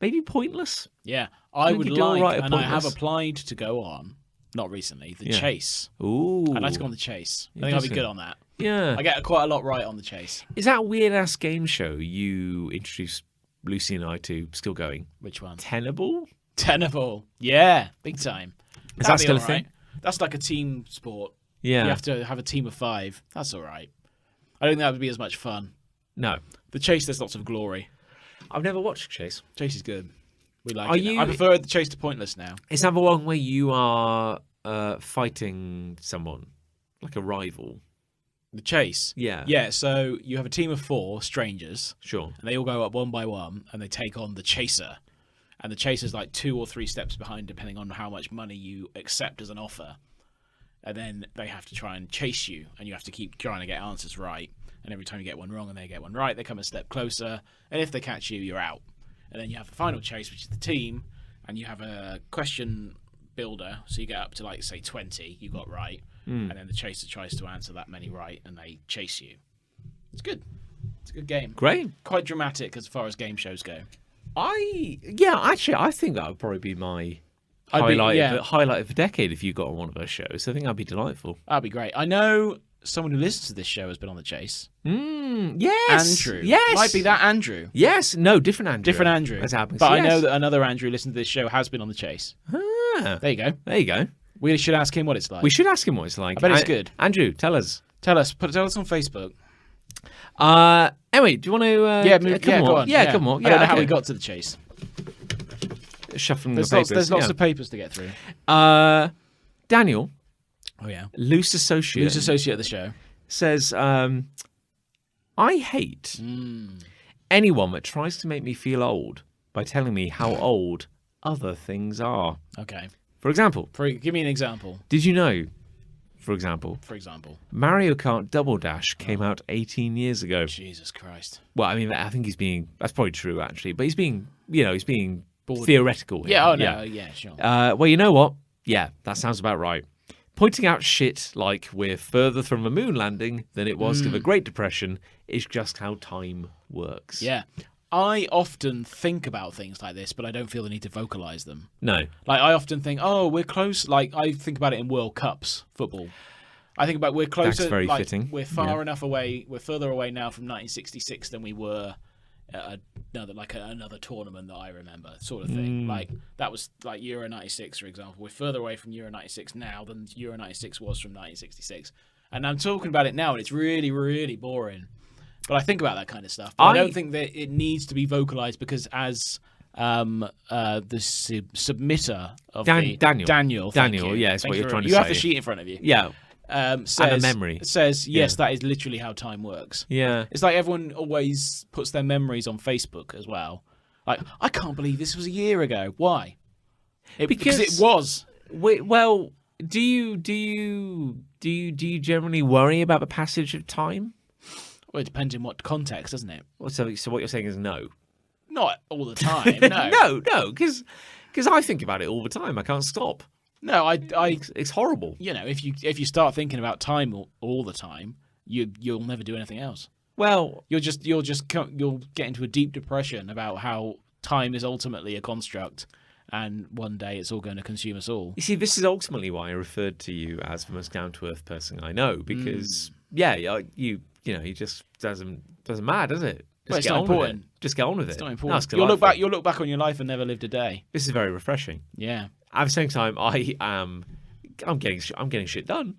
maybe Pointless. Yeah. I think would you do all like, right at and I have Pointless. applied to go on, not recently, The Yeah. Chase. Ooh. I'd like to go on The Chase. I think I'll be Interesting. good on that. Yeah. I get quite a lot right on The Chase. Is that weird ass game show you introduced Lucy and I to still going? Which one? Tenable? Tenable. Yeah, big time. Is That'd that be still a all thing? right. That's like a team sport. Yeah. You have to have a team of 5. That's all right. I don't think that would be as much fun. No. The Chase, there's lots of glory. I've never watched Chase. Chase is good. We like Are it. now. you- I prefer The Chase to Pointless now. Is that the one where you are fighting someone? Like a rival? The Chase. Yeah. Yeah, so you have a team of 4 strangers, Sure. and they all go up one by one, and they take on the Chaser. And the Chaser's like 2 or 3 steps behind, depending on how much money you accept as an offer. And then they have to try and chase you, and you have to keep trying to get answers right. And every time you get one wrong and they get one right, they come a step closer. And if they catch you, you're out. And then you have the final chase, which is the team, and you have a question builder. So you get up to, like, say, 20 you got right. And then the chaser tries to answer that many right, and they chase you. It's good. It's a good game. Great. Quite dramatic as far as game shows go. Actually, I think that would probably be my highlight of the decade if you got on one of those shows. I think that'd be delightful. That'd be great. I know someone who listens to this show has been on The Chase. Yes. Andrew. Yes. Might be that Andrew. Yes. No, different Andrew. Different Andrew. As happens. But I Yes. know that another Andrew listening to this show has been on The Chase. Ah, There you go. there you go. We should ask him what it's like. We should ask him what it's like. I bet it's good. Andrew, tell us. Tell us on Facebook. Anyway, do you want to? Go on. Yeah, come on. I don't know how okay. we got to The Chase. Shuffling There's the papers. lots of papers to get through. Daniel, Oh yeah. loose associate, Who's associate of the show? says, I hate anyone that tries to make me feel old by telling me how old other things are. Okay. For example, Give me an example. did you know, for example, Mario Kart Double Dash came out 18 years ago? Jesus Christ. Well, I mean, I think that's probably true, actually, but he's being Bored. theoretical here. Yeah. Oh no. Yeah. Sure. Well, you know what? Yeah, that sounds about right. Pointing out shit like we're further from the moon landing than it was to the Great Depression is just how time works. Yeah. I often think about things like this, but I don't feel the need to vocalize them. No. Like, I often think, oh, we're close. Like, I think about it in World Cups football. I think about we're closer. That's very like, fitting. We're far enough away. We're further away now from 1966 than we were at another tournament that I remember, sort of thing. Like, that was like Euro 96, for example. We're further away from Euro 96 now than Euro 96 was from 1966. And I'm talking about it now, and it's really, really boring. But I think about that kind of stuff. But I don't think that it needs to be vocalized because as the submitter of Daniel, thank you. Yeah, that's what you're trying to You have say. the sheet in front of you. Yeah. Says, and a memory. Says, yes, that is literally how time works. Yeah. It's like everyone always puts their memories on Facebook as well. Like, I can't believe this was a year ago. Why? Because it was. Well, do you generally worry about the passage of time? Well, it depends in what context, doesn't it? So what you're saying is no. Not all the time, no. no, because I think about it all the time. I can't stop. No, It's horrible. you know, if you start thinking about time all the time, you'll never do anything else. Well, You'll get into a deep depression about how time is ultimately a construct, and one day it's all going to consume us all. you see, this is ultimately why I referred to you as the most down-to-earth person I know, because you just doesn't matter, does it? Well, it's get not on with it. important. Just get on with it. It's not No, important. it's You'll delightful. look back on your life and never lived a day. This is very refreshing. Yeah. At the same time, I'm getting shit done.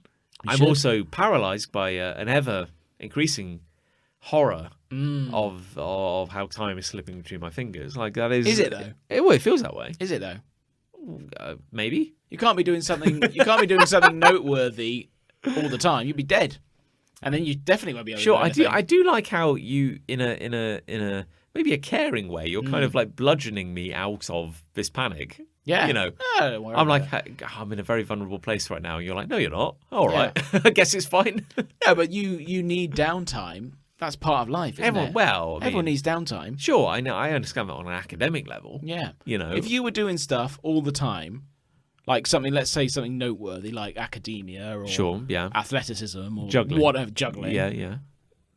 I'm should. also paralysed by an ever increasing horror of how time is slipping between my fingers. Like that is. Is it though? It feels that way. Is it though? Maybe. You can't be doing something. You can't be doing something noteworthy all the time. You'd be dead, and then you definitely won't be able. Sure, to do I do like how you in a maybe a caring way. You're kind of like bludgeoning me out of this panic. Yeah. You know. Don't worry I'm about like, I'm in a very vulnerable place right now. And you're like, no, you're not. All right. I guess it's fine. yeah, but you need downtime. That's part of life, isn't Everyone, it? well, I mean, Everyone needs downtime. Sure, I know. I understand that on an academic level. Yeah. You know. If you were doing stuff all the time, like something, let's say something noteworthy, like academia or Sure, yeah. athleticism or Juggling. whatever, juggling. Yeah.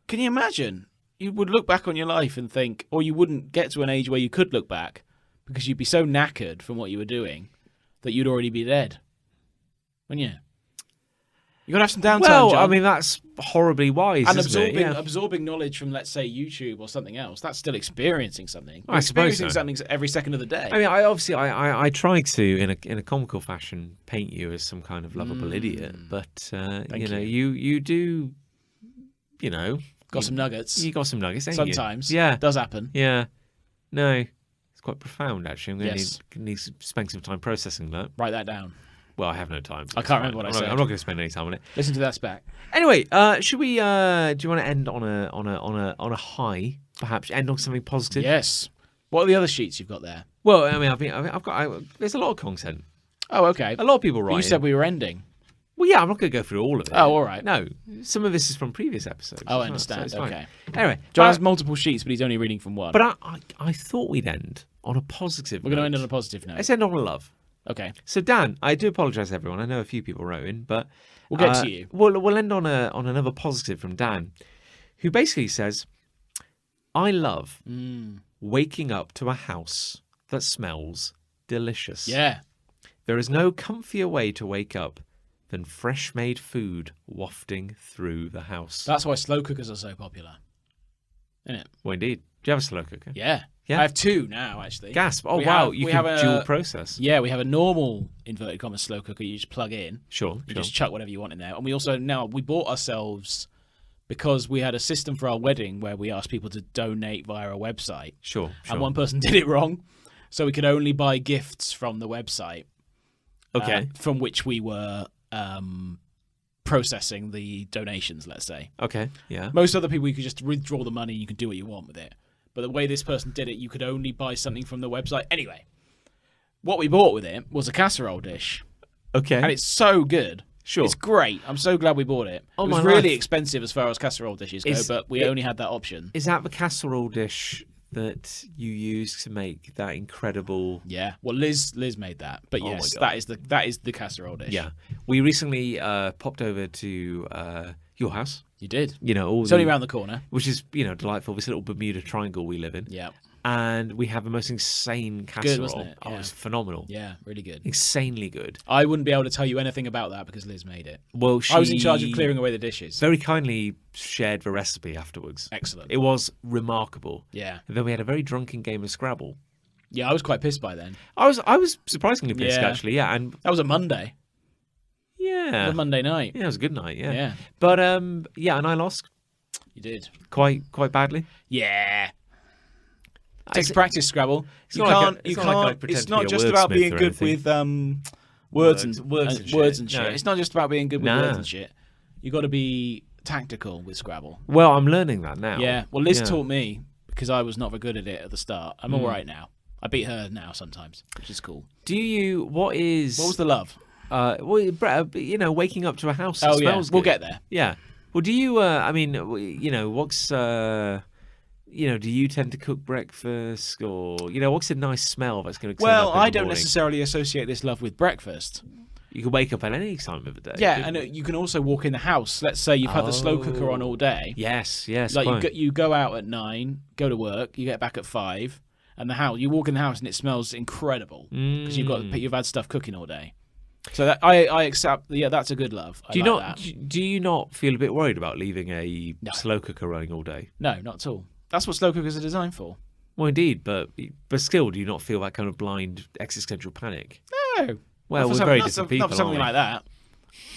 Can you imagine? You would look back on your life and think, or you wouldn't get to an age where you could look back because you'd be so knackered from what you were doing that you'd already be dead. Wouldn't you? You got to have some downtime, Well, John. I mean, that's horribly wise, and isn't it? Yeah. absorbing knowledge from, let's say, YouTube or something else. That's still experiencing something. I suppose Experiencing so. something every second of the day. I mean, I try to, in a comical fashion, paint you as some kind of lovable idiot, but you do, you know, got some nuggets. you got some nuggets, ain't you? Sometimes. Yeah. Does happen. Yeah. No, it's quite profound, actually. I'm going Yes. to need to spend some time processing that. Write that down. Well, I have no time. I can't remember what I said. I'm not going to spend any time on it. Listen to that spec. Anyway, should we? Do you want to end on a high? Perhaps end on something positive. Yes. What are the other sheets you've got there? Well, I mean, I've got. There's a lot of content. Oh, okay. A lot of people But write. you said we were ending. Well, yeah, I'm not going to go through all of it. Oh, all right. No, some of this is from previous episodes. Oh, I as well, understand. so it's fine. Okay. Anyway, John has multiple sheets, but he's only reading from one. but I thought we'd end on a positive. We're going to note. end on a positive note. Let's end on a love. Okay. So Dan, I do apologise, everyone. I know a few people wrote in, but We'll get to you. We'll end on another positive from Dan, who basically says, "I love waking up to a house that smells delicious. Yeah. There is no comfier way to wake up than fresh-made food wafting through the house." That's why slow cookers are so popular. Isn't it? Well, indeed. Do you have a slow cooker? Yeah. Yeah. I have two now, actually. Gasp! Oh We wow, have- you we can have a- dual process. Yeah, we have a normal, inverted commas, slow cooker you just plug in. Sure. You just chuck whatever you want in there. And we also, now, we bought ourselves, because we had a system for our wedding where we asked people to donate via a website. Sure. And one person did it wrong. So we could only buy gifts from the website. Okay. From which we were processing the donations, let's say. Okay. Yeah. Most other people, you could just withdraw the money and you could do what you want with it. But the way this person did it, you could only buy something from the website. Anyway, what we bought with it was a casserole dish. Okay. And it's so good. Sure. It's great. I'm so glad we bought it. Oh, it was my really life. expensive as far as casserole dishes go, but we only had that option. Is that the casserole dish that you use to make that incredible? Yeah. Well, Liz made that. But Oh my yes, God. that is the casserole dish. Yeah. We recently popped over to your house. You did. You know, It's only around the corner. which is delightful. This little Bermuda Triangle we live in. Yeah. And we have the most insane casserole. wasn't it? Oh, Yeah. it's phenomenal. Yeah, really good. Insanely good. I wouldn't be able to tell you anything about that because Liz made it. Well, I was in charge of clearing away the dishes. Very kindly shared the recipe afterwards. Excellent. It was remarkable. Yeah. And then we had a very drunken game of Scrabble. Yeah, I was quite pissed by then. I was surprisingly pissed Yeah. actually. Yeah, and That was a Monday. yeah, A Monday night. yeah, it was a good night. Yeah. Yeah. But yeah, and I lost You did. quite badly. Yeah. It's- Takes practice, Scrabble. You not like can't. I you pretend can't. to It's be not a just about wordsmith being or good anything. with words and Words and words shit. and shit. No. It's not just about being good with Nah. words and shit. You got to be tactical with Scrabble. Well, I'm learning that now. Yeah. Well, Liz Yeah. taught me because I was not very good at it at the start. I'm all right now. I beat her now sometimes, which is cool. Do you? What was the love? Well, Brett, waking up to a house that Oh yeah, smells we'll good. get there. Yeah. Well, do you? I mean, what's do you tend to cook breakfast, or what's a nice smell that's going to? Well, up in I the don't morning? necessarily associate this love with breakfast. You can wake up at any time of the day. Yeah, couldn't and you can also walk in the house. Let's say you've had the slow cooker on all day. Yes. Like you go out at 9, go to work, you get back at 5, and you walk in the house and it smells incredible because you've had stuff cooking all day. So that I accept. Yeah, that's a good love. Do you like not? that. Do you not feel a bit worried about leaving a No. slow cooker running all day? No, not at all. That's what slow cookers are designed for. Well, indeed, but still, do you not feel that kind of blind existential panic? No. Well, Not for we're very not different for- people, Not for something aren't we? like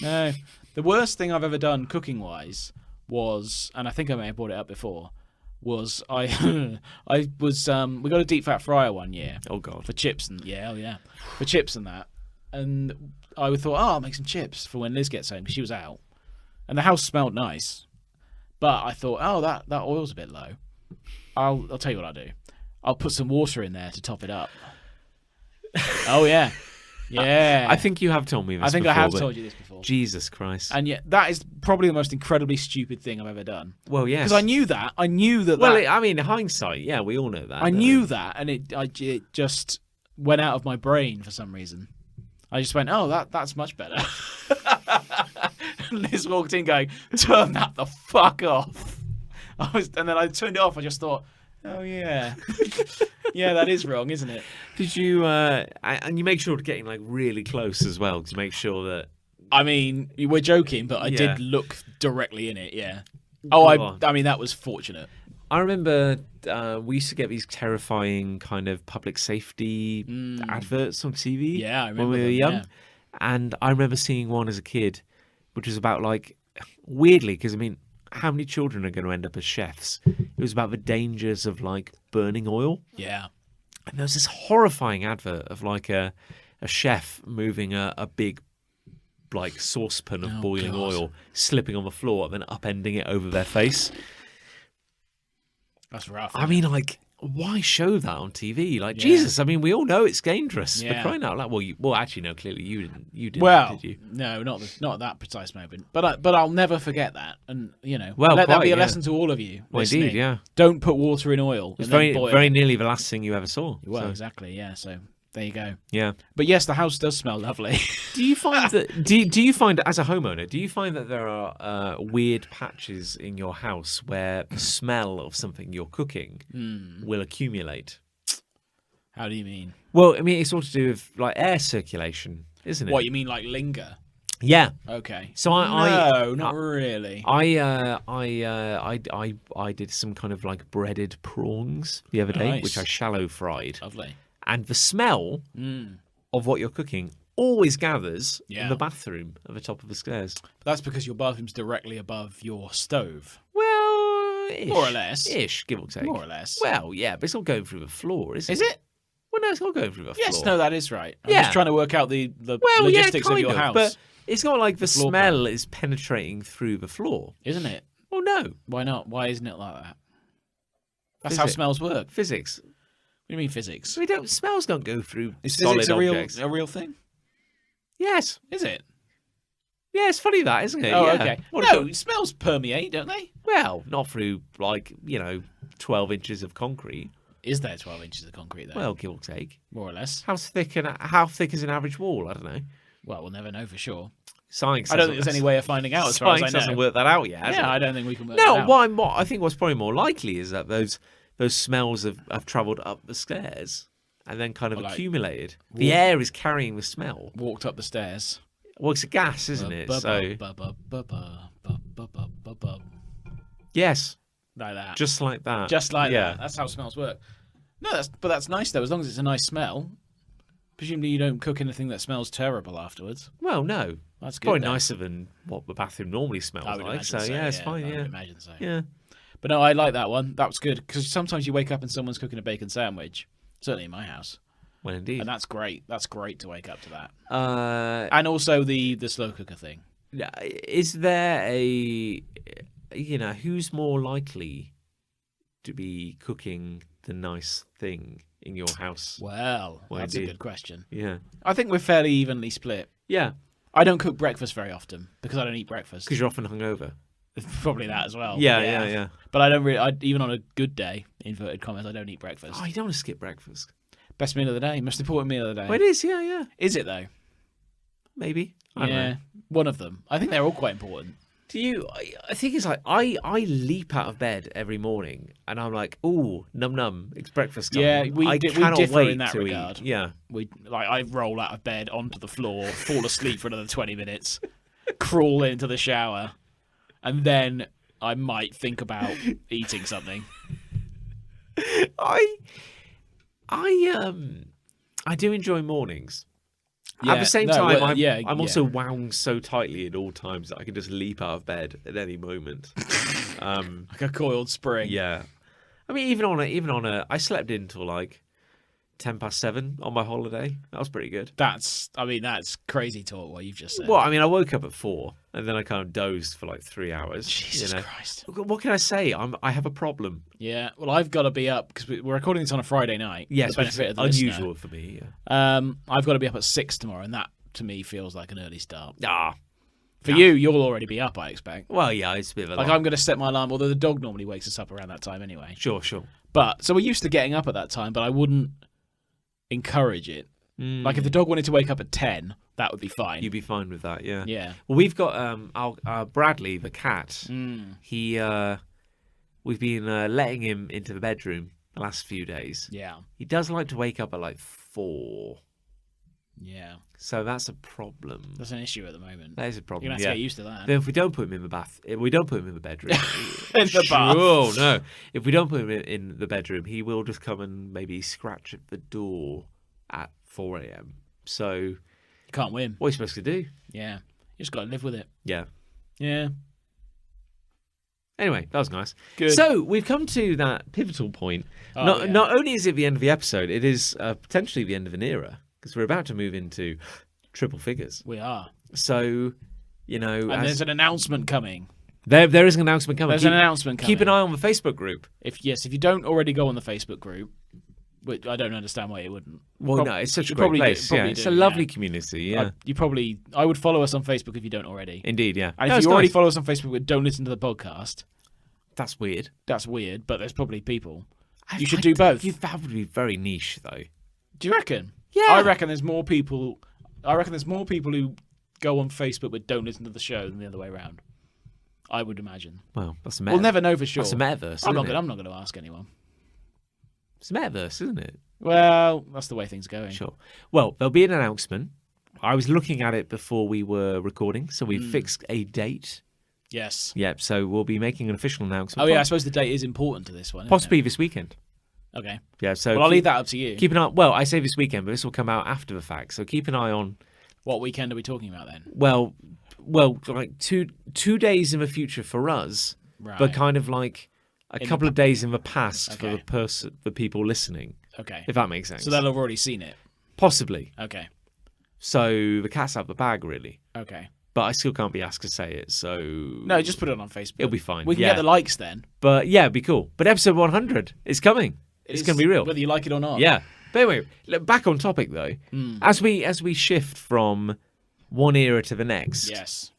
that. No. The worst thing I've ever done cooking-wise was, and I think I may have brought it up before, was I we got a deep fat fryer one year Oh God. for chips and for chips and that, and I thought, I'll make some chips for when Liz gets home because she was out, and the house smelled nice, but I thought, that oil's a bit low. I'll tell you what I'll do. I'll put some water in there to top it up. Oh yeah. Yeah. I think you have told me this. I think before, I have but told you this before. Jesus Christ. And yet, that is probably the most incredibly stupid thing I've ever done. Well, yes. Because I knew that. Well, that, I mean, hindsight, yeah, we all know that. I don't knew we? that, and it just went out of my brain for some reason. I just went, that's much better. And Liz walked in going, turn that the fuck off. And then I turned it off. I just thought, oh yeah. Yeah, that is wrong, isn't it? Did you? And you make sure to getting like really close as well to make sure that. I mean, we're joking, but I Yeah. did look directly in it, yeah. Oh, Oh. I mean, that was fortunate. I remember we used to get these terrifying kind of public safety adverts on TV. Yeah, I when remember we were them, young, yeah. and I remember seeing one as a kid, which was about like weirdly because I mean, how many children are going to end up as chefs? It was about the dangers of like burning oil. Yeah. And there was this horrifying advert of like a chef moving a big like saucepan of boiling God. oil, slipping on the floor, and then upending it over their face. That's rough. I mean, like, why show that on TV? Like, Jesus, I mean, we all know it's dangerous. For Yeah. crying out loud. Well, actually, no, clearly you didn't. You didn't, Well, did you? no, not at that precise moment. But I'll never forget that. And Well, let that quite, be a yeah. lesson to all of you. Well, listening. indeed, yeah. Don't put water in oil. It's and then very, boil very it. nearly the last thing you ever saw. Well, so, exactly. Yeah. So there you go. yeah. But yes, the house does smell lovely. Do you find that? Do you find as a homeowner? Do you find that there are weird patches in your house where the smell of something you're cooking will accumulate? How do you mean? Well, I mean, it's all to do with like air circulation, isn't it? What you mean, like linger? Yeah. Okay. So No, not really. I did some kind of like breaded prawns the other day, Nice. which I shallow fried, Lovely. and the smell of what you're cooking always gathers Yeah. in the bathroom at the top of the stairs. That's because your bathroom's directly above your stove. Well, ish, More or less. ish, give or take. More or less. Well, yeah, but it's not going through the floor, is it? Is it? Well, no, it's not going through the Yes. floor. No, that is right. I'm Yeah. just trying to work out the Well, logistics yeah, of your house, but it's not like the floor smell is penetrating through the floor. isn't it? Well, no, Why not? Why isn't it like that? That's how Physics. smells work. What physics. do you mean physics? We don't. Smells don't go through Is solid physics objects. a real thing? Yes. Is it? Yeah, it's funny that, isn't it? Oh, Yeah. okay. What No, about- smells permeate, don't they? well, not through like 12 inches of concrete. Is there 12 inches of concrete there? Well, give or take. more or less. How thick is an average wall? I don't know. Well, we'll never know for sure. Science. I don't think there's any way of finding out as far as I Science know. hasn't worked that out yet. has Yeah, it? I don't think we can work No, that out. what I think what's probably more likely is that those smells have travelled up the stairs and then kind of Or like accumulated. The air is carrying the smell. Walked up the stairs. Well, it's a gas, isn't it? So yes, like that. just like that. Just like yeah. that. That's how smells work. No, that's nice though. As long as it's a nice smell. Presumably you don't cook anything that smells terrible afterwards. Well, no. That's good. Probably then. nicer than what the bathroom normally smells I would like. imagine So yeah, it's fine. I would Yeah, imagine so. yeah. But no, I like that one. That was good because sometimes you wake up and someone's cooking a bacon sandwich. Certainly in my house, Well, indeed. and that's great. That's great to wake up to that. Uh, And also the slow cooker thing. is there a who's more likely to be cooking the nice thing in your house? Well, Well, that's indeed. a good question. Yeah, I think we're fairly evenly split. yeah, I don't cook breakfast very often because I don't eat breakfast. because you're often hungover. Probably that as well. Yeah. But I don't really. Even on a good day, inverted commas, I don't eat breakfast. Oh, you don't want to skip breakfast. Best meal of the day, most important meal of the day. Well, it is. Yeah. Is it though? Maybe. I don't Yeah, know. one of them. I think they're all quite important. Do you? I think it's like I leap out of bed every morning and I'm like, ooh, num, it's breakfast time. Yeah, we I differ cannot in that wait to regard. eat. Yeah. I roll out of bed onto the floor, fall asleep for another 20 minutes, crawl into the shower, and then I might think about eating something. I do enjoy mornings. At the same time, I'm also wound so tightly at all times that I can just leap out of bed at any moment. Like a coiled spring. Yeah. I mean, even on a, I slept in till like 7:10 on my holiday. That was pretty good. That's crazy talk, what you've just said. Well, I mean, I woke up at 4 and then I kind of dozed for like 3 hours. Jesus Christ. What can I say? I have a problem. Yeah, well, I've got to be up because we're recording this on a Friday night. Yes, the benefit of the unusual listener. for me. Yeah. I've got to be up at 6 tomorrow, and that to me feels like an early start. For you'll already be up, I expect. Well, yeah, it's a bit of a like I'm going to set my alarm, although the dog normally wakes us up around that time anyway. Sure. But so we're used to getting up at that time, but I wouldn't encourage it. Like if the dog wanted to wake up at 10, that would be fine. You'd be fine with that, yeah. Yeah. Well, we've got our Bradley, the cat. He we've been letting him into the bedroom the last few days. Yeah. He does like to wake up at like 4. Yeah. So that's a problem. That's an issue at the moment. That is a problem. You're gonna have to get used to that. Then if we don't put him in the bath, if we don't put him in the bedroom, in the bath. Oh no! If we don't put him in the bedroom, he will just come and maybe scratch at the door at 4 a.m. So You can't win. what are you supposed to do? Yeah. You just got to live with it. Yeah. Yeah. Anyway, that was nice. Good. So we've come to that pivotal point. Oh, Not only is it the end of the episode, it is potentially the end of an era because we're about to move into triple figures. We are. So, And there's an announcement coming. There is an announcement coming. There's an announcement coming. Keep an eye on the Facebook group. If you don't already go on the Facebook group, which I don't understand why you wouldn't. Well, no, it's such a you great probably place. do, Yeah, probably it's do, a lovely community. Yeah, I would follow us on Facebook if you don't already. Indeed, yeah. And No, if it's you already nice. follow us on Facebook but don't listen to the podcast, That's weird. that's weird, but there's probably people. You should do both. That would be very niche, though. Do you reckon? Yeah. I reckon there's more people who go on Facebook but don't listen to the show than the other way around. I would imagine. Well, that's a We'll never know for sure. That's a metaverse. I'm isn't not it? going to ask anyone. It's a metaverse, isn't it? Well, that's the way things are going. Sure. Well, there'll be an announcement. I was looking at it before we were recording, so we fixed a date. Yes. Yep. So we'll be making an official announcement. Oh yeah, I suppose the date is important to this one. Isn't Possibly this weekend. it? Okay. Yeah. So Well, I'll leave that up to you. Keep an eye. Well, I say this weekend, but this will come out after the fact. So keep an eye on. What weekend are we talking about then? Well, like two days in the future for us, Right. but kind of like a couple of days in the past for Okay. the people listening. Okay. If that makes sense. So they'll have already seen it. Possibly. Okay. So the cat's out the bag, really. Okay. But I still can't be asked to say it, so No, just put it on Facebook. it'll be fine. We can yeah. get the likes then. But yeah, it'd be cool. But episode 100 is coming. It's going to be real. Whether you like it or not. Yeah. But anyway, back on topic though. As we shift from one era to the next, Yes.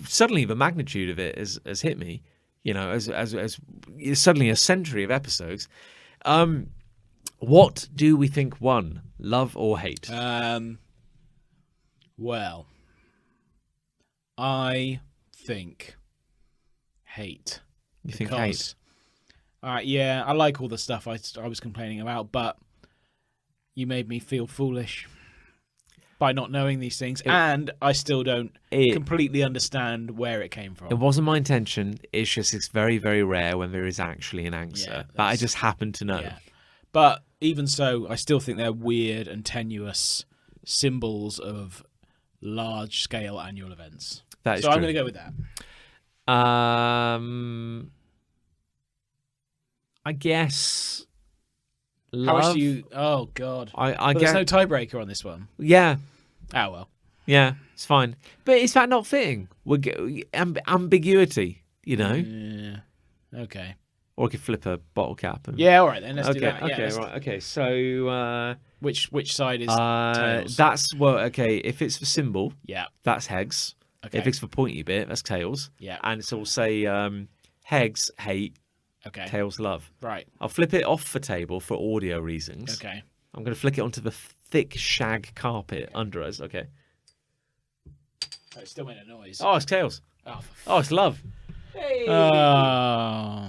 suddenly the magnitude of it has hit me. As suddenly a century of episodes. What do we think won, love or hate? Well, I think hate. You think hate? Yeah, I like all the stuff I was complaining about, but you made me feel foolish by not knowing these things, and I still don't completely understand where it came from. It wasn't my intention. It's just it's very, very rare when there is actually an answer that I just happen to know. Yeah. But even so, I still think they're weird and tenuous symbols of large-scale annual events. That is so true. I'm going to go with that. I guess. How much Love. do you? Oh God! I But guess. there's no tiebreaker on this one. Yeah, Oh well. yeah, it's fine. But is that not fitting? Ambiguity, Yeah. Okay. Or I could flip a bottle cap. And... Yeah. All right then. Let's do Okay. that. Yeah, Okay. let's- Right. Okay. So. Which side is tails? That's okay. If it's for symbol, Yeah. that's hegs. Okay. If it's for pointy bit, that's tails. Yeah. And it's all say hegs hate, Okay. tails love. Right. I'll flip it off the table for audio reasons. Okay. I'm going to flick it onto the thick shag carpet under us. Okay. Oh, it still made a noise. Oh, it's tails. Oh. Oh, it's love. Hey.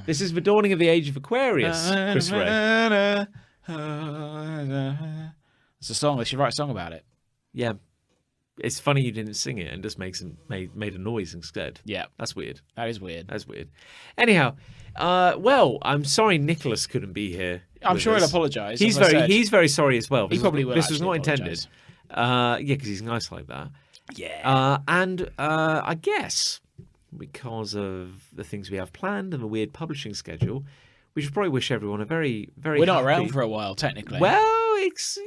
This is the dawning of the age of Aquarius, Chris Ray. It's a song. They should write a song about it. Yeah. It's funny you didn't sing it and just made a noise instead. Yeah. That's weird. That is weird. That's weird. Anyhow, well, I'm sorry Nicholas couldn't be here. I'm with sure he'll us. apologise. He's very sorry as well. He probably will. This was not actually intended. apologise. Yeah, because he's nice like that. Yeah. And I guess because of the things we have planned and the weird publishing schedule, we should probably wish everyone a very, very. We're not happy... around for a while, technically. Well, it's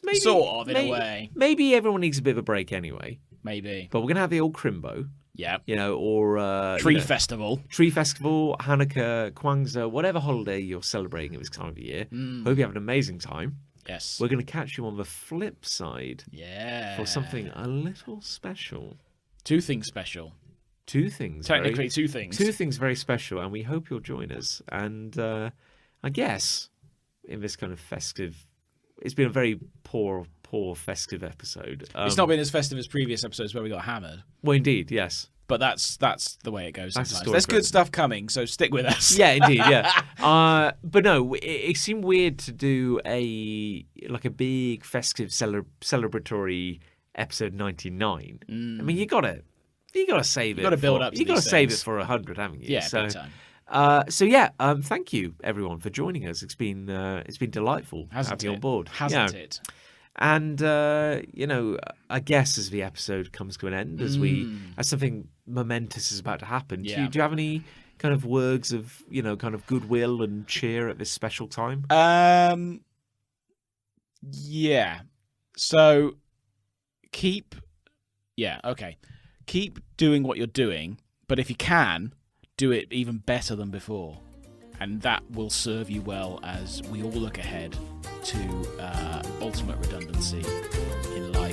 maybe sort of in a way. Maybe everyone needs a bit of a break anyway. Maybe. But we're gonna have the old Crimbo. Yeah. Or Tree Festival. Tree Festival, Hanukkah, Kwanzaa, whatever holiday you're celebrating at this time of the year. Hope you have an amazing time. Yes. We're going to catch you on the flip side. Yeah. For something a little special. 2 things special. 2 things. Technically 2 things. 2 things very special, and we hope you'll join us. And I guess in this kind of festive, it's been a very poor festive episode. It's not been as festive as previous episodes where we got hammered. Well, indeed, yes. But that's the way it goes That's sometimes. the There's story, good stuff coming, so stick with us. Yeah, indeed, yeah. But no, it seemed weird to do a big festive celebratory episode 99. I mean, you gotta save it. You gotta build up to You gotta these save things. it for 100, haven't you? Yeah, big time. Thank you everyone for joining us. It's been delightful Hasn't having you it? on board. Hasn't it? And I guess as the episode comes to an end, as something momentous is about to happen, do you have any kind of words of kind of goodwill and cheer at this special time? Yeah. So keep doing what you're doing, but if you can, do it even better than before. And that will serve you well as we all look ahead to ultimate redundancy in life.